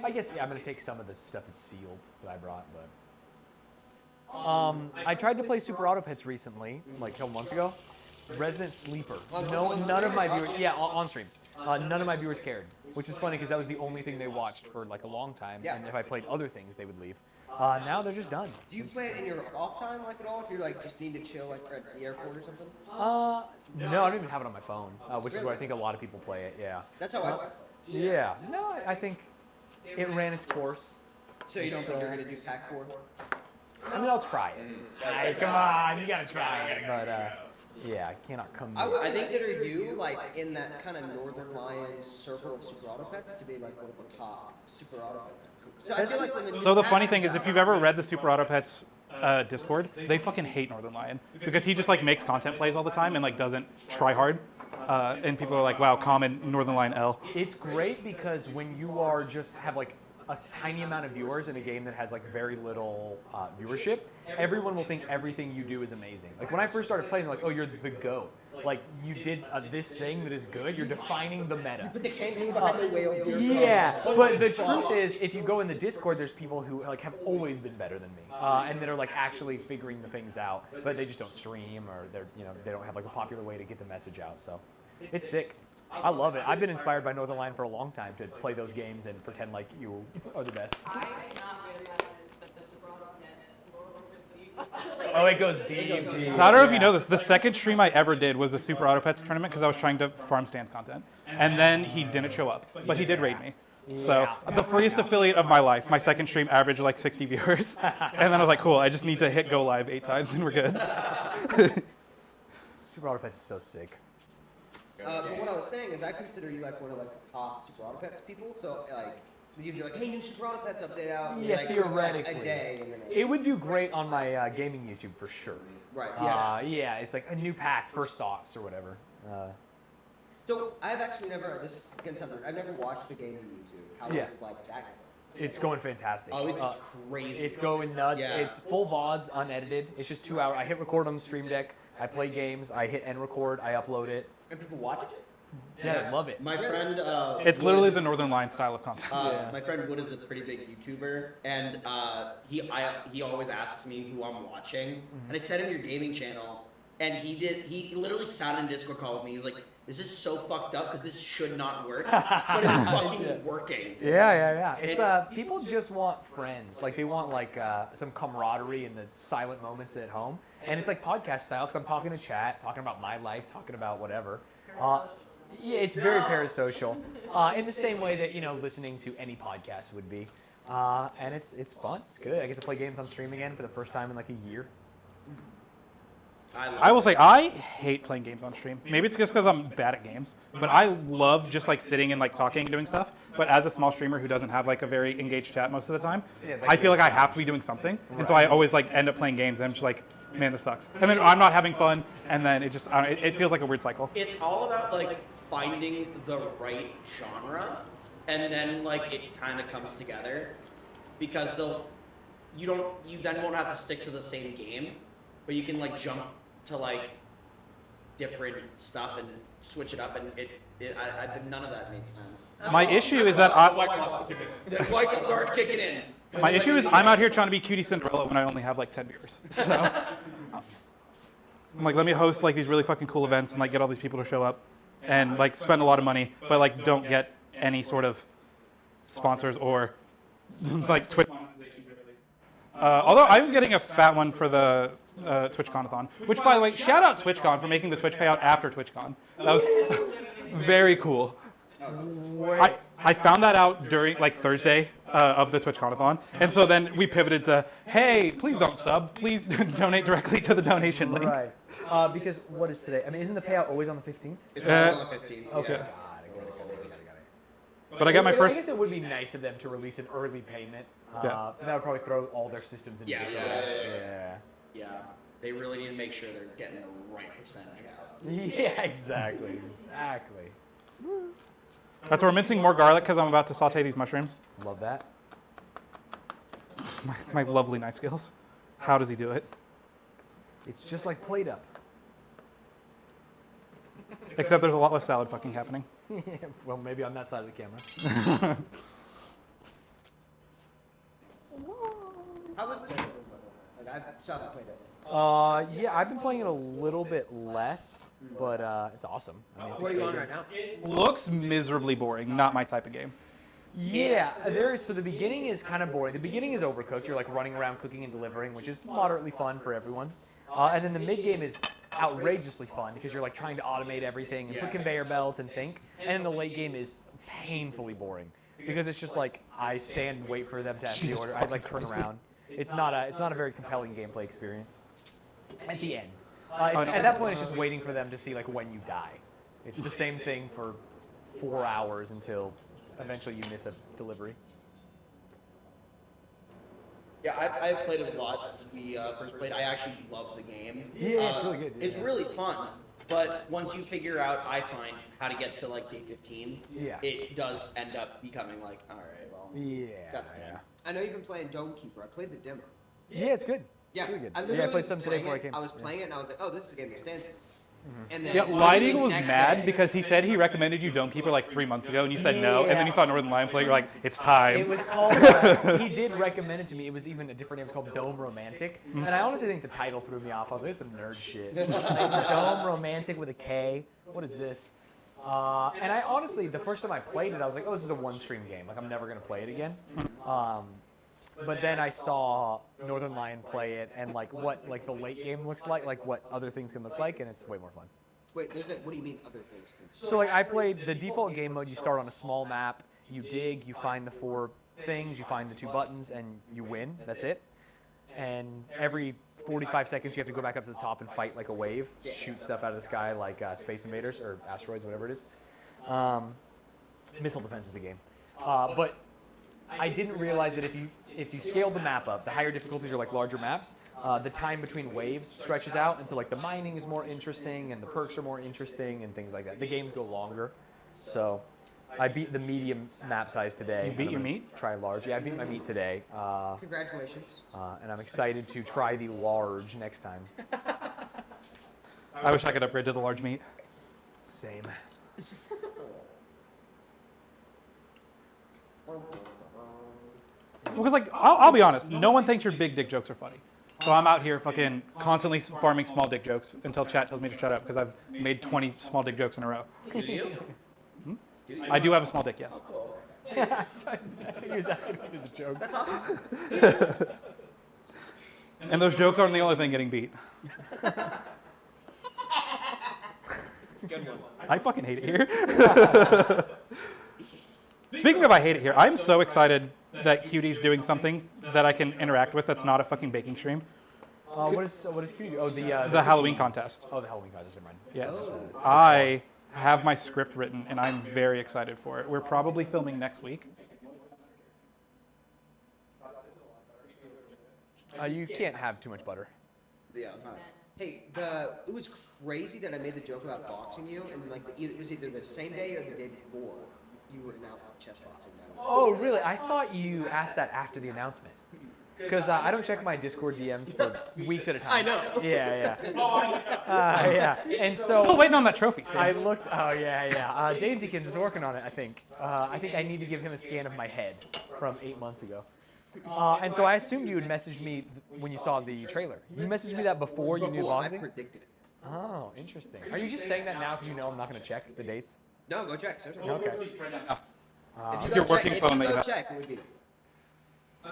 I guess, yeah, I'm going to take some of the stuff that's sealed that I brought, but... I tried to play Super Auto Pets recently, like a couple months ago. Resident Sleeper. None of my viewers... Yeah, on stream. None of my viewers cared, which is funny because that was the only thing they watched for like a long time, and if I played other things, they would leave. Now they're just done. Do you play it in your off time, like at all? If you like just need to chill, like at the airport or something? No, I don't even have it on my phone, which is where I think a lot of people play it, yeah. That's how I. Yeah, no, I think it ran its course. So you don't think they're gonna do pack 4? I mean, I'll try it. Hey, come on, you gotta try it. But yeah, I cannot come. I would consider you like in that kind of Northern Lions circle of Super Auto Pets to be like one of the top Super Auto Pets. So I feel like when the So the funny thing is, if you've ever read the Super Auto Pets Discord, they fucking hate Northern Lion because he just like makes content plays all the time and like doesn't try hard. And people are like, wow, common Northern Lion L. It's great because when you are just have like a tiny amount of viewers in a game that has like very little viewership, everyone will think everything you do is amazing. Like when I first started playing, they're like, oh, you're the GOAT. Like you did this thing that is good. You're defining the meta. put the kangaroo behind the whale. Yeah, but the truth is, if you go in the Discord, there's people who like have always been better than me, and that are like actually figuring the things out, but they just don't stream or they're they don't have like a popular way to get the message out. So it's sick. I love it. I've been inspired by Northern Lion for a long time to play those games and pretend like you are the best. I did not realize that the Super Auto Pet lore was so deep. Oh, it goes deep, deep. So I don't know if you know this. The second stream I ever did was the Super Auto Pets tournament because I was trying to farm Stan's content, and then he didn't show up, but he did raid me. So the freest affiliate of my life. My second stream averaged like 60 viewers, and then I was like, cool. I just need to hit go live 8 times and we're good. Super Auto Pets is so sick. But what I was saying is I consider you like one of like the top Super Auto Pets people. So like you'd be like, hey, new Super Auto Pets update out. And Yeah, like, theoretically. a day. And then It would do great on my gaming YouTube for sure. right. Yeah, it's like a new pack, first thoughts or whatever. So I've actually never. This again sounds weird. I've never watched the gaming YouTube. How Yeah. is like that? It's going fantastic. Oh, it's crazy. It's going nuts. Yeah. It's full VODs, unedited. It's just 2 hours. I hit record on the stream deck. I play games. I hit end record. I upload it. And people watch it. Yeah, I love it. My friend. It's literally the Northern Lion style of content. My friend Wood is a pretty big YouTuber, and he always asks me who I'm watching, and I sent him your gaming channel, and he literally sat in a Discord call with me. He's like, this is so fucked up because this should not work, but it's fucking working. Yeah. It's people just want friends. Like they want like some camaraderie in the silent moments at home, and it's like podcast style because I'm talking to chat, talking about my life, talking about whatever. Yeah, it's very parasocial, in the same way that listening to any podcast would be, and it's fun. It's good. I get to play games on stream again for the first time in like a year. I will say I hate playing games on stream. Maybe it's just because I'm bad at games, but I love just like sitting and like talking and doing stuff. But as a small streamer who doesn't have like a very engaged chat most of the time, I feel like I have to be doing something, and so I always like end up playing games and I'm just like, man, this sucks. And then I'm not having fun, and then it just it feels like a weird cycle. It's all about like finding the right genre, and then like it kind of comes together, because you then won't have to stick to the same game, but you can like jump to like different stuff and switch it up, and none of that makes sense. My issue is that The white guys aren't kicking in. my issue is I'm out here trying to be cutie Cinderella when I only have like 10 viewers. So I'm like, let me host like these really fucking cool events and like get all these people to show up and like spend a lot of money, but like don't get any sort of sponsors or like Twitch. Although I'm getting a fat one for the TwitchCon-a-thon, which, by the way, shout out TwitchCon for making the Twitch payout after TwitchCon. That was very cool. I found that out during like Thursday of the TwitchCon-a-thon, and so then we pivoted to, hey, please don't sub, please donate directly to the donation link. Right. Because what is today? I mean, isn't the payout always on the 15th? It's on the 15th. Okay. Yeah. Got it. But I got my I first. guess it would be nice of them to release an early payment. Yeah. That would probably throw all their systems into Yeah. Yeah, they really need to make sure they're getting the right percentage out. Yeah, exactly. That's why we're mincing more garlic because I'm about to saute these mushrooms. Love that. My lovely knife skills. How does he do it? It's just like plate up. Except there's a lot less salad fucking happening. Well, maybe on that side of the camera. How was Play-Doh? Like I still haven't played it. Yeah, I've been playing it a little bit less, but it's awesome. I mean, it's What are you on exciting. right now? Looks miserably boring. Not my type of game. Yeah, there is. So the beginning is kind of boring. The beginning is overcooked. You're like running around cooking and delivering, which is moderately fun for everyone. And then the mid game is outrageously fun because you're like trying to automate everything and put conveyor belts and think. And then the late game is painfully boring because it's just like I stand and wait for them to ask the order. I like turn around. It's not a very compelling gameplay experience. At the end, at that point, it's just waiting for them to see like when you die. It's the same thing for 4 hours until eventually you miss a delivery. Yeah, I've played it a lot since we first played. I actually love the game. Yeah, it's really good. It's really fun, but once you figure out, I find, how to get to like day 15, Yeah. it does end up becoming like, all right, well, Yeah. that's fine. I know you've been playing Dome Keeper. I played the demo. Yeah, it's good. Yeah, It's really good. I Yeah, I literally played was some today playing before I it. came. I was Yeah. playing it and I was like, oh, this is a game that stands. And then Yeah, literally Light the Eagle was next mad day- because he said he recommended you Dome Keeper like 3 months ago, and you said no, and then you saw Northern Lion play, you're like, it's time. It was called, he did recommend it to me. It was even a different name. It was called Dome Romantic. And I honestly think the title threw me off. I was like, this is some nerd shit. Like, Dome Romantic with a K. What is this? And I honestly, the first time I played it, I was like, oh, this is a one-stream game. Like, I'm never going to play it again. But then I saw Northern Lion play it and like what like the late game looks like what other things can look like, and it's way more fun. Wait, there's a, what do you mean other things? So like I played the default game mode. You start on a small map, you dig, you find the 4 things, you find the 2 buttons, and you win. That's it. And every 45 seconds you have to go back up to the top and fight like a wave, shoot stuff out of the sky like Space Invaders or asteroids, whatever it is. Missile defense is the game. But I didn't realize that if you scale the map up, the higher difficulties are like larger maps. The time between waves stretches out, and so like the mining is more interesting, and the perks are more interesting, and things like that. The games go longer, so I beat the medium map size today. You beat your meat? Try large. Yeah, I beat my meat today, Congratulations. and I'm excited to try the large next time. I wish I could upgrade to the large meat. Same. Because like, I'll be honest, no one thinks your big dick jokes are funny. So I'm out here fucking constantly farming small dick jokes until chat tells me to shut up because I've made 20 small dick jokes in a row. Do you? I do have a small dick, yes. I think he was asking me to the jokes. That's awesome. And those jokes aren't the only thing getting beat. Good one. I fucking hate it here. Speaking of I hate it here, I'm so excited that Cutie's doing something that I can interact with that's not a fucking baking stream. What is Cutie? Oh, The Halloween contest. Oh, the Halloween contest. Never mind. Yes. I have my script written and I'm very excited for it. We're probably filming next week. You can't have too much butter. Yeah. Hey, it was crazy that I made the joke about boxing you, and like it was either the same day or the day before you would announce the chess boxing match. Oh, really? I thought you asked that after the announcement. Because I don't check my Discord DMs for weeks at a time. I know. Yeah. Yeah. And Still so waiting on that trophy. I looked. Oh, yeah. Danzykins is working on it, I think. I think I need to give him a scan of my head from 8 months ago. And so I assumed you would message me when you saw the trailer. You messaged me that before you knew I boxing? predicted it. Oh, interesting. Are you just saying that now because you know I'm not going to check the dates? No, go check. Seriously. Okay. If Your go working check, phone if that you you go have. check, it would be.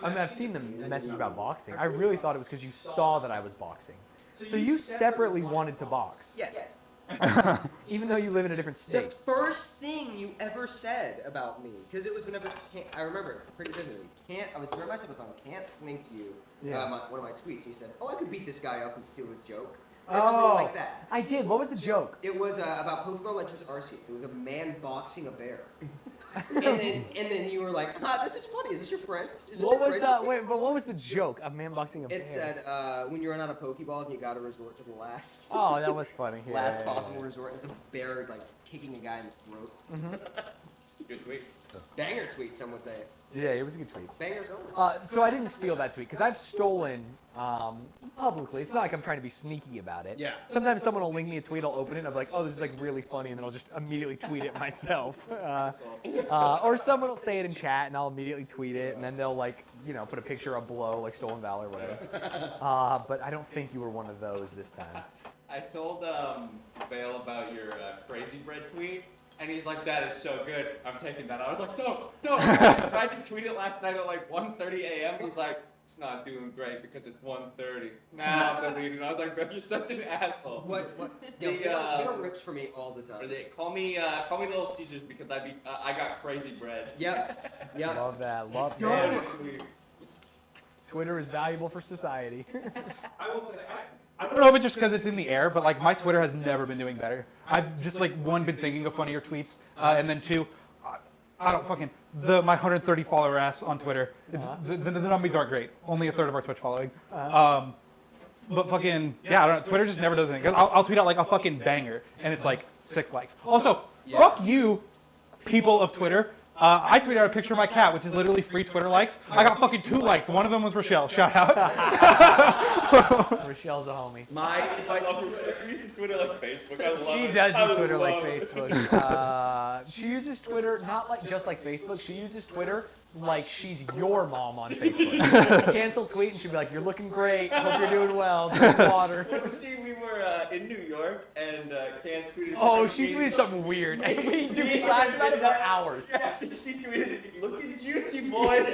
I mean, I've seen the message about boxing. I really thought it was because you saw that I was boxing. So you separately wanted to box, Yes. even though you live in a different The state. first thing you ever said about me, because it was whenever I remember pretty vividly. I was remember myself on can't link you. Yeah. One of my tweets. You said, "Oh, I could beat this guy up and steal his joke," or something like that. I did. What was the joke? It was about Pokemon Legends Arceus. It was a man boxing a bear. and then you were like, "This is funny. Is this your friend?" What was that? Wait, but what was the joke? A man boxing a bear. It said, "When you run out of Pokeballs, you got to resort to the last." Oh, that was funny. Yeah, last yeah, possible resort. It's a bear like kicking a guy in the throat. Good tweet. Banger tweet, some would say. Yeah, it was a good tweet. Bangers only. So I didn't steal that tweet because I've stolen publicly. It's not like I'm trying to be sneaky about it. Yeah. Sometimes someone will link me a tweet, I'll open it, and I'll be like, oh, this is like really funny, and then I'll just immediately tweet it myself. Or someone will say it in chat, and I'll immediately tweet it, and then they'll like, put a picture up below, like Stolen Valor or whatever. But I don't think you were one of those this time. I told Vale about your crazy bread tweet, and he's like, "That is so good. I'm taking that." I was like, "Don't!" I tried to tweet it last night at like 1:30 a.m. He's like, "It's not doing great because it's 1:30." Now I'm deleting it. I was like, "Bro, you're such an asshole." What? The, You know rips for me all the Or time. they call me Little Caesars because I got crazy bread. Yep. Yep. Love that. Love Yeah, that. tweet. Twitter is valuable for society. I don't know if it's just because it's in the air, but like my Twitter has never been doing better. I've just like one been thinking of funnier tweets, and then two, I don't fucking my 130 follower ass on Twitter. It's the numbers aren't great. Only a third of our Twitch following. But fucking yeah, I don't know. Twitter just never does anything. 'Cause I'll tweet out like a fucking banger, and it's like 6 likes. Also, fuck you, people of Twitter. I tweeted out a picture of my cat, which is literally free Twitter likes. I got fucking 2 likes. One of them was Rochelle. Shout out. Rochelle's a homie. If I use Twitter like Facebook, I love She it. does I use Twitter like love it. Facebook. She uses Twitter not like just like Facebook. She uses Twitter like she's your mom on Facebook. Cancel tweet and she'll be like, "You're looking great. Hope you're doing well. Drink water." See, we were in New York, and Cans tweeted. Oh, she tweeted something weird. We laughed about it for hours. Yeah, she tweeted, "Looking juicy, boy."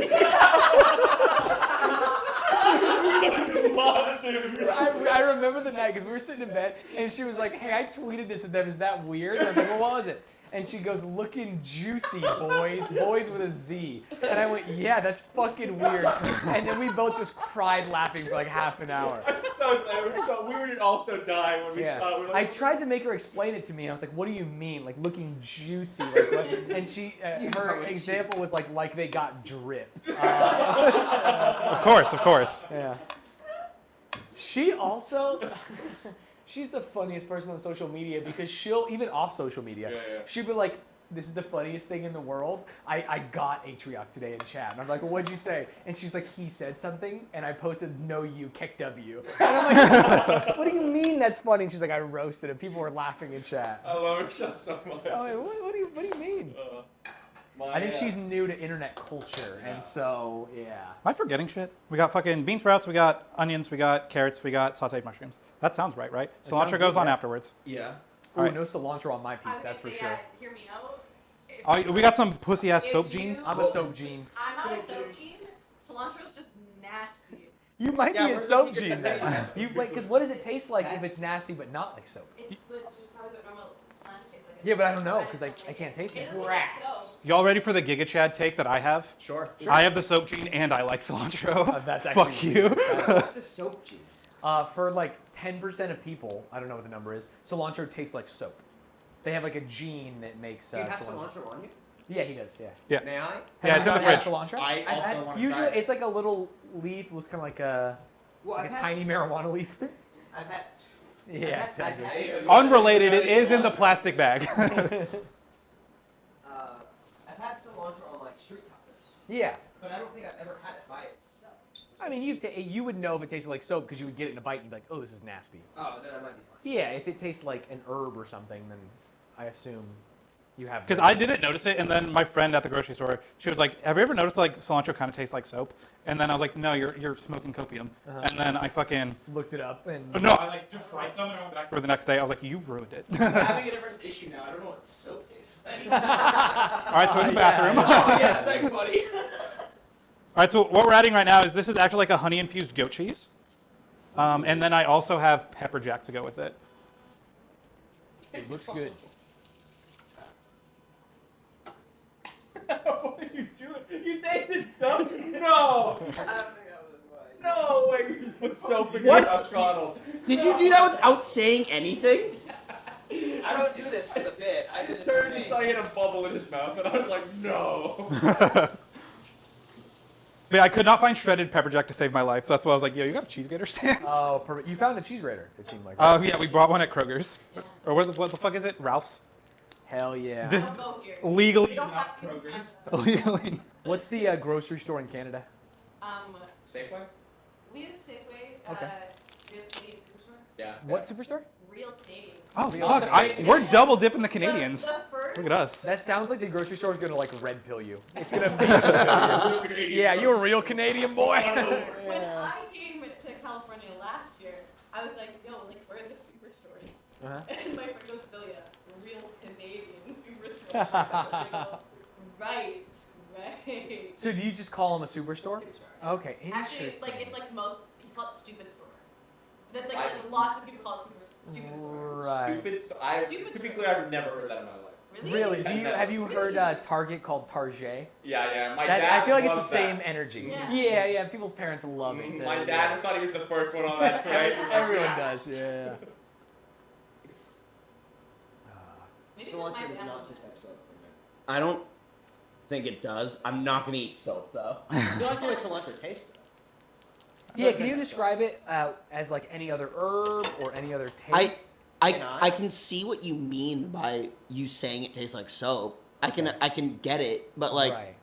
I remember the night because we were sitting in bed and she was like, "Hey, I tweeted this at them. Is that weird?" And I was like, "Well, what was it?" And she goes, "Looking juicy, boys. Boys with a Z." And I went, "Yeah, that's fucking weird." And then we both just cried laughing for like half an hour. We were also dying when we Yeah. saw it. We were I like, tried to make her explain it to me. And I was like, "What do you mean? Like looking juicy?" Like what? And she, her example was like they got drip. Of course. Yeah. She also, she's the funniest person on social media because she'll, even off social media, she'll be like, "This is the funniest thing in the world. I got Atrioc today in chat." And I'm like, "Well, what'd you say?" And she's like, "He said something," and I posted, "No, you, kick W." And I'm like, "What do you mean that's funny?" And she's like, "I roasted him. People were laughing in chat." I love her shot so much. I'm like, what do you mean? I think she's new to internet culture, and so yeah. Am I forgetting shit? We got fucking bean sprouts, we got onions, we got carrots, we got sauteed mushrooms. That sounds right? sounds Cilantro goes good, on yeah. afterwards. Yeah. Ooh, Alright. no cilantro on my I piece, was that's for gonna say, sure. hear me out. Oh, we got some pussy ass If soap you- gene. I'm a soap gene. I'm not a soap gene. Cilantro's just nasty. You might Yeah, be a we're soap looking gene at then. that. You because what does it taste like if it's nasty but not like soap? It would just probably what normal cilantro tastes like. Yeah, but I don't know because I can't taste It it. doesn't taste like soap. Y'all ready for the Giga Chad take that I have? Sure. I have the soap gene and I like cilantro. That's Fuck actually you. What's the soap gene? For like 10% of people, I don't know what the number is. Cilantro tastes like soap. They have like a gene that makes Do you have cilantro. cilantro on you? Yeah, he does. Yeah. Yeah. May I? Yeah, it's in the fridge. Cilantro. I also want to Usually, try it. it's like a little leaf. Looks kind of like a Well, like I've a had tiny marijuana leaf. I've had. Yeah, I've had- exactly. Unrelated, it is in the plastic bag. I've had cilantro on like street tacos, Yeah. but I don't think I've ever had it by itself. I mean, you would know if it tasted like soap because you would get it in a bite and you'd be like, oh, this is nasty. Oh, then I might be fine. Yeah, if it tastes like an herb or something, then I assume you have. Because I didn't notice it, and then my friend at the grocery store, she was like, "Have you ever noticed like cilantro kind of tastes like soap?" And then I was like, "No, you're smoking copium." And then I fucking looked it up and. no, I like just tried some and I went back for the next day. I was like, "You've ruined it." I'm having a different issue now. I don't know what soap tastes like. All right, so in the bathroom. Oh, yeah, thanks, buddy. All right, so what we're adding right now is this is actually like a honey infused goat cheese, and then I also have pepper jack to go with it. It looks good. What are you doing? You tasted soap? No! I don't think that was right. No way! You put soap in your avocado. Did you do that without saying anything? I don't do this for the bit. I do this It for turned me. into like he had a bubble in his mouth, and I was like, no. But I could not find shredded pepper jack to save my life, so that's why I was like, "Yo, you got a cheese grater stand?" Oh, perfect. You found a cheese grater. It seemed like. Yeah, we brought one at Kroger's, or what the fuck is it? Ralph's. Hell yeah. Just Don't go here. legally, We don't not have Kroger's. to. Legally. What's the grocery store in Canada? Safeway? We use Safeway. Okay. We have Canadian Superstore. Yeah. What superstore? Real Canadian. Oh Real fuck! We're double dipping the Canadians. The first, Look at us. That sounds like the grocery store is gonna like red pill you. It's gonna be. Yeah, you're a real Canadian boy. When I came to California last year, I was like, yo, like, where are the superstores? Uh-huh. And my friend goes, Celia, real Canadian superstore. I go, right. So do you just call them a superstore? Superstore. Okay, Actually, it's like interesting. most people call it stupid store. That's like lots of people call it stupid store. Right. Stupid. Stupid To be store. clear, I've never heard that in my life. Really? Have you heard Target called Target? Yeah. My dad I feel like it's the loves same that. energy. Yeah. Yeah. People's parents love it. My dad thought he was the first one on that train. Everyone does. Yeah. Maybe Cilantro it's my does dad. not taste like soap. I don't think it does. I'm not gonna eat soap though. I feel like the way cilantro tastes. Yeah. Can you describe it as like any other herb or any other taste? I can see what you mean by you saying it tastes like soap. I can get it, but like Right.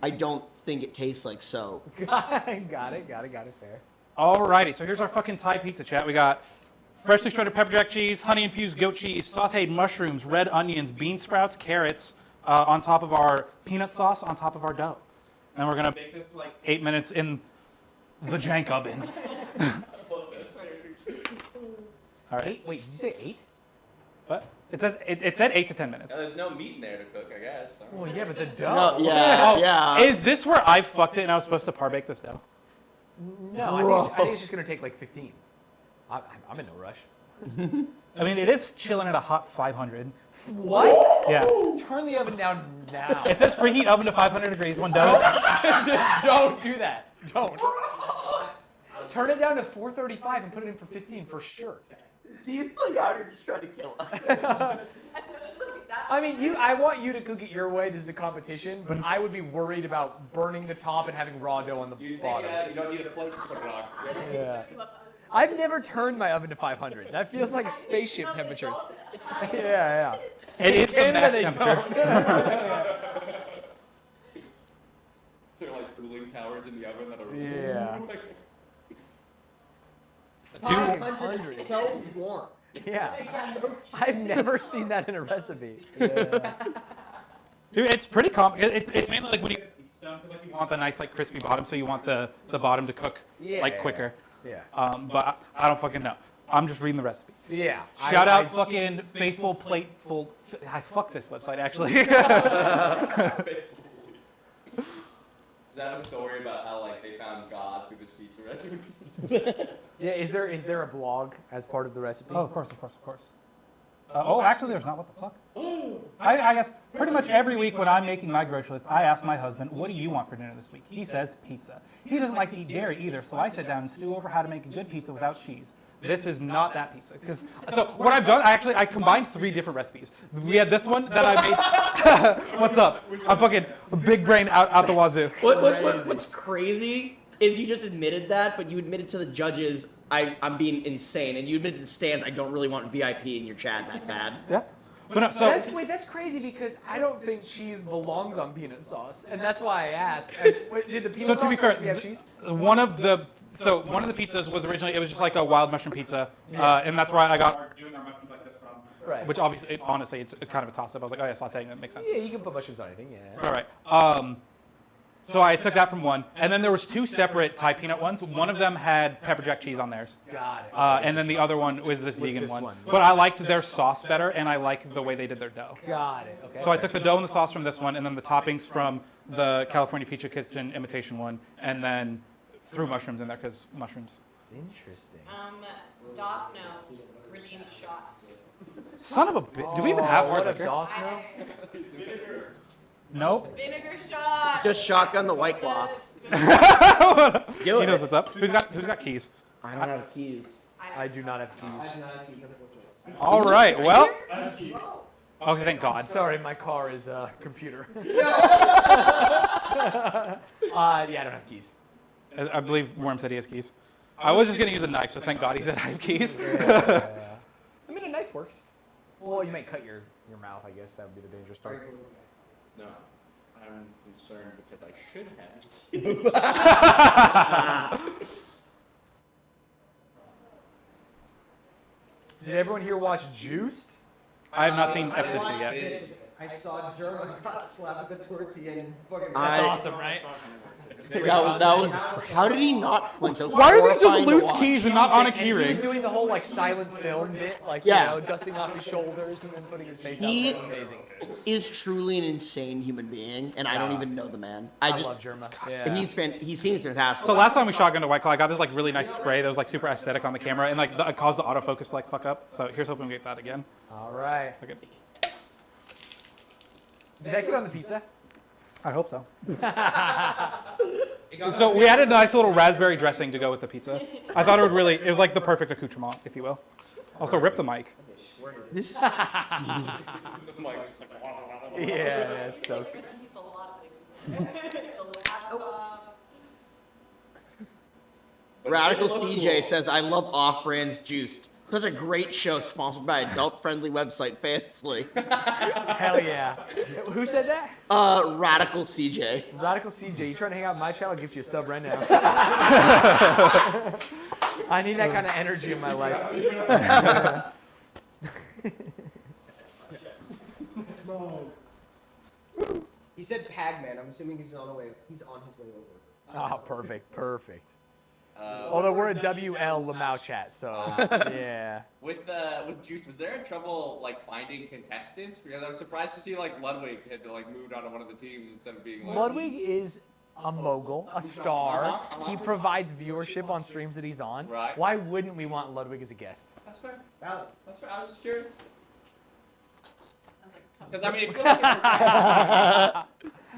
I don't think it tastes like soap. Got it. Fair. Alrighty, so here's our fucking Thai pizza chat. We got freshly shredded pepper jack cheese, honey infused goat cheese, sauteed mushrooms, red onions, bean sprouts, carrots on top of our peanut sauce on top of our dough. And we're gonna bake this for like 8 minutes in the jank oven. All right. Wait, did you say 8? What? It said 8 to 10 minutes. There's no meat in there to cook, I guess. Well, yeah, but the dough. No, yeah, Oh, yeah. Is this where I fucked it and I was supposed to par bake this dough? No, I think it's just gonna take like 15. I'm in no rush. I mean, it is chilling at a hot 500. What? Yeah. Turn the oven down now. It says preheat oven to 500 degrees when done. Don't do that. Don't. Turn it down to 435 and put it in for 15 for sure. See, it's like out here just trying to kill us. I mean, I want you to cook it your way. This is a competition, but I would be worried about burning the top and having raw dough on the bottom. You don't need a plate to put it on. Yeah. I've never turned my oven to 500. That feels like spaceship temperatures. Yeah. It is the Canada, max they temperature. They're like cooling towers in the oven that are. Yeah. 500 is so warm. Yeah. I've never seen that in a recipe. Yeah. Dude, it's pretty it's mainly like when you get the pizza done, like you want the nice like crispy bottom, so you want the bottom to cook like quicker. Yeah. But I don't fucking know. I'm just reading the recipe. Yeah. Shout out fucking Faithful Plateful. I fuck this website actually. Is that a story about how like they found God through this pizza recipe? Yeah. Is there a blog as part of the recipe? Oh, of course. Actually, there's not. What the fuck? I guess pretty much every week when I'm making my grocery list, I ask my husband, "What do you want for dinner this week?" He says pizza. He doesn't like to eat dairy either, so I sit down and stew over how to make a good pizza without cheese. This is not that pizza. So what I've done, I combined 3 different recipes. We had this one that I made. What's up? I'm fucking big brain out the wazoo. What's crazy is you just admitted that, but you admitted to the judges, I'm being insane, and you admitted to Stans, I don't really want VIP in your chat that bad. Yeah. But no, so That's crazy because I don't think cheese belongs on peanut sauce, and that's why I asked. Did the peanut So to be sauce fair, recipe have cheese? one of the pizzas was originally, it was just like a wild mushroom pizza, and that's why I got doing our mushrooms like this from. Right. Which obviously, honestly, it's kind of a toss-up. I was like, oh yeah, sauteing, that makes sense. Yeah, you can put mushrooms on anything. Yeah. All right. So I took that from one, and then there was 2 separate Thai peanut ones. One of them had pepper jack cheese on theirs, Got it. and then the other one was this vegan this one. one. But I liked their sauce better, and I liked the way they did their dough. Got it. Okay. So I took the dough and the sauce from this one, and then the toppings from the California Pizza Kitchen imitation one, and then threw mushrooms in there because mushrooms. Interesting. Doss no redeemed shot. Son of a bitch. Do we even have hard what a liquor? DOS now? Nope. Vinegar shot. Just shotgun the White Claw. He Do knows it. what's up. Who's got keys? I don't have keys. I do not have keys. All right. Well. Okay. Thank God. Sorry, my car is a computer. Yeah, I don't have keys. I believe Worm said he has keys. I was just gonna use a knife, so thank God he said I have keys. I mean, a knife works. Well, you might cut your mouth. I guess that would be the dangerous part. No, I'm concerned because I should have. Did everyone here watch Juiced? I have not seen episode 2 yet. I saw German got slapped with a tortilla and fucking. I- Awesome, right? That was. How did he not flinch? Why are these just loose keys and not on a And key he was ring? doing the whole like silent film bit, like Yeah. you know, dusting off his shoulders and then putting his face He- out. It was amazing. Is truly an insane human being, and I don't even know the man. I just love Germa. Yeah. and he seems fantastic. So last time we shotgunned a White Claw, I got this like really nice spray that was like super aesthetic on the camera, and like it caused the autofocus to like fuck up. So here's hoping we get that again. All right. Okay. Did that get on the pizza? I hope so. So we added a nice little raspberry dressing to go with the pizza. I thought it was like the perfect accoutrement, if you will. Also, rip the mic. This Yeah, that's so. He's a lot of things. The laptop. Radical CJ says, "I love off-brands juiced. Such a great show, sponsored by adult-friendly website Fansly." Hell yeah. Who said that? Radical CJ. Radical CJ. You trying to hang out on my channel? I'll give you a sub right now. I need that kind of energy in my life. He said Pagman. I'm assuming he's on his way over. Oh, perfect. Although we're a WL Lamau chat, so yeah. With Juice, was there trouble like finding contestants? Because I was surprised to see like Ludwig had to like move on to one of the teams instead of being like, Ludwig is a mogul, a star. He provides viewership on streams that he's on. Right. Why wouldn't we want Ludwig as a guest? That's fair. Valid. That's fair. I was just curious. Sounds like a Because I mean, it feels like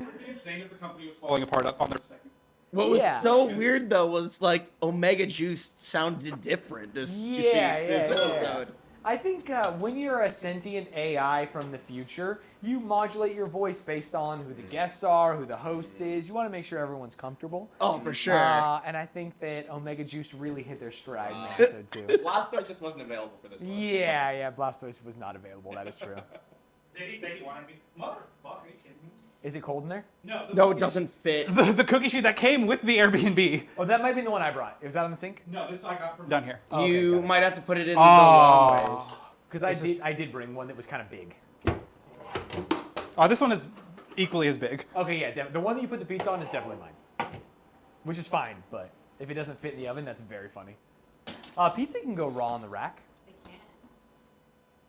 It'd be insane if the company was falling apart on their second. What was Yeah. so weird though was like Omega Juice sounded different this episode. I think when you're a sentient AI from the future, you modulate your voice based on who the guests are, who the host is. You want to make sure everyone's comfortable. Oh, for sure. And I think that Omega Juice really hit their stride in episode 2. Blastoise just wasn't available for this one. Yeah, Blastoise was not available. That is true. Did he say he wanted me? Motherfucker, are you kidding me? Is it cold in there? No. No, it doesn't fit. The cookie sheet that came with the Airbnb. Oh, that might be the one I brought. Was that on the sink? No, this I got from down here. Oh, okay, You got it. might have to put it in the long ways. Because I did bring one that was kind of big. Oh, this one is equally as big. Okay, yeah, the one that you put the pizza on is definitely mine, which is fine. But if it doesn't fit in the oven, that's very funny. Pizza can go raw on the rack. They can't.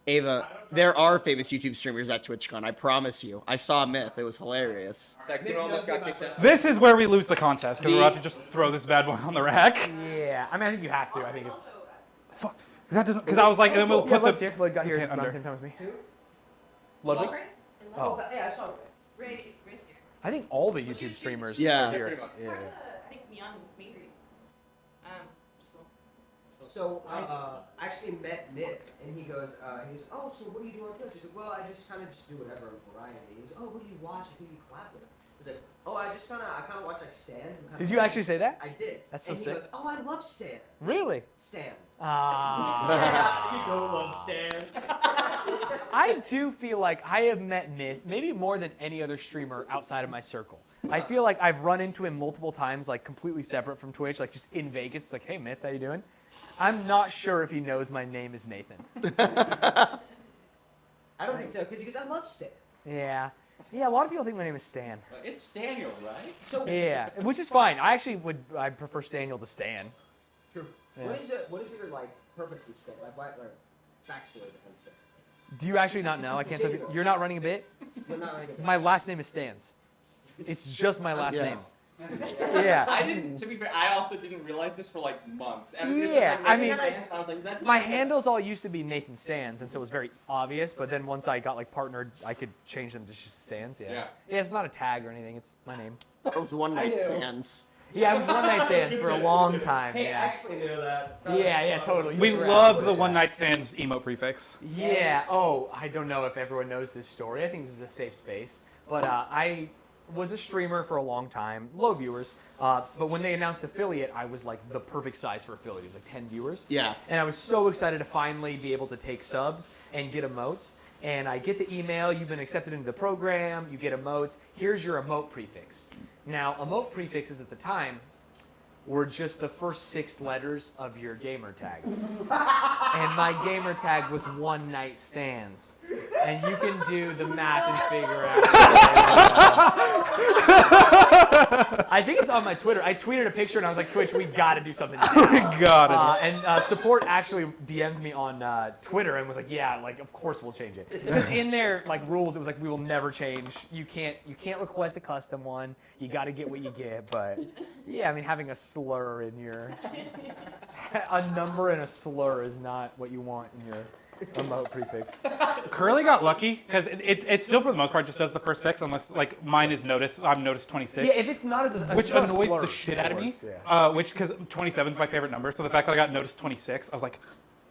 Ava, there are famous YouTube streamers at TwitchCon. I promise you. I saw Myth. It was hilarious. Sekiro almost got kicked out. This is where we lose the contest because we're about to just throw this bad boy on the rack. Yeah, I mean, I think you have to. I think it's. Fuck. That doesn't. Because I was like, and then we'll Yeah, put let's the. hear. Lloyd got here Okay, at the under. same time as me. Who? Ludwig? Oh. Yeah, I saw it. Ray's here. I think all the YouTube streamers Yeah. are here. Pretty much. Yeah. I think Neon was me. School. So I actually met Nick, and he goes, oh, so what do you do on Twitch? He said, well, I just kind of just do whatever variety. He goes, oh, who do you watch and who do you collab with? I was like, oh, I kind of watch like Stan. Did you actually say that? I did. That's so and he sick. goes, oh, I love Stan. Really? Stan. Ah. You go love Stan. I do feel like I have met Myth maybe more than any other streamer outside of my circle. I feel like I've run into him multiple times, like completely separate from Twitch, like just in Vegas. It's like, hey, Myth, how you doing? I'm not sure if he knows my name is Nathan. I don't think so, because he goes, I love Stan. Yeah. Yeah, a lot of people think my name is Stan. It's Daniel, right? So Yeah, which is fine. I'd prefer Staniel to Stan. True. Yeah. What is your like purpose in Stan? Like, why, like backstory behind Stan? Do you actually not know? I can't tell you. You're not running a bit? We're not really good. My last name is Stans. It's just my last Yeah. name. Yeah. I didn't. To be fair, I also didn't realize this for like months. And it was Yeah, like, I mean, I was like, that's My handles all used to be Nathan Stans, and so it was very obvious. But then once I got like partnered, I could change them to just Stans. Yeah. Yeah. Yeah, it's not a tag or anything. It's my name. It was One Night Stands. Yeah, it was One Night Stands for a long time. Hey, I Yeah. actually knew that. Yeah, totally. We You were loved the absolutely One right. Night Stands emote prefix. Yeah. Oh, I don't know if everyone knows this story. I think this is a safe space. But I was a streamer for a long time, low viewers. But when they announced affiliate, I was like the perfect size for affiliate. It was like 10 viewers. Yeah. And I was so excited to finally be able to take subs and get emotes. And I get the email, you've been accepted into the program, you get emotes. Here's your emote prefix. Now, emote prefixes at the time were just the first 6 letters of your gamer tag. And my gamer tag was OneNightStanz. And you can do the math and figure out. I think it's on my Twitter. I tweeted a picture and I was like, Twitch, we gotta do something now. Got it. And support actually DM'd me on Twitter and was like, yeah, like of course we'll change it. Because in their like rules, it was like we will never change. You can't request a custom one. You got to get what you get. But yeah, I mean having a slur in your a number and a slur is not what you want in your emote prefix. Curly got lucky because it still for the most part just does the first 6 unless like mine is noticed. I'm noticed 26. Yeah, if it's not as a Which it's not a annoys slur, the shit out of me. works, yeah. Which because 27 is my favorite number, so the fact that I got noticed 26, I was like,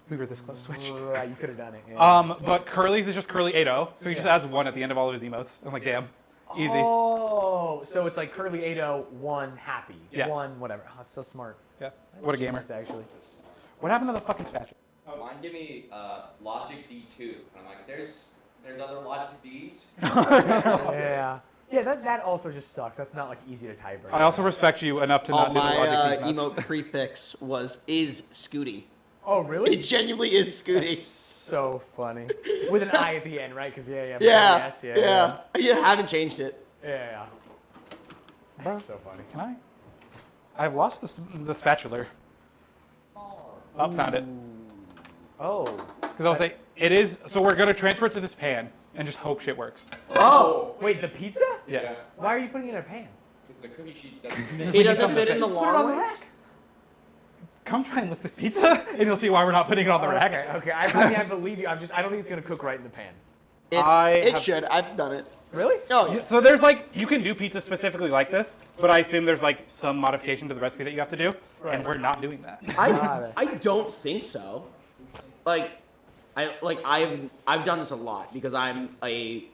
we were this close, Switch. Right, you could have done it. Yeah. But Curly's is just Curly 80, so he just adds 1 at the end of all of his emotes. I'm like, damn, easy. Oh, so it's like Curly 80, 1 happy, Yeah. 1 whatever. Oh, it's so smart. Yeah, what a gamer. Genius, actually. What happened to the fucking spatula? Mine give me Logic D2. And I'm like, there's other Logic Ds. Yeah. Yeah, that also just sucks. That's not like easy to type right I also respect you enough to Oh, not do the my logic these nuts. emote prefix is Scooty. Oh, It really? genuinely is Scooty. So funny. With an I at the end, right? Because yeah. Yeah, yes, yeah. I haven't changed it. Yeah. That's so funny. Can I? I've lost the spatula. Oh, found it. Oh. Because I was like, it is, so we're going to transfer it to this pan and just hope shit works. Oh, Wait, the pizza? Yes. Why are you putting it in a pan? The cookie sheet doesn't fit. it doesn't fit in the Just put it on the long rack. ones. Come try and lift this pizza, and you'll see why we're not putting it on the rack. Okay. I mean, I believe you. I don't think it's gonna cook right in the pan. It have- should. I've done it. Really? Oh, yeah. So there's like, you can do pizza specifically like this, but I assume there's like some modification to the recipe that you have to do, and we're not doing that. I don't think so. I've done this a lot because I'm a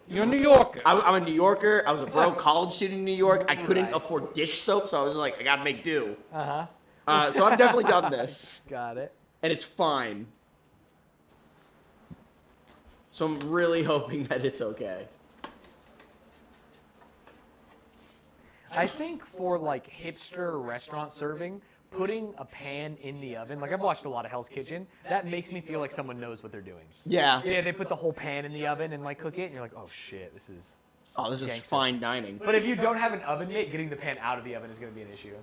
You're New Yorker. I'm a New Yorker. I was a broke college student in New York. I couldn't afford dish soap, so I was like, I gotta make do. So I've definitely done this, Got it. and it's fine. So I'm really hoping that it's okay. I think for like hipster restaurant serving, putting a pan in the oven, like I've watched a lot of Hell's Kitchen, that makes me feel like someone knows what they're doing. Yeah. Yeah, they put the whole pan in the oven and like cook it, and you're like, oh shit, this is. Oh, this is Gangster. fine dining. But if you don't have an oven mitt, getting the pan out of the oven is going to be an issue.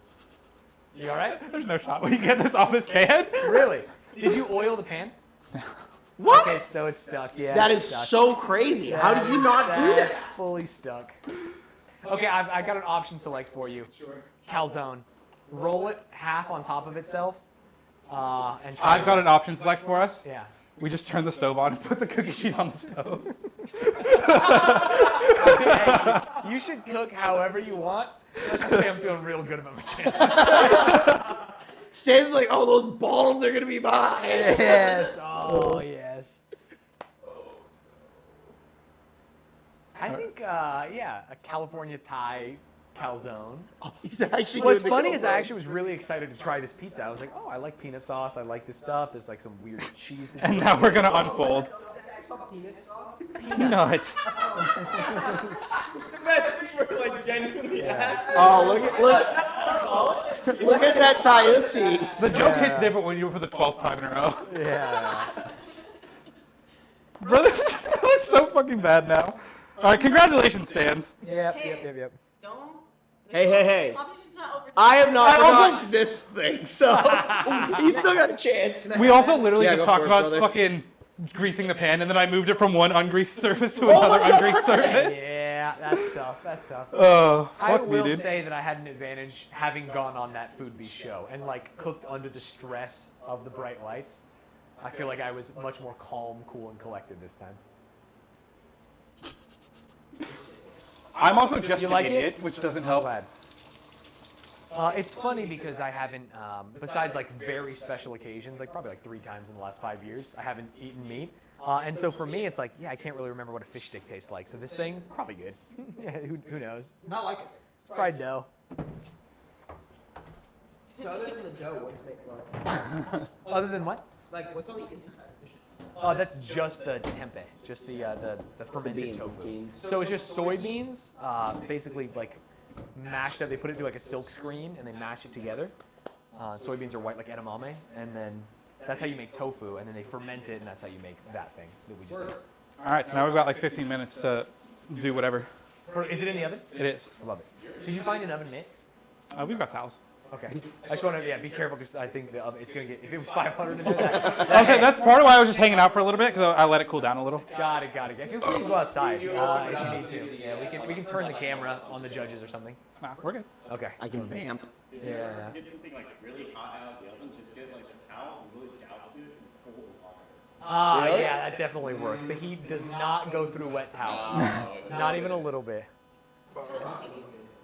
You all right? There's no shot. We get this off this pan. Really? Did you oil the pan? What? Okay, so it's stuck. Yeah. That it's is stuck. so crazy. How did you not do That's that? fully stuck. Okay, I got an option select for you. Sure. Calzone. Roll it half on top of itself. And try I've got an option select for us. Yeah. We just turn the stove on and put the cookie sheet on the stove. Okay, you should cook however you want. Let's just say I'm feeling real good about my chances. Stan's like, oh, those balls are gonna be mine. Yes. Oh, yes. I think, yeah, a California Thai calzone. He's actually What's doing the funny go, is bro. I actually was really excited to try this pizza. I was like, oh, I like peanut sauce. I like this stuff. There's like some weird cheese. And now we're gonna unfold. Peanut. Like genuinely Oh, look at that Tayusi. The joke hits different when you do it for the 12th time in a row. Yeah. Brother, that looks so fucking bad now. All right, congratulations, Stans. Yep. Don't. Hey. Competition's not over. I have not I also- forgotten this thing, so he's still got a chance. We also literally Yeah, just go talked for it, about brother. fucking greasing the pan, and then I moved it from one ungreased surface to another ungreased surface. Yeah, that's tough. That's tough. Oh, I fuck me, will dude. say that I had an advantage having gone on that Food Beast show and like cooked under the stress of the bright lights. I feel like I was much more calm, cool, and collected this time. I'm also just You an like it? idiot, which doesn't help. Glad. It's funny because I haven't, besides like very special occasions, like probably like 3 times in the last 5 years, I haven't eaten meat. And so for me, it's like, yeah, I can't really remember what a fish stick tastes like. So this thing, probably good. Yeah, who knows? Not like it. It's fried dough. So other than the dough, what do you make? Other than what? Like, what's on the inside? That's just the tempeh, just the fermented Beans, tofu. beans. So it's just soybeans, basically like mashed up. They put it through like a silk screen and they mash it together. Soybeans are white like edamame, and then that's how you make tofu, and then they ferment it, and that's how you make that thing that we just ate. All right, so now we've got like 15 minutes to do whatever. Is it in the oven? It is. I love it. Did you find an oven mitt? We've got towels. Okay. I just want to, be careful because I think the oven, it's going to get, if it was 500 in there, Okay, that's part of why I was just hanging out for a little bit, because I let it cool down a little. Got it. Feel free to go outside if you need to. Yeah, we can turn the camera on the judges or something. Nah, we're good. Okay. I can vamp. Yeah. Get something like really hot out of the oven, just get like a towel and really douse it in cold water. Yeah, that definitely works. The heat does not go through wet towels. Not even a little bit.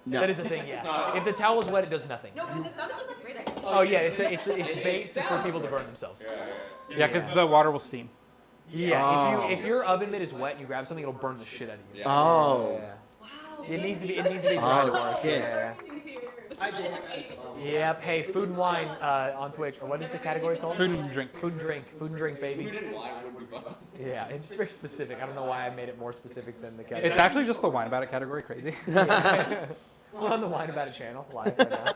No. That is a thing, yeah. If the towel is wet, it does nothing. No, because it sounded like a great idea. Oh yeah, it's baked for people to burn themselves. Yeah, because the water will steam. Yeah, if your oven mitt is wet and you grab something, it'll burn the shit out of you. Oh. Yeah. Wow. It needs to be dry to work. shit. Yeah. Yep. Hey, food and wine on Twitch. Or what is the category called? Food and drink. Food and drink, baby. Food and wine would be fun. Yeah, it's very specific. I don't know why I made it more specific than the category. It's actually just the wine about it category, crazy. We're on the Wine About It channel live right now.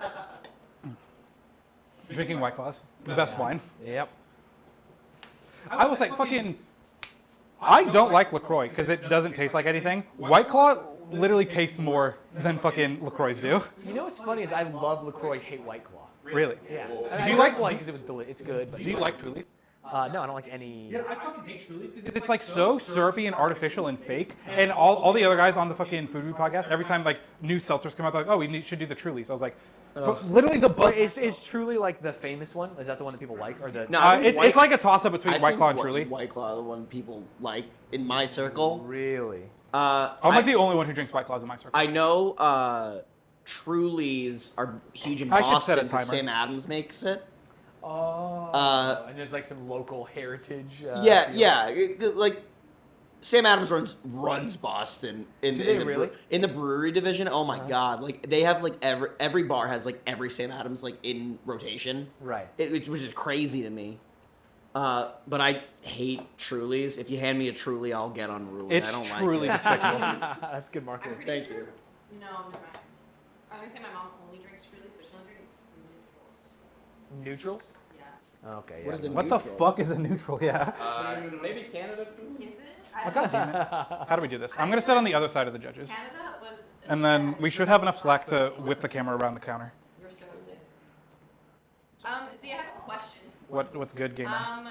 Drinking White Claws, the best wine. Yep. I will say, fucking, I don't like LaCroix because it doesn't taste like anything. White Claw literally tastes more than fucking LaCroix do. You know what's funny is I love LaCroix, hate White Claw. Really? Yeah. Do you like- one because it was it's good? But Do you like Truly's? no, I don't like any. I fucking hate Truly's because it's like so syrupy and artificial and fake. And all the other guys on the fucking Food Review podcast, every time like new seltzers come out, they're like, oh, should do the Truly's. I was like, literally the But buzz. is Truly like the famous one? Is that the one that people like, or the? No, I think It's like a toss up I between think White Claw and Truly. White Claw, the one people like in my circle. Really? I'm like the only one who drinks White Claws in my circle. I know Truly's are huge in I should set a Boston because timer. Sam Adams makes it. Oh. And there's like some local heritage. Like Sam Adams runs Boston in Do they the really? in the brewery division. Oh my god! Like they have like every bar has like every Sam Adams like in rotation. Right. Which is crazy to me. But I hate Truly's. If you hand me a Truly, I'll get unruly. It's I don't truly like it. despicable. That's good marketing. Thank you. No, never mind. I was gonna say my mom only drinks Truly's, but she only drinks neutrals. Neutrals? Yeah. Okay. What is the What the neutral? fuck is a neutral? Yeah. Maybe Canada too. Is it? Oh, God damn it. How do we do this? I'm going to sit on the other side of the judges. Canada was. And then we should have enough slack to whip the camera around the counter. You're so easy. Z, I have a question. What's good, gamer? How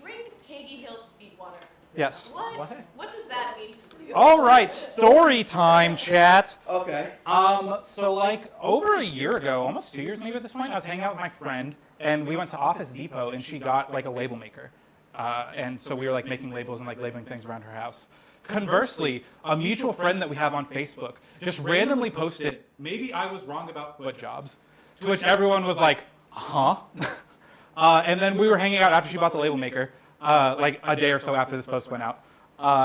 drink Peggy Hill's feet water? Yes. What does that mean to you? All right, story time, chat. Okay. So like over a year ago, almost 2 years maybe at this point, I was hanging out with my friend, and we went to Office Depot, and she got like a label maker, and so we were like making labels and like labeling things around her house. Conversely, a mutual friend that we have on Facebook just randomly posted, "Maybe I was wrong about foot jobs," to which everyone was like, "Huh?" And then we were hanging out after she bought the label maker, like a day or so after this post went out.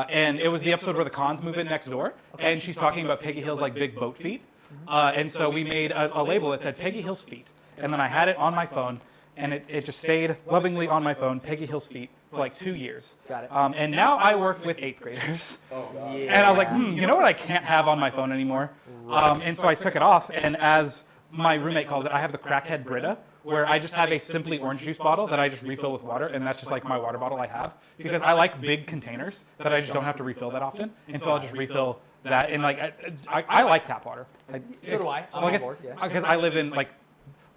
And it was the episode where the cons move in next door, and she's talking about Peggy Hill's like big boat feet. And so we made a label that said Peggy Hill's feet. And then I had it on my phone, and it just stayed lovingly on my phone, Peggy Hill's feet, for like 2 years. Got it. And now I work with 8th graders. Oh God. Yeah. And I was like, you know what I can't have on my phone anymore? And so I took it off, and as my roommate calls it, I have the crackhead Brita, where I just have a simply orange juice bottle that I just refill with water, and that's just like my water bottle I have. Because I like big containers that I just don't have to refill that often, and so I'll just refill that. And like, I like tap water. So do I. I'm on board, yeah. Because I live in like,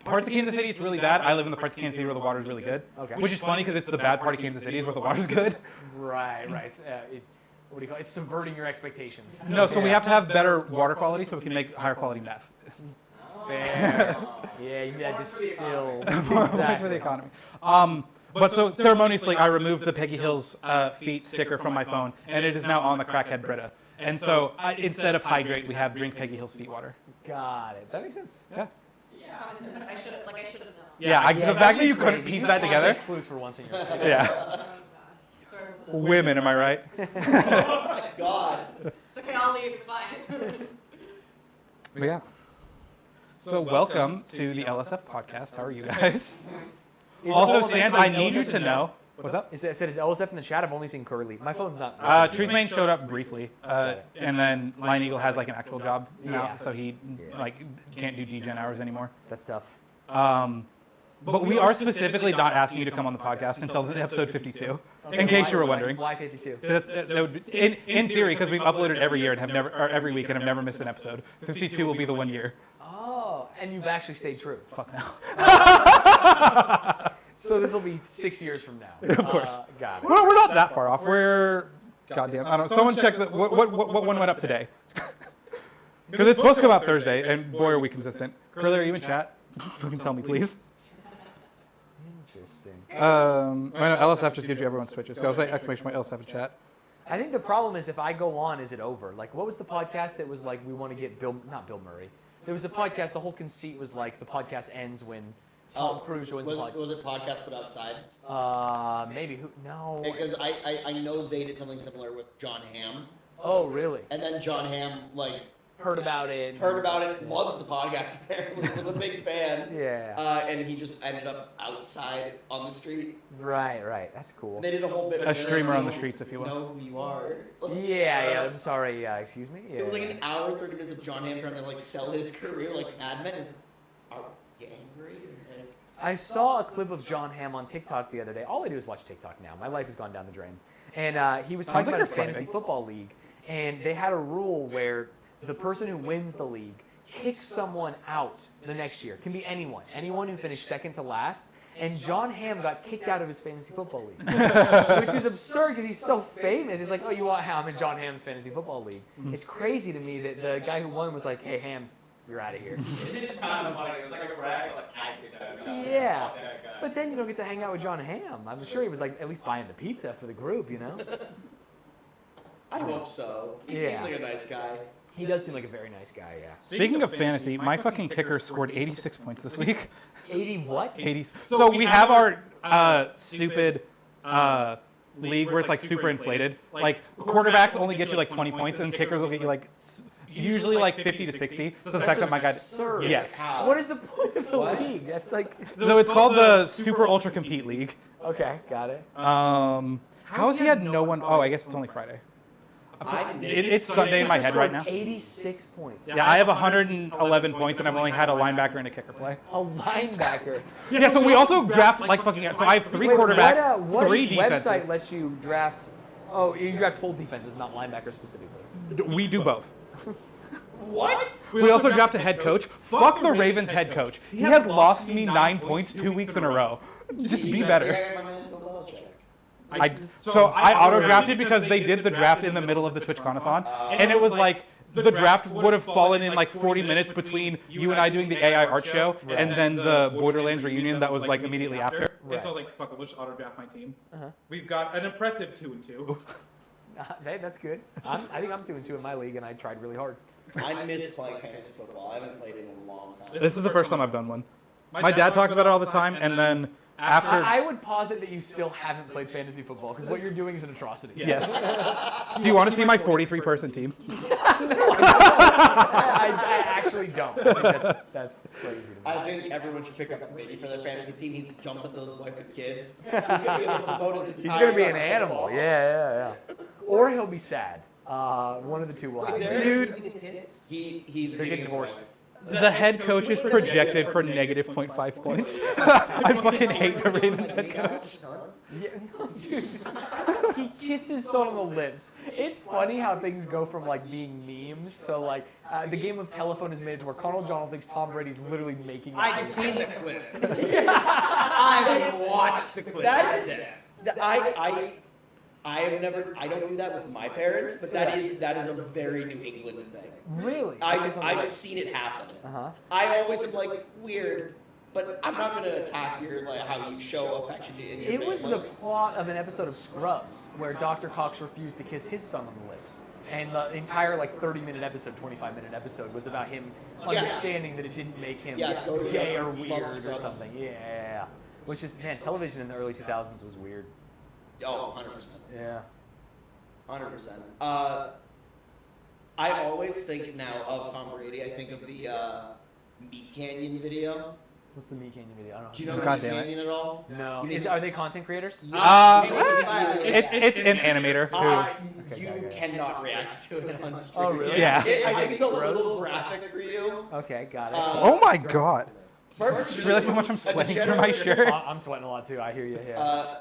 parts of Kansas City, it's really bad. I live in the parts of Kansas City where the water is really good. Okay. Which is funny because it's the bad part of Kansas City is where the water's good. Right. What do you call it? It's subverting your expectations. No, so we have to have better water quality so we can make higher quality meth. Fair. Yeah, you got distilled. For the economy. But so ceremoniously, I removed the Peggy Hill's feet sticker from my phone, and it is now on the crackhead Brita. And so instead of hydrate, we have drink Peggy Hill's feet water. Got it. That makes sense. Yeah. Common sense. I should have known. Yeah, the fact that you couldn't piece that together. Clues for once in your life. Yeah. Sorry. Women, am I right? Oh my God. It's okay, I'll leave. It's fine. But yeah. So welcome to the LSF podcast. How are you guys? Also, Sans, I need you to know. What's up? It said, is LSF in the chat? I've only seen Curly. My phone's not. Truthmane showed up briefly, and then Lion Eagle has like an actual job now, Yeah. so he like can't do degen hours anymore. That's tough. But we are specifically not asking you to come on the podcast until episode 52, in case you were wondering. Why 52? That would be, in theory, because we've uploaded every year and have never, or every week and have never missed an episode. 52 will be the 1 year. Oh, and you've actually stayed true. Fuck no. So this will be 6 years from now. Of course. Got it. We're not that far off. We're goddamn. I don't know. Someone check what one went up today. Because it's supposed to come out Thursday, and boy are we consistent. Curly, are you in chat? Fucking tell me, please. Interesting. I know LSF just gives you everyone's Twitches. Go say exclamation point LSF in chat. I think the problem is if I go on, is it over? Like, what was the podcast that was like, we want to get not Bill Murray. There was a podcast, the whole conceit was like, the podcast ends when Tom Cruise joins the podcast. Was it podcast put outside? Maybe, no. Because I know they did something similar with John Hamm. Oh, really? And then John Hamm, like, Heard about it, loves the podcast apparently, was a big fan. Yeah. And he just ended up outside on the street. Right. That's cool. And they did a whole bit. A streamer on the streets, if you will. Know who you are. Yeah. I'm sorry. Excuse me. Yeah. It was like an hour, 30 minutes of John Hamm trying to like sell his career like Mad Men. It's like, are you angry? I saw a clip of John Hamm on TikTok the other day. All I do is watch TikTok now. My life has gone down the drain. And he was talking about his fantasy football league. And they had a rule where the person who wins the league kicks someone out the next year. Can be anyone. Anyone who finished second to last. And John Hamm got kicked out of his fantasy football league. Which is absurd because he's so famous. It's like, oh, you want Hamm in John Hamm's fantasy football league. It's crazy to me that the guy who won was like, hey, Hamm, you're out of here. It is kind of funny. It was like a brag, like I kicked out of that. Yeah. Fuck that guy. But then you don't get to hang out with John Hamm. I'm sure he was like at least buying the pizza for the group, you know? I hope so. He seems like a nice guy. He does seem like a very nice guy, yeah. Speaking of fantasy, my fucking kicker scored 86 points this week. 80 what? 80. So we have our stupid league where it's like super inflated. Like quarterbacks only get you like 20 points, and kickers will get you like usually like 50 to 60. So the fact that my guy, Absurd. yes. What is the point of the league? That's like. So it's called the Super Ultra Compete League. Okay, got it. How has he had no one? Oh, I guess it's only Friday. It's Sunday in my head right now. 86 points. Yeah, I have 111 points, and I've only had a linebacker and a kicker play. A linebacker. Yeah, so we also draft like fucking. So I have 3 quarterbacks, what 3 website defenses. lets you draft? Oh, you draft whole defenses, not linebackers specifically. We do both. What? We also draft a head coach. Fuck the Ravens head coach. He has lost me 9 points 2 weeks in a row. Just be better. I auto drafted because they did the draft in the middle of the TwitchConathon, and it was like the draft would have fallen in like 40 minutes between you and I doing the AI art show and then the Borderlands reunion that was like immediately after. And so I was like, fuck it, we'll just auto draft my team. We've got an impressive 2-2. Hey, that's good. I think I'm 2-2 in my league, and I tried really hard. I miss playing fantasy football. I haven't played in a long time. This is the first time I've done one. My dad talks about it all the time, and then after. I would posit that you still haven't played fantasy football because what you're doing is an atrocity. Yes. Do you want to see my 43-person team? I actually don't. I think that's crazy to me. I think everyone should pick up Brady for their fantasy team. He's jumping those wicked kids. He's gonna be an animal. Yeah. Or he'll be sad. One of the two will happen. Dude, He's They're getting divorced. the head coach is projected for negative 0.5 points. I fucking hate the Ravens head coach. Yeah, no, dude. He kissed his son on the lips. It's funny how things go from like being memes to like the game of telephone is made to where Connell John thinks Tom Brady's literally making. I've seen the clip. I've watched the clip. I have never. I don't do that with my parents, but that is a very New England thing. Really? I've seen it happen. I always am like weird, but I'm not gonna attack your like how you show affection in your It was family. the plot of an episode of Scrubs where Dr. Cox refused to kiss his son on the lips. And the entire like 30-minute episode, 25-minute episode was about him understanding that it didn't make him gay or weird or something. Yeah. Which is, man, television in the early 2000s was weird. Oh, 100%. Yeah. 100%. I always think now of Tom Brady. I think of the Meat Canyon video. What's the Meat Canyon video? I don't know. Do you know God Meat damn it. Canyon at all? No. Are they content creators? It's an animator who. You cannot react to it on stream. Oh, really? Yeah. I think it's a little graphic for you. Okay, got it. Oh my god. First, You realize how much I'm sweating through my shirt? I'm sweating a lot too. I hear you. Yeah.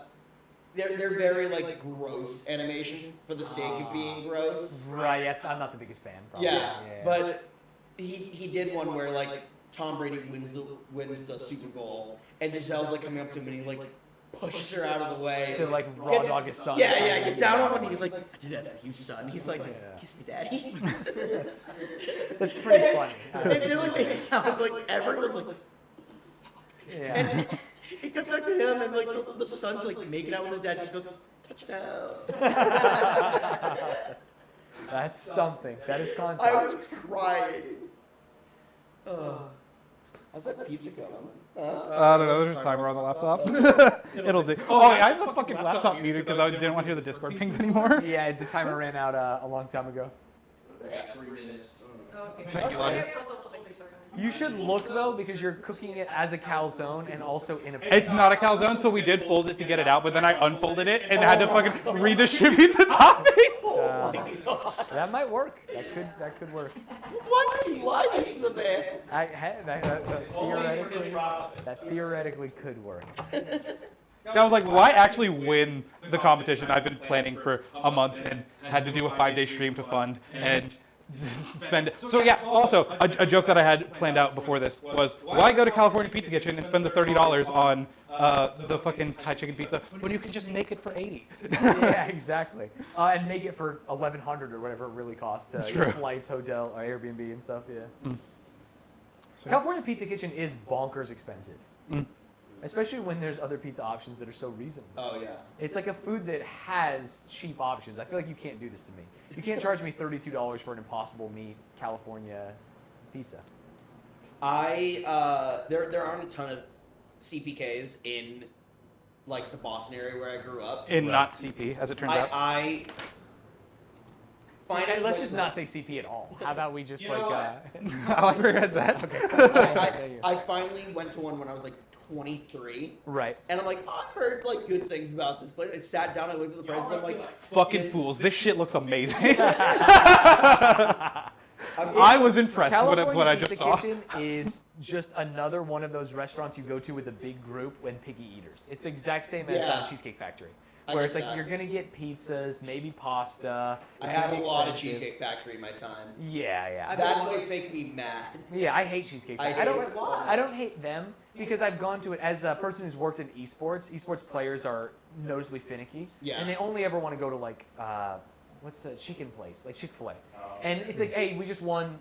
They're very like gross animations for the sake of being gross. Right. Yeah. I'm not the biggest fan. Probably. Yeah, but he did one where like Tom Brady wins the Super Bowl and Giselle's like coming up to him and he like pushes her out of the way. To like raw dog his son. Yeah, get down on one knee. He's like, I did that for you, son. He's like, kiss me, daddy. That's pretty funny. They're like making out, like everyone's like. Yeah. And it comes back to him, and like the son's like making out with his dad, just goes touchdown. That's something. That is content. I was crying. How's that pizza going? I don't know, there's a timer on the laptop. It'll do. Oh, I have the fucking laptop muted because I didn't want to hear the Discord pings anymore. Yeah, the timer ran out a long time ago. Yeah, 3 minutes. Okay. Thank you, Lonnie. You should look though because you're cooking it as a calzone and also in a. It's not a calzone, so we did fold it to get it out, but then I unfolded it and had to fucking redistribute the toppings. That might work. That could work. Why are you lying to the man? That theoretically could work. I was like, why actually win the competition I've been planning for a month and had to do a 5-day stream to fund and spend it. So yeah, also a joke that I had planned out before this was, why go to California Pizza Kitchen and spend the $30 on the fucking Thai chicken pizza when you can just make it for $80? Yeah, exactly. And make it for $1,100 or whatever it really costs to True. flights, hotel, or Airbnb and stuff. Yeah. So- California Pizza Kitchen is bonkers expensive. Especially when there's other pizza options that are so reasonable. Oh yeah. It's like a food that has cheap options. I feel like you can't do this to me. You can't charge me $32 for an Impossible Meat California pizza. There aren't a ton of CPKs in like the Boston area where I grew up. In not CP, as it turns out. I finally Let's went just to- not say CP at all. How about we just You know like... I like where your head's at. I finally went to one when I was like 23. Right. And I'm like, oh, I've heard like good things about this place. I sat down, I looked at the price, and I'm like, Fucking fools. This shit looks amazing. I was impressed with what I just Pizza saw. Kitchen is just another one of those restaurants you go to with a big group when picky eaters. It's the exact same as Yeah. Cheesecake Factory, I where like it's like that. you're gonna get pizzas, maybe pasta. I It's had gonna a be lot of expensive. Cheesecake Factory in my time. Yeah. That place makes me mad. Yeah, I hate Cheesecake I Factory. hate it so much. I don't hate them because I've gone to it as a person who's worked in esports. Esports players are noticeably finicky, Yeah. and they only ever want to go to like what's the chicken place, like Chick-fil-A, and it's like, hey, we just won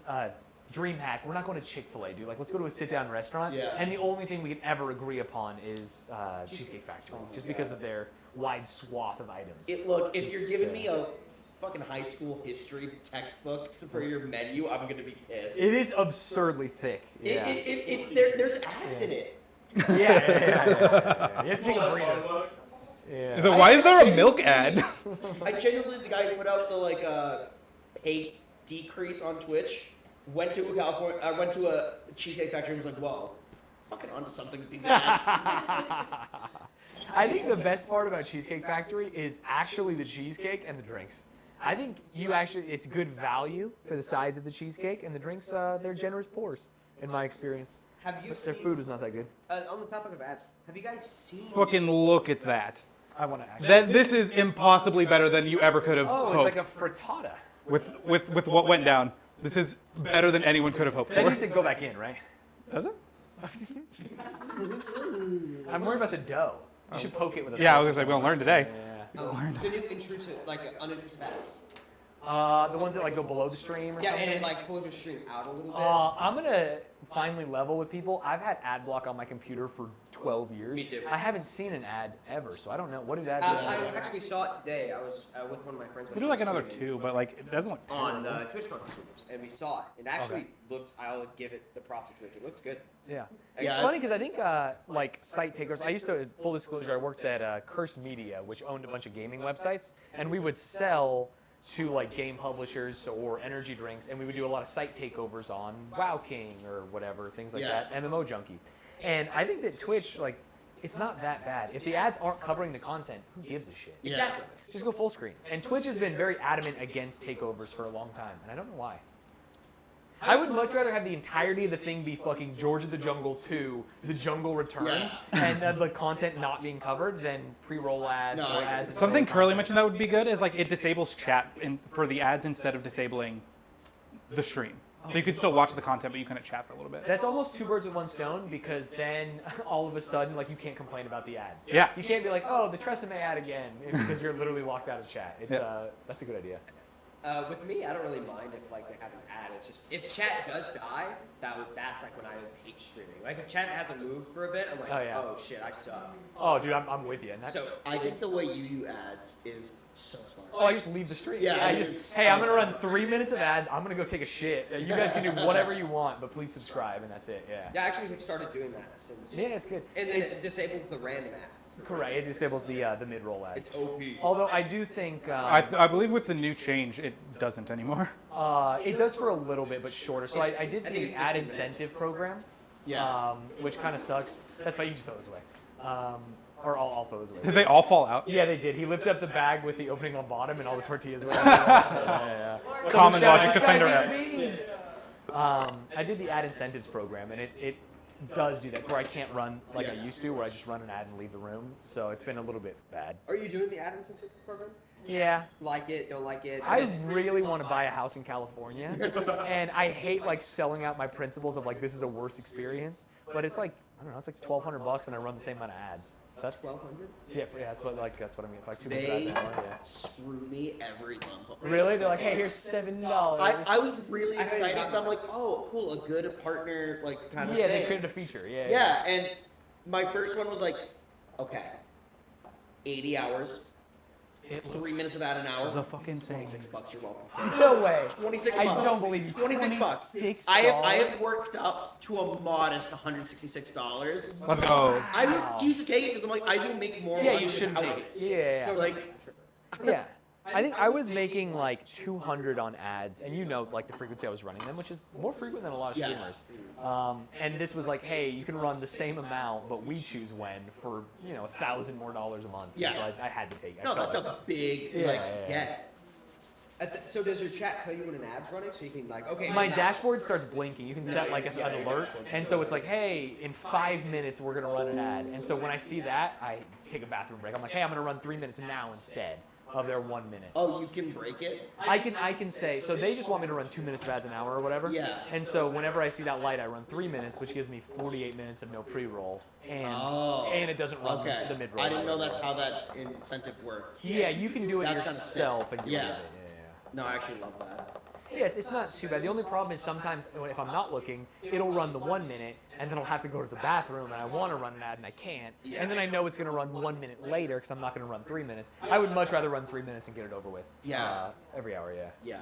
DreamHack. We're not going to Chick-fil-A, dude. Like, let's go to a sit-down restaurant. Yeah. And the only thing we can ever agree upon is Cheesecake Factory, just because of their wide swath of items. Look, if you're giving me a fucking high school history textbook for your menu, I'm gonna be pissed. It is absurdly thick. Yeah. There's ads in it. Yeah. You have to take a breather. Yeah. So why is there a milk ad? I genuinely, the guy who put out the like pay decrease on Twitch went to a Cheesecake Factory and was like, whoa, fucking onto something with these ads. I think the best part about Cheesecake Factory is actually the cheesecake and the drinks. I think it's good value for the size of the cheesecake, and the drinks, they're generous pours, in my experience. Have you But their seen, food is not that good. on the topic of ads, have you guys seen? Fucking look at that. I want to actually. Then this is impossibly better than you ever could have Oh, hoped. it's like a frittata. with what went down. This is better than anyone could have hoped That for. needs to go back in, right? Does it? I'm worried about the dough. You should poke it with a Yeah, I fork. was gonna say we're gonna learn today. Yeah. The new intrusive, like unintrusive ads. The ones that like go below the stream or Yeah, something. and it like pulls your stream out a little bit. I'm gonna finally level with people. I've had ad block on my computer for 12 years. Me too. I haven't seen an ad ever, so I don't know. What did ads I actually saw it today. I was with one of my friends. We do like another two, but like it doesn't look on terrible. TwitchCon streamers, and we saw it. It actually looks. I'll give it the props to Twitch. It looks good. Yeah. Yeah. It's funny because I think like site takers. I used to, full disclosure, I worked at Curse Media, which owned a bunch of gaming websites, and we would sell to like game publishers or energy drinks, and we would do a lot of site takeovers on WoW King or whatever, things like Yeah. that, MMO Junkie. And I think that Twitch, like, it's not that bad. If the ads aren't covering the content, who gives a shit? Yeah. Exactly. Just go full screen. And Twitch has been very adamant against takeovers for a long time, and I don't know why. I would much rather have the entirety of the thing be fucking George of the Jungle 2, The Jungle Returns, and the content not being covered than pre-roll ads No, or I agree. ads. Something Curly mentioned that would be good is like it disables chat for the ads instead of disabling the stream. So you could still watch the content, but you couldn't chat for a little bit. That's almost two birds with one stone, because then all of a sudden, like, you can't complain about the ads. Yeah. You can't be like, oh, the Tresemme ad again, because you're literally locked out of chat. It's Yeah. That's a good idea. With me, I don't really mind if like they have an ad. It's just if chat does die, that's like when I hate streaming. Like if chat hasn't moved for a bit, I'm like, Oh, yeah. oh shit, I suck. Oh, dude, I'm with you. And that's, So I think the way you do ads is so smart. oh, I just leave the stream. Yeah, I it's- just, hey, I'm gonna run 3 minutes of ads. I'm gonna go take a shit. You guys can do whatever you want, but please subscribe, and that's it. Yeah. Yeah, actually, we've started doing that since. Yeah, it's good. And then It's it disables the random ads. correct. It disables the mid-roll ads. It's OP. Although I do think I believe with the new change, it doesn't anymore. it does for a little bit, but shorter. So I did I think the it's ad because of incentive program, Yeah. which kind of sucks. That's why you just throw those away. Or I'll throw those away. Did they all fall out? Yeah, they did. He lifted up the bag with the opening on bottom, and all the tortillas were. Yeah. Common Someone Logic shout out, Defender "This app." guy's eating beans." I did the ad incentives program, and it does do that, where I can't run like I used to, where I just run an ad and leave the room. So it's been a little bit bad. Are you doing the ad incentive program? Yeah. Like it, don't like it? I really want to buy a house in California, and I hate like selling out my principles of like this is a worse experience. But it's like, I don't know, it's like $1,200, and I run the same amount of ads. So that's 1,200. yeah, that's what I mean. It's like 2 minutes of ads They an hour. Yeah. screw me every month. Really? They're like, hey, here's $7. I was really excited because I'm like, oh, cool, a good partner, like kind of Yeah, thing. they created a feature. Yeah. Yeah, and my first one was like, okay, 80 hours, It 3 minutes of that an hour. The fucking same. $26, you're welcome. No way. 26 I bucks. don't believe you. 26 bucks. $26. I have worked up to a modest $166. Let's go. I refuse to take it because I'm like, I will make more Yeah, money you shouldn't without take it. Yeah. Like, Yeah. I think I was making like 200 on ads, and like the frequency I was running them, which is more frequent than a lot of streamers. And this was like, hey, you can run the same amount, but we choose when for $1,000 more a month. Yeah. So I had to take it. No, that's a big get. So does your chat tell you when an ad's running, so you can like, okay? My dashboard starts blinking. You can set like an alert, and so it's like, hey, in 5 minutes we're gonna run an ad. And so when I see that, I take a bathroom break. I'm like, hey, I'm gonna run 3 minutes now instead of their 1 minute. Oh, you can break it? I can say, so they just want me to run 2 minutes of ads an hour or whatever. Yeah. And so whenever I see that light, I run 3 minutes, which gives me 48 minutes of no pre-roll, and it doesn't run the mid-roll. I didn't know that's how that incentive worked. Yeah, you can do it That's yourself and get rid of it. No, I actually love that. Yeah, it's not too bad. The only problem is sometimes if I'm not looking, it'll run the 1 minute, and then I'll have to go to the bathroom, and I want to run an ad, and I can't. And then I know it's going to run 1 minute later because I'm not going to run 3 minutes. I would much rather run 3 minutes and get it over with. Yeah. Every hour, yeah. Yeah.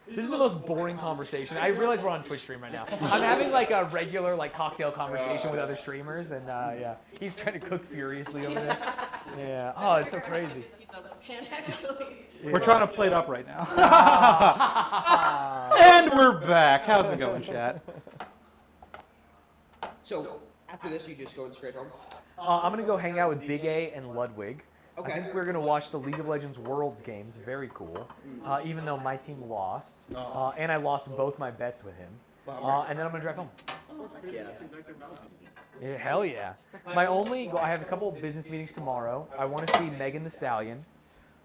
This is the most boring conversation. I realize we're on Twitch stream right now. I'm having like a regular like cocktail conversation with other streamers, and he's trying to cook furiously over there. Yeah. Oh, it's so crazy. We're trying to plate up right now. And we're back. How's it going, chat? So after this, you just going straight home? I'm gonna go hang out with Big A and Ludwig. Okay. I think we're gonna watch the League of Legends Worlds games. Very cool. Even though my team lost, and I lost both my bets with him. And then I'm gonna drive home. Yeah. Yeah, hell yeah. I have a couple of business meetings tomorrow. I want to see Megan Thee Stallion,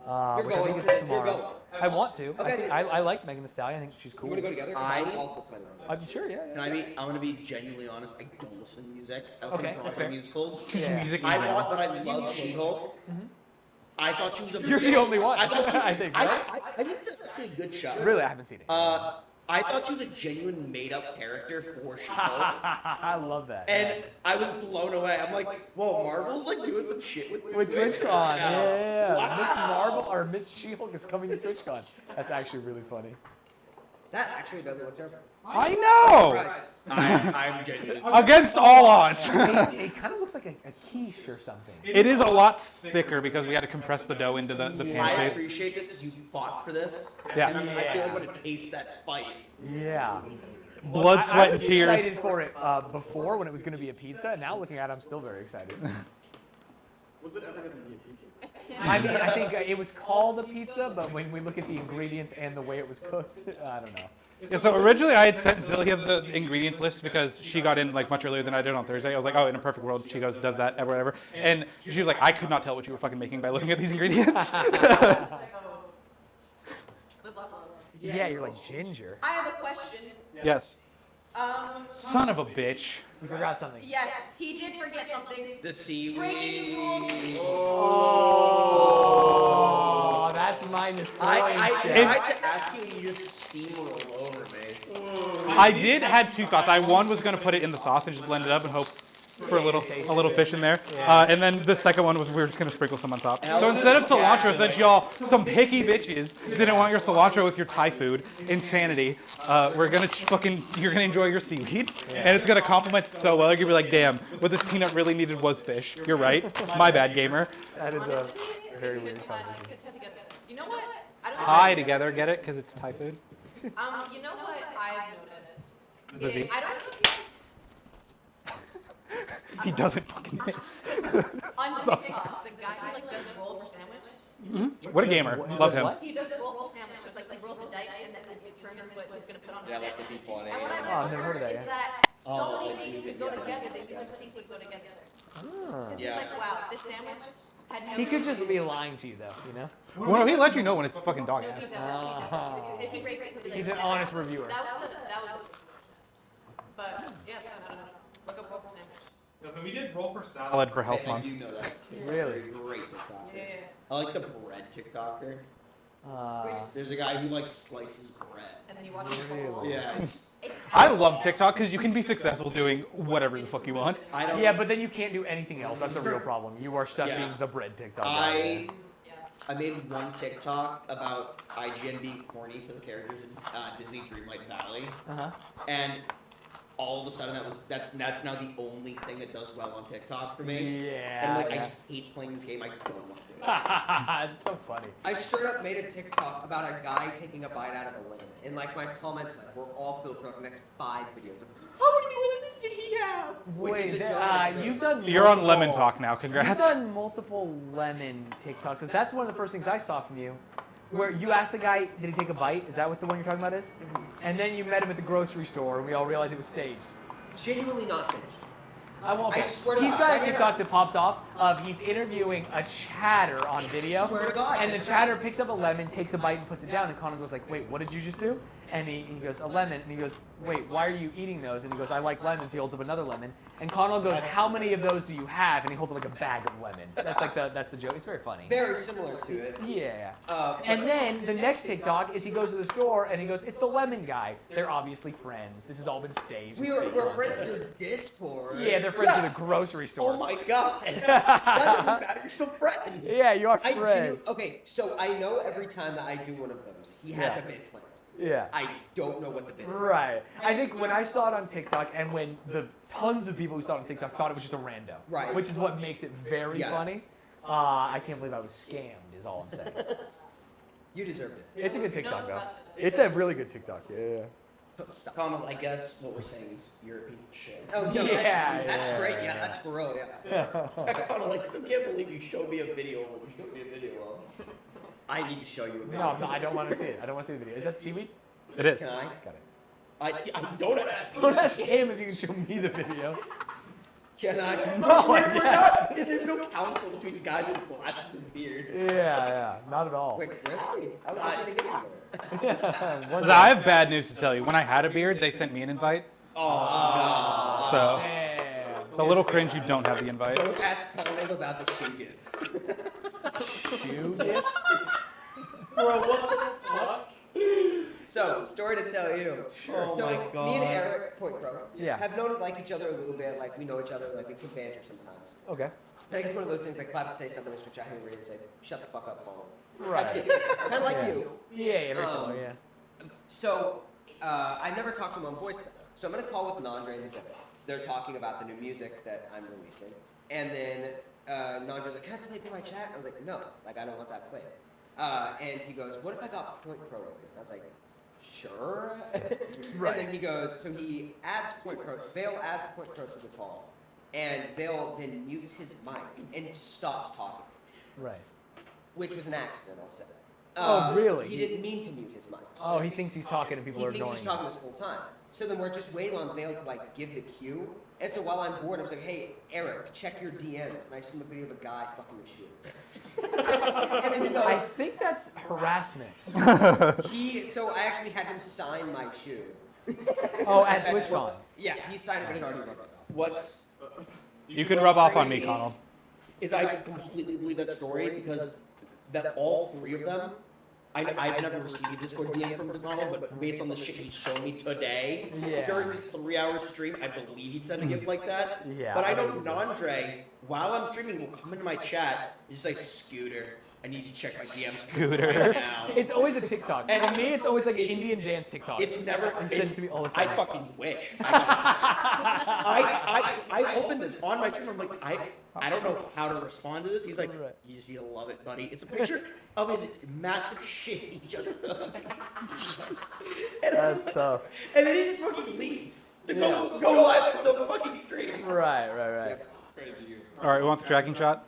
which I think is tomorrow. I want to. Okay. I like Megan Thee Stallion. I think she's cool. You want to go together? I- I'm also planning on it. I'm sure, yeah. Can I be? I'm gonna be genuinely honest. I don't listen to music. I listen Okay, to that's lots of fair. musicals. Yeah. Music. I want, but I love She-Hulk. I thought she was a. You're the only one, I thought she. I think, right? I think it's actually a good show. Really, I haven't seen it. I thought she was a genuine made-up character for She-Hulk, I love that. and I was blown away. I'm like, whoa, Marvel's like doing some shit with TwitchCon, yeah. Wow. Miss Marvel or Miss She-Hulk is coming to TwitchCon. That's actually really funny. That actually doesn't look terrible. I know. Surprise. I'm genuinely. Against all odds. It kind of looks like a quiche or something. It is a lot thicker because we had to compress the dough into the I pan shape. appreciate this because you fought for this. Yeah. And I feel like I'm gonna taste that fight. Yeah. Blood, I sweat, was and tears. excited for it before when it was going to be a pizza. Now looking at it, I'm still very excited. Was it ever going to be a pizza? I mean, I think it was called a pizza, but when we look at the ingredients and the way it was cooked, I don't know. Yeah, so originally I had sent Zillia the ingredients list because she got in like much earlier than I did on Thursday. I was like, oh, in a perfect world, she goes, does that, whatever. And she was like, I could not tell what you were fucking making by looking at these ingredients. Yeah, you're like ginger. I have a question. Yes. Son of a bitch. You forgot something. Yes, he did forget something. The seaweed. Breaking rules. Oh, that's minus points. I Jeff. tried to ask you and you just steamrolled over me. I did had two thoughts. One was going to put it in the sauce and just blend it up and hope for a little fish in there. And then the second one was we were just going to sprinkle some on top. So instead of cilantro, since y'all, some picky bitches, didn't want your cilantro with your Thai food, insanity, we're going to you're going to enjoy your seaweed. And it's going to complement it so well. You're going to be like, damn, what this peanut really needed was fish. You're right. My bad, gamer. That is a very weird Tie combination. together. You know what? I don't Pie together, get it? Because it's Thai food. You know what I've noticed? Lizzie. I don't know He doesn't fucking know. on TikTok, the guy who like does a roll for sandwich. What a gamer. Love him. He does a roll for sandwich. So it's like he rolls the dice and then it determines what he's gonna put on. Yeah, like the people on And what A. I've Oh, I've never heard of learned that, is yeah. that so many things would go together that you would think would go together. Because he's like, wow, this sandwich had no. He could just be lying to you, though, you know? Well, he let you know when it's fucking dog No, he ass. does. He does. If he rates it, he'll be He's like, an honest reviewer. That was. But yes, I don't know. Look up roll for sandwich. When we did roll for salad for health I month. do know that. Really? Great TikToker. Yeah. I like the bread TikToker. There's a guy who like slices bread. And then you watch Really? Yeah, it's, I love TikTok because you can be successful doing whatever the fuck you want. I don't. Yeah, but then you can't do anything else. That's the real problem. You are stuck Yeah. being the bread TikTok. I made one TikTok about IGN being corny for the characters in Disney Dreamlight Valley, Uh-huh. and all of a sudden that's now the only thing that does well on TikTok for me. Yeah. And like yeah. I hate playing this game. I don't want to do it. It's so funny. I straight up made a TikTok about a guy taking a bite out of a lemon, and like my comments were all filled for the next 5 videos. Of, how many lemons did he have? Which is the joke. You've done. You're on multiple- Lemon Talk now. You've Congrats. done multiple lemon TikToks. 'Cause that's one of the first things I saw from you, where you asked the guy, "Did he take a bite?" Is that what the one you're talking about is? And then you met him at the grocery store, and we all realized it was staged. Genuinely not staged. Okay. I swear to He's God, got right a here. TikTok that popped off of he's interviewing a chatter on video. Swear to God. And the chatter picks up a lemon, takes a bite, and puts it down. And Connor goes like, "Wait, what did you just do?" And he goes, "A lemon." And he goes, "Wait, why are you eating those?" And he goes, "I like lemons." He holds up another lemon. And Connor goes, "How many of those do you have?" And he holds up like a bag of lemons. That's the joke. It's very funny. Very similar to it. Yeah. But- And then the next TikTok is he goes to the store and he goes, "It's the lemon guy." They're obviously friends. This has all been staged. It's fake we're content. friends through Discord. Yeah, they're friends at the grocery store. Oh my god. That doesn't matter. You're still friends. Yeah, you are I friends. okay, so I know every time that I do one of those, he has Yeah. a bit planned. Yeah. I don't know what the bit is. Right. I think when I saw it on TikTok and when the tons of people who saw it on TikTok thought it was just a rando. Right. Which is what makes it very Yes. funny. I can't believe I was scammed is all I'm saying. You deserved it. It's a good TikTok No though. trust. It's a really good TikTok. Yeah. Connell, I guess what we're saying is you're a piece of shit. Oh, no, Yeah, that's yeah, straight. yeah. Yeah, that's for real. Yeah. Connell, I still can't believe you showed me a video of what you showed me a video of. I need to show you a video. No, I don't want to see it. I don't want to see the video. Is that seaweed? It is. Can I? Got it. I don't ask. Don't ask him if you can show me the video. Can I? No, We're not, there's no counsel between the guy with glasses and beard. Yeah, not at all. Wait, really? I was going to get you there. One I have bad news to tell you. When I had a beard, they sent me an invite. Oh, So Damn. it's a little cringe you don't have the invite. Don't ask Connell about the shoe gift. Shoe gift? no. Bro, what the fuck? So, story to tell you. Sure. Oh So, my me and God. Eric, Point Pro, Yeah. have known like each other a little bit. Like we know each other. Like we can banter sometimes. Okay. Like it's one of those things. Like clap and say something, which I hate and say, "Shut the fuck up, Paul." Right. Kind of like Yeah. you. Yeah, very similar, yeah. So, I never talked to him on voice though. So I'm gonna call with Nandre and the Jedi. They're talking about the new music that I'm releasing. And then Nandre's like, "Can I play for my chat?" I was like, "No, like I don't want that played." And he goes, "What if I got Point Pro in it?" I was like, "Sure." Right. And then he goes, so he adds Point Pro. Vale adds Point Pro to the call, and Vale then mutes his mic and stops talking, Right. which was an accident, I'll say. Oh, really? He didn't mean to mute his mic. Oh, he thinks he's talking and people He are thinks ignoring he's him. talking this whole time. So then we're just waiting on Vale to like give the cue. And so while I'm bored, I was like, "Hey, Eric, check your DMs." And I sent him a video of a guy fucking his shoe. And then he I goes, think that's harassment. so I actually had him sign my shoe. Oh, at TwitchCon. Yeah, he signed it, but it already rubbed off. What's You can rub off on me, Connell. is I completely believe that story because that all three of them, I've never received a Discord DM from Donald, but based on the shit he's shown me today, Yeah. during this 3-hour stream, I believe he'd send a gift like that. Yeah, But I I know think he did. Nandre, while I'm streaming, will come into my chat and just say, "Scooter, I need to check my DMs Scooter. right now." It's always a TikTok. And For me, it's always like an it's- Indian dance TikTok. It's never. It sends to me all the I time. fucking wish. I opened this on my stream. I'm like, I don't know how to respond to this. He's like, Right. "You just need to love it, buddy." It's a picture of his massive shit he just took. That's tough. And then he just fucking leaves to Yeah. go live with the fucking stream. Right. Crazy you. All right, we want the tracking shot?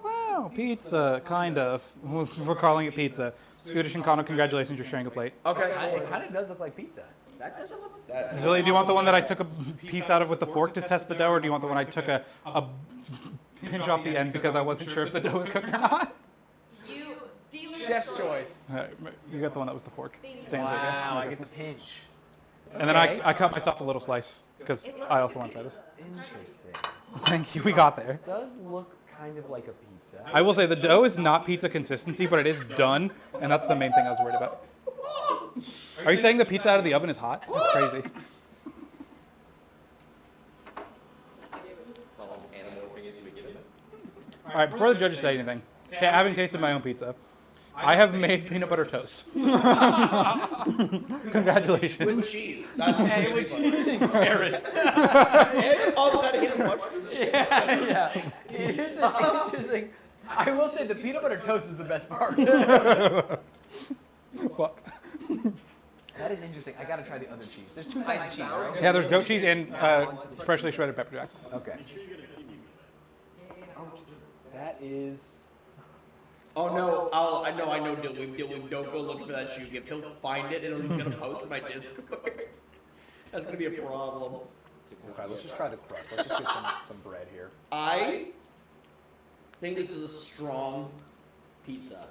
Wow, pizza, kind of. We're calling it pizza. Scootish and Connell, congratulations, you're sharing a plate. Okay. It kind of does look like pizza. That doesn't look. Zilly, do you want the one that I took a piece out of with the fork to test the dough, or do you want the one I took a pinch off the end because I wasn't sure if the dough was cooked or not? You dealer's Chef's choice. All right, you got the one that was the fork. Thank you. Stands right here. Wow, Merry I get the Christmas. pinch. And then Okay. I cut myself a little slice because It looks I like also a want to try pizza. this. Interesting. Thank you, we got there. It does look kind of like a pizza. I will say the dough is not pizza consistency, but it is done, and that's the main thing I was worried about. Are you saying the pizza out of the oven is hot? That's crazy. All right, before the judges say anything, okay, I haven't tasted my own pizza. I have made peanut butter toast. Congratulations. With cheese. That's Hey, with cheese and carrots. And all that hidden mushrooms. Yeah. It is interesting. I will say the peanut butter toast is the best part. Fuck. That is interesting. I gotta try the other cheese. There's two kinds of cheese, right? Yeah, there's goat cheese and freshly shredded pepper jack. Okay. That is. Oh no! I know. Dylan, don't go looking for that shoe gift. He'll find it and he's gonna post it in my Discord. That's gonna be a problem. Okay, let's just try the crust. Let's just get some bread here. I think this is a strong pizza.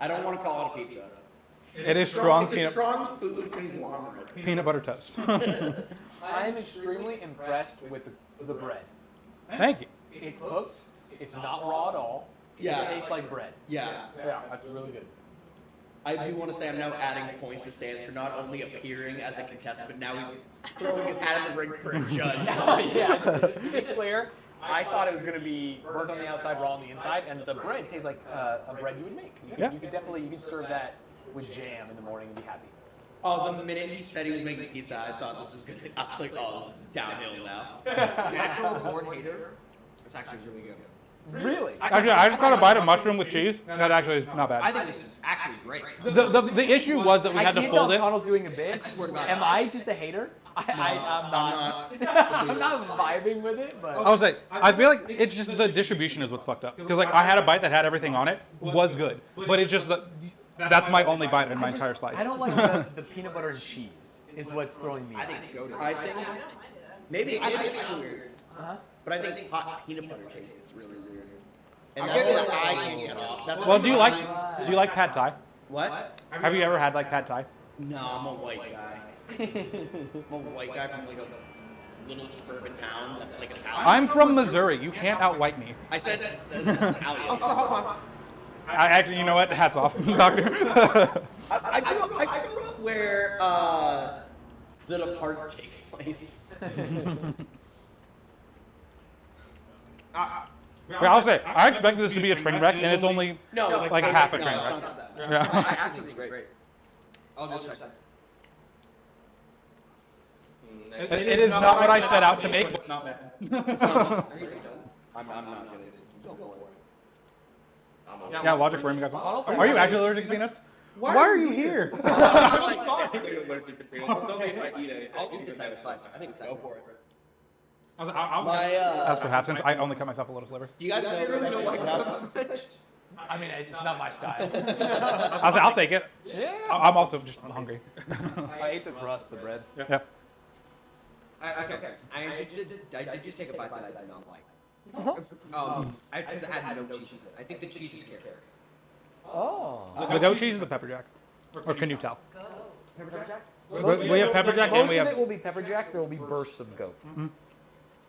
I don't want to call it a pizza. It is strong It's strong food conglomerate. peanut butter toast. I am extremely impressed with the bread. Thank you. It cooks. It's not raw at all. Yeah. It tastes like bread. Yeah. Yeah, that's really good. I do want to say I'm now adding points to Stans for not only appearing as a contestant, but now he's throwing his hat in the ring for a judge. Yeah, to be clear, I thought it was going to be burnt on the outside, raw on the inside, and the bread tastes like a bread you would make. You could definitely serve that with jam in the morning and be happy. Oh, the minute he said he was making pizza, I thought this was good. I was like, oh, this is downhill now. Natural born hater. It's actually really good. Really? Actually, I just got a bite of mushroom with cheese. That actually is not bad. I think this is actually great. The issue was that we had to can't fold tell it. Connell's doing a bit. I swear to God. Am I just a hater? I'm not. I'm not vibing with it, but. I was like, I feel like it's just the distribution is what's fucked up. Because like I had a bite that had everything on it, was good, but it's just that's my only bite in my entire slice. I don't like the peanut butter and cheese. Is what's throwing me. I think it's goated. I think maybe I'm weird, but I think hot peanut butter taste is really weird, and that's what I can't get off. That's Well, do you like pad thai? what? Have you ever had like pad thai? No, I'm a white guy. I'm a white guy from like a little suburban town that's like Italian. I'm from Missouri. You can't outwhite me. I said that's Italian. I actually, you know what? Hats off, doctor. I grew up where the depart takes place. Yeah, I'll say, I expected this to be a train wreck, and it's only like a half a train no, wreck. it's not that bad. Yeah. Actually, it's great. I'll do a second. It is not what I set out to make. It's not bad. I'm not gonna go for it. Yeah, logic, where you guys want? Are you actually allergic to peanuts? Why are you here? I think you're allergic to peanuts. It's only if I eat it. I'll eat this slice. I think it's Go for it. My, As perhaps, since I only cut myself a little sliver. Do you guys know what happens? I mean, it's not my style. I'll say, I'll take it. Yeah. I'm also just hungry. I ate the crust, the bread. Yeah. Okay. I did just take a bite that I did not like. Because it had no cheese in it. I think the cheese is carrot. Oh. The goat cheese or the pepper jack? Or can you tell? Pepper jack? We have pepper jack and Most we of it have, will be pepper jack. There will be bursts of goat.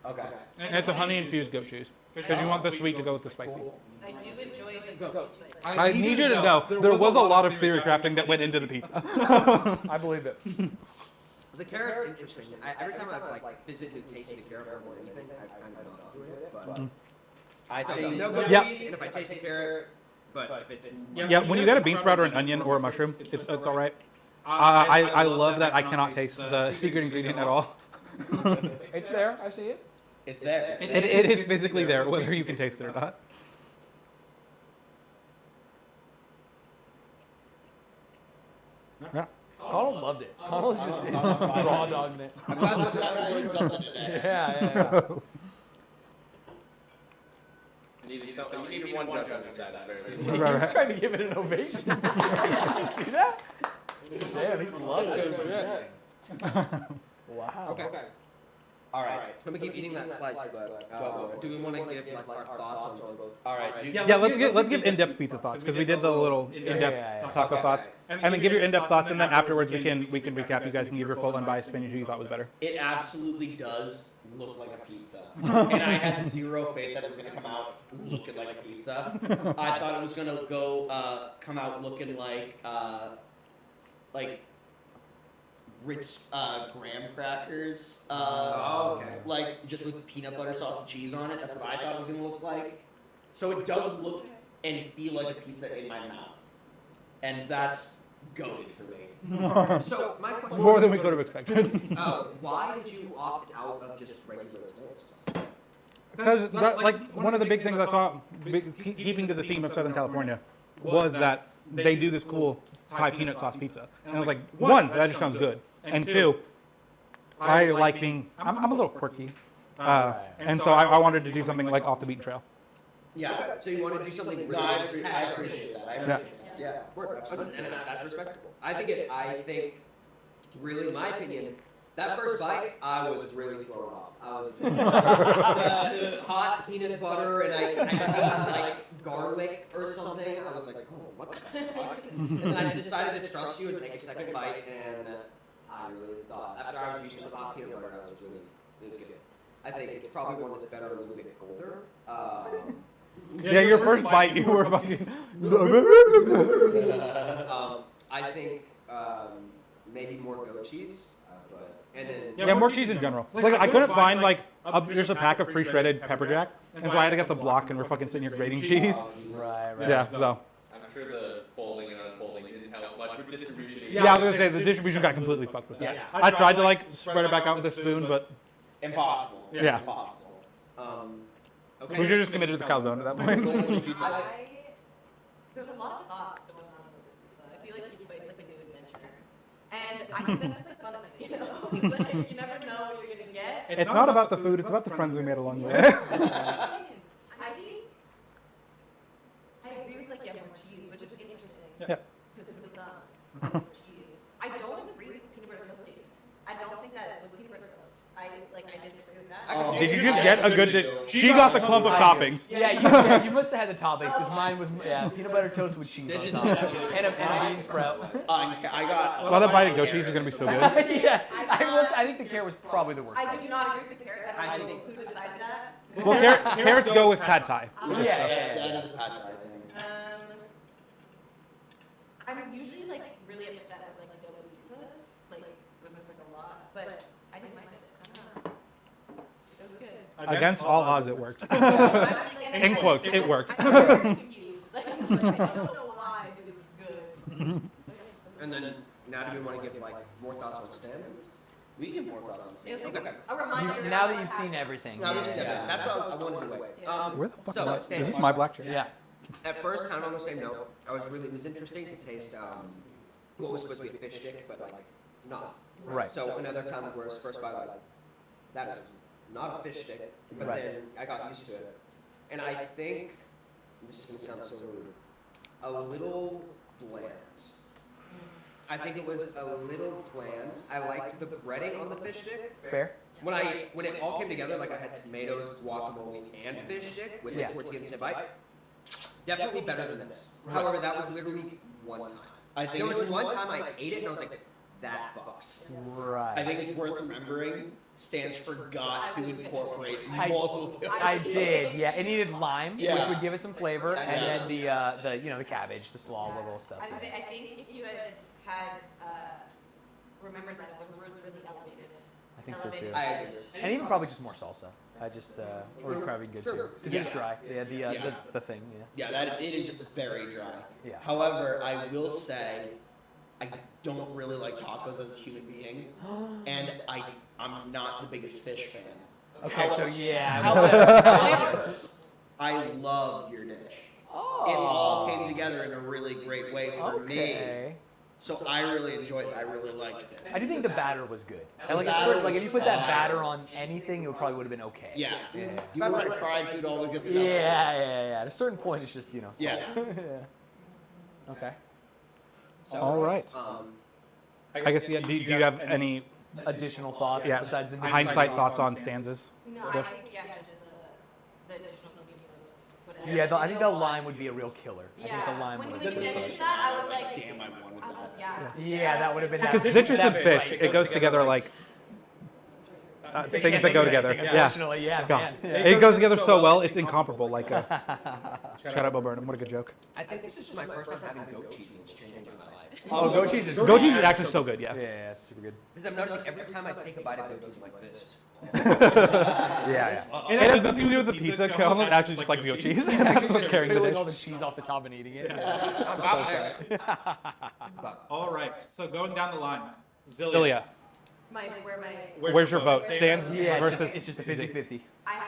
Okay. and it's a honey infused goat cheese. Because you want the sweet to go with the spicy. I do enjoy the goat cheese. I need you to know, there was a lot of theory crafting that went into the pizza. I believe it. The carrot's interesting. Every time I've like physically tasted a carrot more than anything, I've kind of not enjoyed it. But I think no goat Yeah. cheese, and if I taste a carrot, but if it's Yeah, when you get a bean sprout or an onion or a mushroom, it's all right. I love that I cannot taste the secret ingredient at all. It's there. I see it. it's there. It is physically there, whether you can taste it or not. Yeah. Connell loved it. Connell's just raw dogging it. I'm glad I learned something today. Yeah. You needed one judge on your side. He was trying to give it an ovation. You see that? Damn, he's loving it. Wow. okay. All right. I'm gonna keep eating that slice, but do we want to give like our thoughts on both? All right. Yeah, let's give in-depth pizza thoughts because we did the little in-depth taco thoughts, and then give your in-depth thoughts, and then afterwards we can recap. You guys can give your full unbiased opinion who you thought was better. It absolutely does look like a pizza, and I had zero faith that it was gonna come out looking like a pizza. I thought it was gonna come out looking like Ritz graham crackers, like just with peanut butter sauce and cheese on it. That's what I thought it was gonna look like. So it does look and feel like a pizza in my mouth. and that's goated for me. So my question. More than we could have expected. Why did you opt out of just regular toast? Because one of the big things I saw, keeping to the theme of Southern California, was that they do this cool Thai peanut sauce pizza, and I was like, one, that just sounds good, and two, I like being, I'm a little quirky, and so I wanted to do something like off the beaten trail. Yeah. So you want to do something really? No, I appreciate that. I appreciate that. Yeah, and that's respectable. I think, really, in my opinion, that first bite, I was really thrown off. I was the hot peanut butter, and I tasted like garlic or something. I was like, oh, what the fuck? And then I decided to trust you and take a second bite, and I really thought, after I was used to the hot peanut butter, it was good. I think it's probably one that's better a little bit colder. Yeah, your first bite, you were fucking. I think maybe more goat cheese, and then Yeah, more cheese in general. Like I couldn't find there's a pack of pre-shredded pepper jack, and so I had to get the block, and we're fucking sitting here grating cheese. Right. Yeah, so. I'm sure the folding and unfolding didn't help much with distribution. Yeah, I was gonna say the distribution got completely fucked with that. Yeah. I tried to spread it back out with a spoon, but Impossible. Yeah. Impossible. Okay. we should have just committed to the calzone at that point. There's a lot of thoughts going on with this pizza. I feel like each bite's like a new adventure. And I think that's the fun of it, you know? It's like you never know what you're gonna get. It's not about the food; it's about the friends we made along the way. I think I agree with like more cheese, which is interesting. Yeah. Because it's with cheese. I don't agree with peanut butter toasting. I don't think that was peanut butter toast. I disagree with that. Did you just get a good? She got the clump of toppings. Yeah, you must have had the toppings because mine was peanut butter toast with cheese on top and a bean sprout. I got. Well, that bite of goat cheese is gonna be so good. Yeah, I think the carrot was probably the worst. I do not agree with the carrot. I don't know who decided that. Well, carrots go with pad thai. Yeah. That is a pad thai thing. I'm usually really upset with doughy pizzas, when there's a lot, but I didn't mind it. I don't know. It was good. Against all odds, it worked. In quotes, it worked. I'm very confused. I don't know why it was good. And then now do we want to give more thoughts on stanzas? We get more thoughts on It was Stanz. like a reminder. Now that you've seen everything. No, that's what I wanted to wait. Where the fuck So, is that? Is stanzas. this my black chair? Yeah. At first, kind of on the same note, it was interesting to taste what was supposed to be a fish stick, but not. Right. So another time where it was first by that is not a fish stick, but Right. then I got used to it, and I think this is gonna sound so rude, a little bland. I think it was a little bland. I liked the breading on the fish stick. Fair. When it all came together, I had tomatoes, guacamole, and fish stick with the tortilla and same bite. Definitely better than this. However, that was literally one time. There was one time I ate it and I was like, that fucks. Right. I think it's worth remembering. Stanz forgot to incorporate I- multiple. I did, yeah. It needed lime, which Yeah. would give it some flavor, and then the cabbage, the slaw, the little stuff. I would say, I think if you had remembered that, it would really elevated. I think so too. I agree. And even probably just more salsa. Or probably good too. Because it's dry. Yeah, the thing, yeah. Yeah, it is very dry. Yeah. However, I will say, I don't really like tacos as a human being, and I'm not the biggest fish fan. Okay, so yeah. However, I love your dish. Oh. It all came together in a really great way for me. Okay. So I really enjoyed it. I really liked it. I do think the batter was good. And The batter if you was put that fine. batter on anything, it probably would have been okay. Yeah. Yeah. You want fried food always gets Yeah. At a certain point, it's just salt. Yeah. Yeah. Okay. All right. I guess, yeah, do you have any Additional thoughts besides the hindsight thoughts on stanzas? No, I think just the additional ingredients would put it. Yeah, I think the lime would be a real killer. I think the lime When would you mentioned that, I was like, Damn, I wanted that. yeah. Yeah, that would have been Because citrus and fish, it goes together like. things that go together. Yeah. Unfortunately, yeah, man. It goes together so well, it's incomparable. Like, shout out Bo Burnham, what a good joke. I think this is my first time having goat cheese, and it's changing my life. Oh, goat cheese is Goat cheese is actually so good, yeah. Yeah, it's super good. Because I'm noticing every time I take a bite of goat cheese, I'm like this. Yeah. It has nothing to do with the pizza. Colin actually just likes goat cheese. That's what's carrying the Peeling all dish. the cheese off the top and eating it. All right, so going down the line. Zilia, Where's where's your vote? Stands Yeah, versus... it's just a 50-50. I'm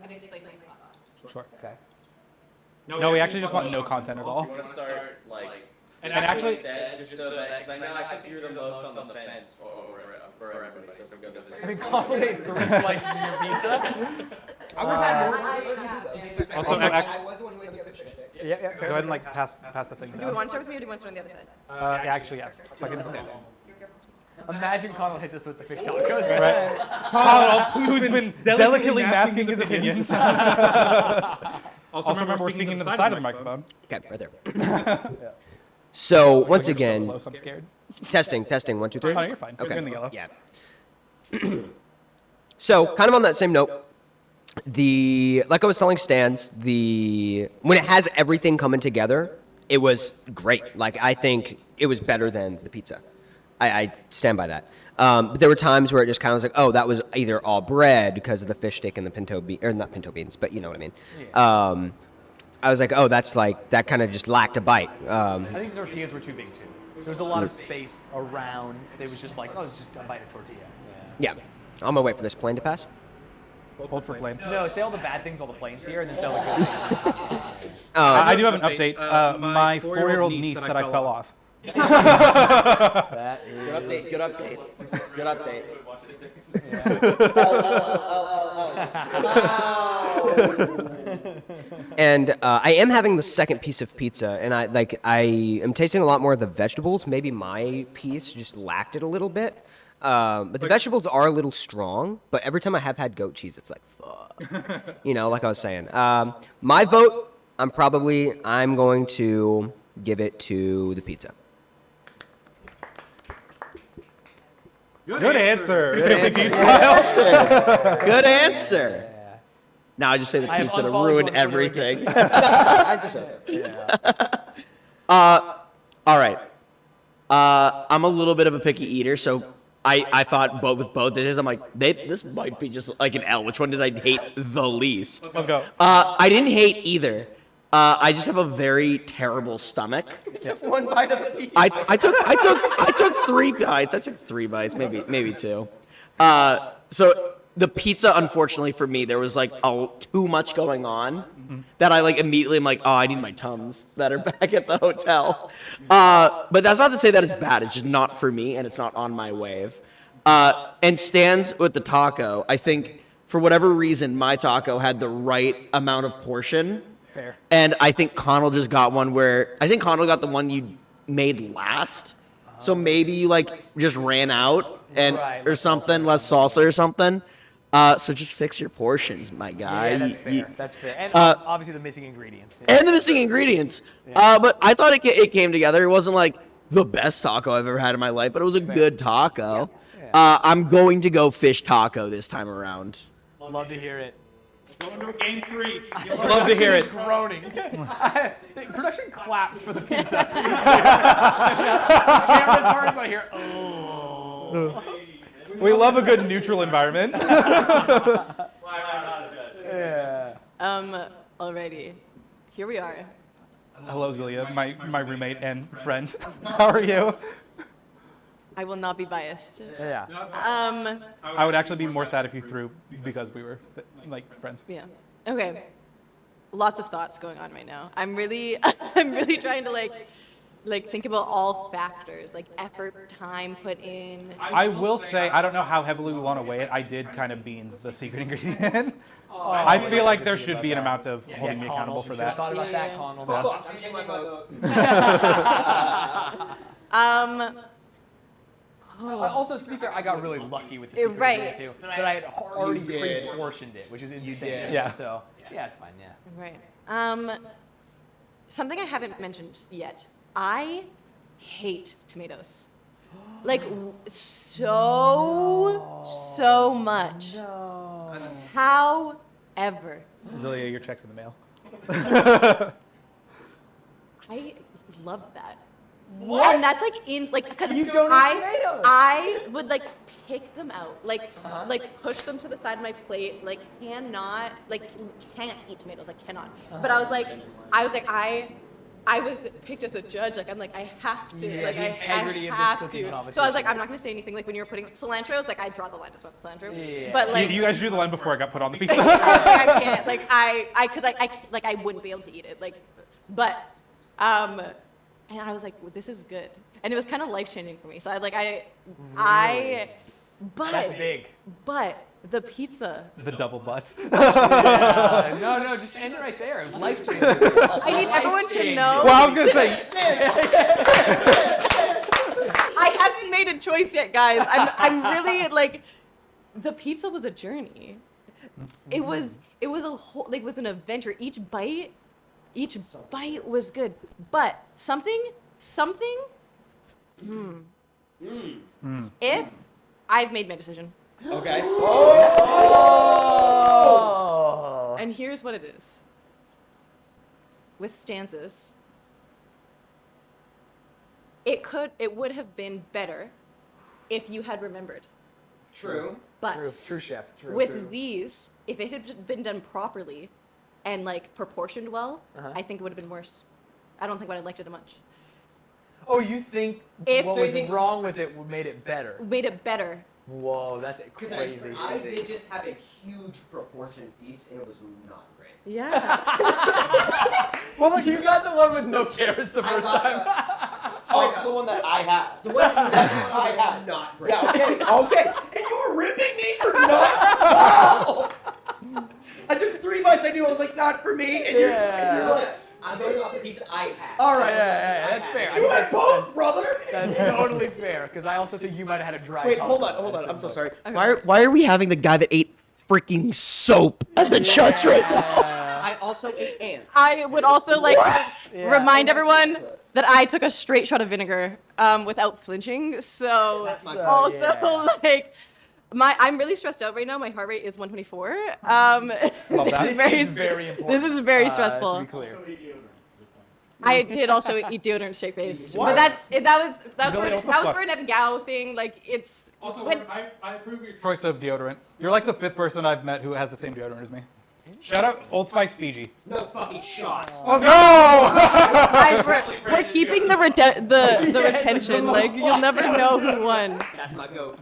gonna explain my thoughts. Sure. Okay. No, we actually just want no content at all. You want to start like. And actually, Instead, just so that, I know I think you're the most on the fence for everybody, so go this way. I mean, Colin ate 3 slices of your pizza. I would have had more. Also, I was the one who ate the fish stick. Yeah, go ahead and like pass the thing Do we down. want to start with me or do we want to start on the other side? Actually, yeah. Fucking- Imagine Colin hits us with the fish tacos. Right. Colin, who's been delicately masking his opinions. Also, remember, we're speaking to the side of the microphone. Okay, right there. So once again, Close, I'm scared. testing, 1, 2, 3. Oh, you're fine. You're Okay. in the yellow. Yeah. So kind of on that same note, like I was telling Stans, when it has everything coming together, it was great. Like I think it was better than the pizza. I stand by that. But there were times where it just kind of was like, oh, that was either all bread because of the fish stick and the pinto bean, or not pinto beans, but you know what I mean. Yeah. I was like, oh, that's like, that kind of just lacked a bite. I think the tortillas were too big too. There was a lot of space around. It was just like, oh, it's just a bite of tortilla. Yeah. I'm gonna wait for this plane to pass. Hold for plane. No, say all the bad things while the plane's here, and then say all the good things. I do have an update. My 4-year-old niece said I fell off. That is... Good update. Good update. And I am having the second piece of pizza, and I am tasting a lot more of the vegetables. Maybe my piece just lacked it a little bit. But the vegetables are a little strong, but every time I have had goat cheese, it's like, fuck. Like I was saying. My vote, I'm going to give it to the pizza. Good answer. Good answer. Now I just say the I have pizza to unfollowed ruin you on Twitter everything. I just said it. All right. I'm a little bit of a picky eater, so I thought with both dishes, I'm like, this might be just like an L. Which one did I hate the least? Let's go. I didn't hate either. I just have a very terrible stomach. Just one bite of the pizza. I took 3 bites. I took 3 bites, maybe 2. So the pizza, unfortunately for me, there was like too much going on that I like immediately am like, oh, I need my Tums that are back at the hotel. But that's not to say that it's bad. It's just not for me, and it's not on my wave. And Stans with the taco, I think for whatever reason, my taco had the right amount of portion. Fair. And I think Connell just got one I think Connell got the one you made last. So maybe you like just ran out or something, less salsa or something. So just fix your portions, my guy. Yeah, that's fair. That's fair. And obviously the missing ingredients. And the missing ingredients. But I thought it came together. It wasn't like the best taco I've ever had in my life, but it was a good taco. Yeah. I'm going to go fish taco this time around. Love to hear it. Going to game 3. Love to hear it. Groaning. Production claps for the pizza. Camera turns on here. Oh. We love a good neutral environment. Yeah. Alrighty. Here we are. Hello, Zilia, my roommate and friend. How are you? I will not be biased. Yeah. I would actually be more sad if you threw because we were like friends. Yeah. Okay. Lots of thoughts going on right now. I'm really trying to like think about all factors, like effort, time put in. I will say, I don't know how heavily we want to weigh it. I did kind of beans the secret ingredient. I feel like there should be an amount of holding me accountable for that. Thought about that, Yeah. Connell. I'm changing my vote. Also, to be fair, I got really lucky with the secret Right. ingredient too. That I had already pre-portioned it, which is insane. Yeah. So yeah, it's fine. Yeah. Right. Something I haven't mentioned yet. I hate tomatoes. Like so much. However, Zilia, your check's in the mail. I love that. What? And that's like in like because You don't eat tomatoes. I would like pick them out, like push them to the side of my plate, like can't eat tomatoes, like cannot. But I was picked as a judge, like I'm like I have to, Yeah, like the I integrity of this have cooking to. So I was conversation. like I'm not gonna say anything. Like when you're putting cilantro, it's like I draw the line as well, cilantro. Yeah. But like You guys drew the line before I got put on the pizza. I can't, like I wouldn't be able to eat it, like, but and I was like, well, this is good, and it was kind of life changing for me. So but That's big. But the pizza, The double butts. No, just end it right there. It was life changing. I need everyone to know. Well, I was gonna say, I haven't made a choice yet, guys. I'm really like, the pizza was a journey. It was a whole, like, it was an adventure. Each bite was good, but something. If I've made my decision, Okay. Oh. and here's what it is. With stanzas, it would have been better if you had remembered. True. But True, chef. True. with Z's, if it had been done properly and like proportioned well, I think it would have been worse. I don't think I would have liked it much. Oh, you think If- what so was you think- wrong with it made it better? Made it better. Whoa, that's crazy. They just had a huge proportion piece, and it was not great. Yeah. Well, look, you got the one with no carrots the first time. Oh, it's the one that I had. The one that I had. not great. Yeah, okay. And you were ripping me for not. Wow. I took 3 bites. I knew I was like, not for me. And you're like, I'm voting off the piece I had. all right. Yeah, that's fair. You had both, brother. That's totally fair, because I also think you might have had a dry Wait, tongue. hold on. I'm so sorry. Why are we having the guy that ate freaking soap as a judge right now? I also ate ants. I would also like Yeah. remind everyone that I took a straight shot of vinegar without flinching. So also like I'm really stressed out right now. My heart rate is 124. Love that. This is very important. This is very To stressful. be clear. I did also eat deodorant straight faced, What? but that was Zoe, what the that was fuck? for an Evan Gao thing. Like it's when, I approve your choice of deodorant. You're like the 5th person I've met who has the same deodorant as me. Shout out Old Spice Fiji. No fucking shots. Let's go! we're keeping the retention. Like you'll never know who won. That's my goat.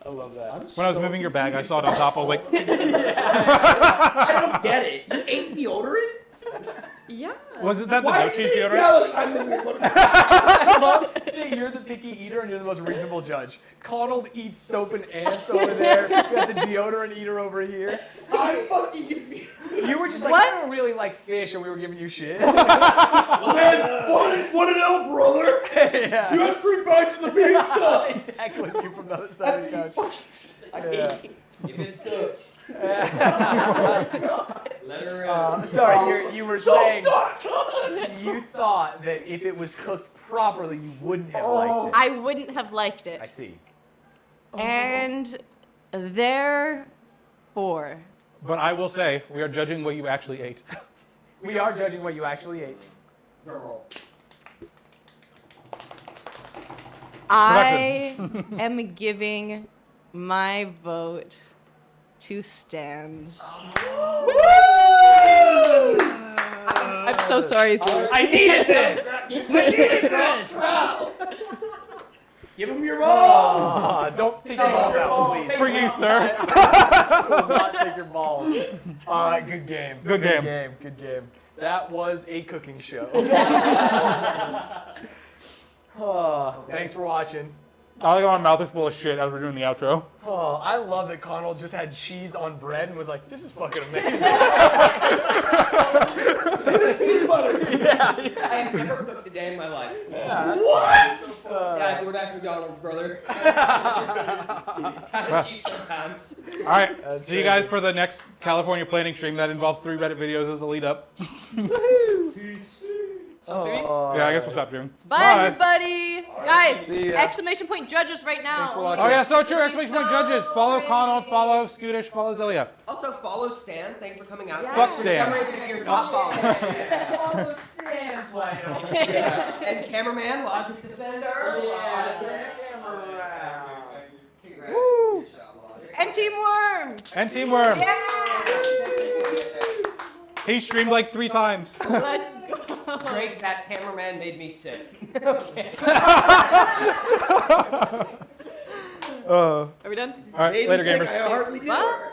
I love that. When I was moving your bag, I saw it on top. I was like, I don't get it. You ate deodorant? Yeah. wasn't that the Why goat is cheese it deodorant? yelling? I'm in the I love that you're the picky eater and you're the most reasonable judge. Conald eats soap and ants over there. You got the deodorant eater over here. I'm fucking confused. You were just like, What? I don't really like fish, and we were giving you shit. Man, what an L, brother. Yeah. You had 3 bites of the pizza. Exactly. You from the other side of the couch. I Yeah. hate you. If it's cooked, Oh my God. let her Sorry, you were saying not good. you thought that if it was cooked properly, you wouldn't have liked it. I wouldn't have liked it. I see. And therefore, But I will say, we are judging what you actually ate. We are judging what you actually ate. girl. I am giving my vote to Stanz. I'm so sorry, Zero. I needed this. Give him your balls. Don't take your balls out, please. For you, sir. Will not take your balls. All right, good game. Good game. Good game. That was a cooking show. Thanks for watching. I like how my mouth is full of shit as we're doing the outro. Oh, I love that Connell just had cheese on bread and was like, "This is fucking amazing." I have never cooked a day in my life. What? Yeah, I would ask McDonald's, brother. It's kind of cheap sometimes. All right, That's see you guys for the next California planning stream that involves 3 Reddit videos as a lead up. Peace. So streaming? Yeah, I guess we'll stop streaming. Bye, everybody. Guys, See ya. exclamation point judges right now. Thanks for watching. Oh yeah, so true. Exclamation point judges. Follow Connell, follow Scootish, follow Zilia. Also, follow Stans. Thank you for coming out. Fuck Stans. If you're not following. All the stands, why don't you? And cameraman, Logic Defender. Woo! And Team Worm. And Team Worm. Yeah. He streamed like 3 times. Let's go. Drake, that cameraman made me sick. Okay. All Are we done? right, later, gamers. I hardly do. Bye.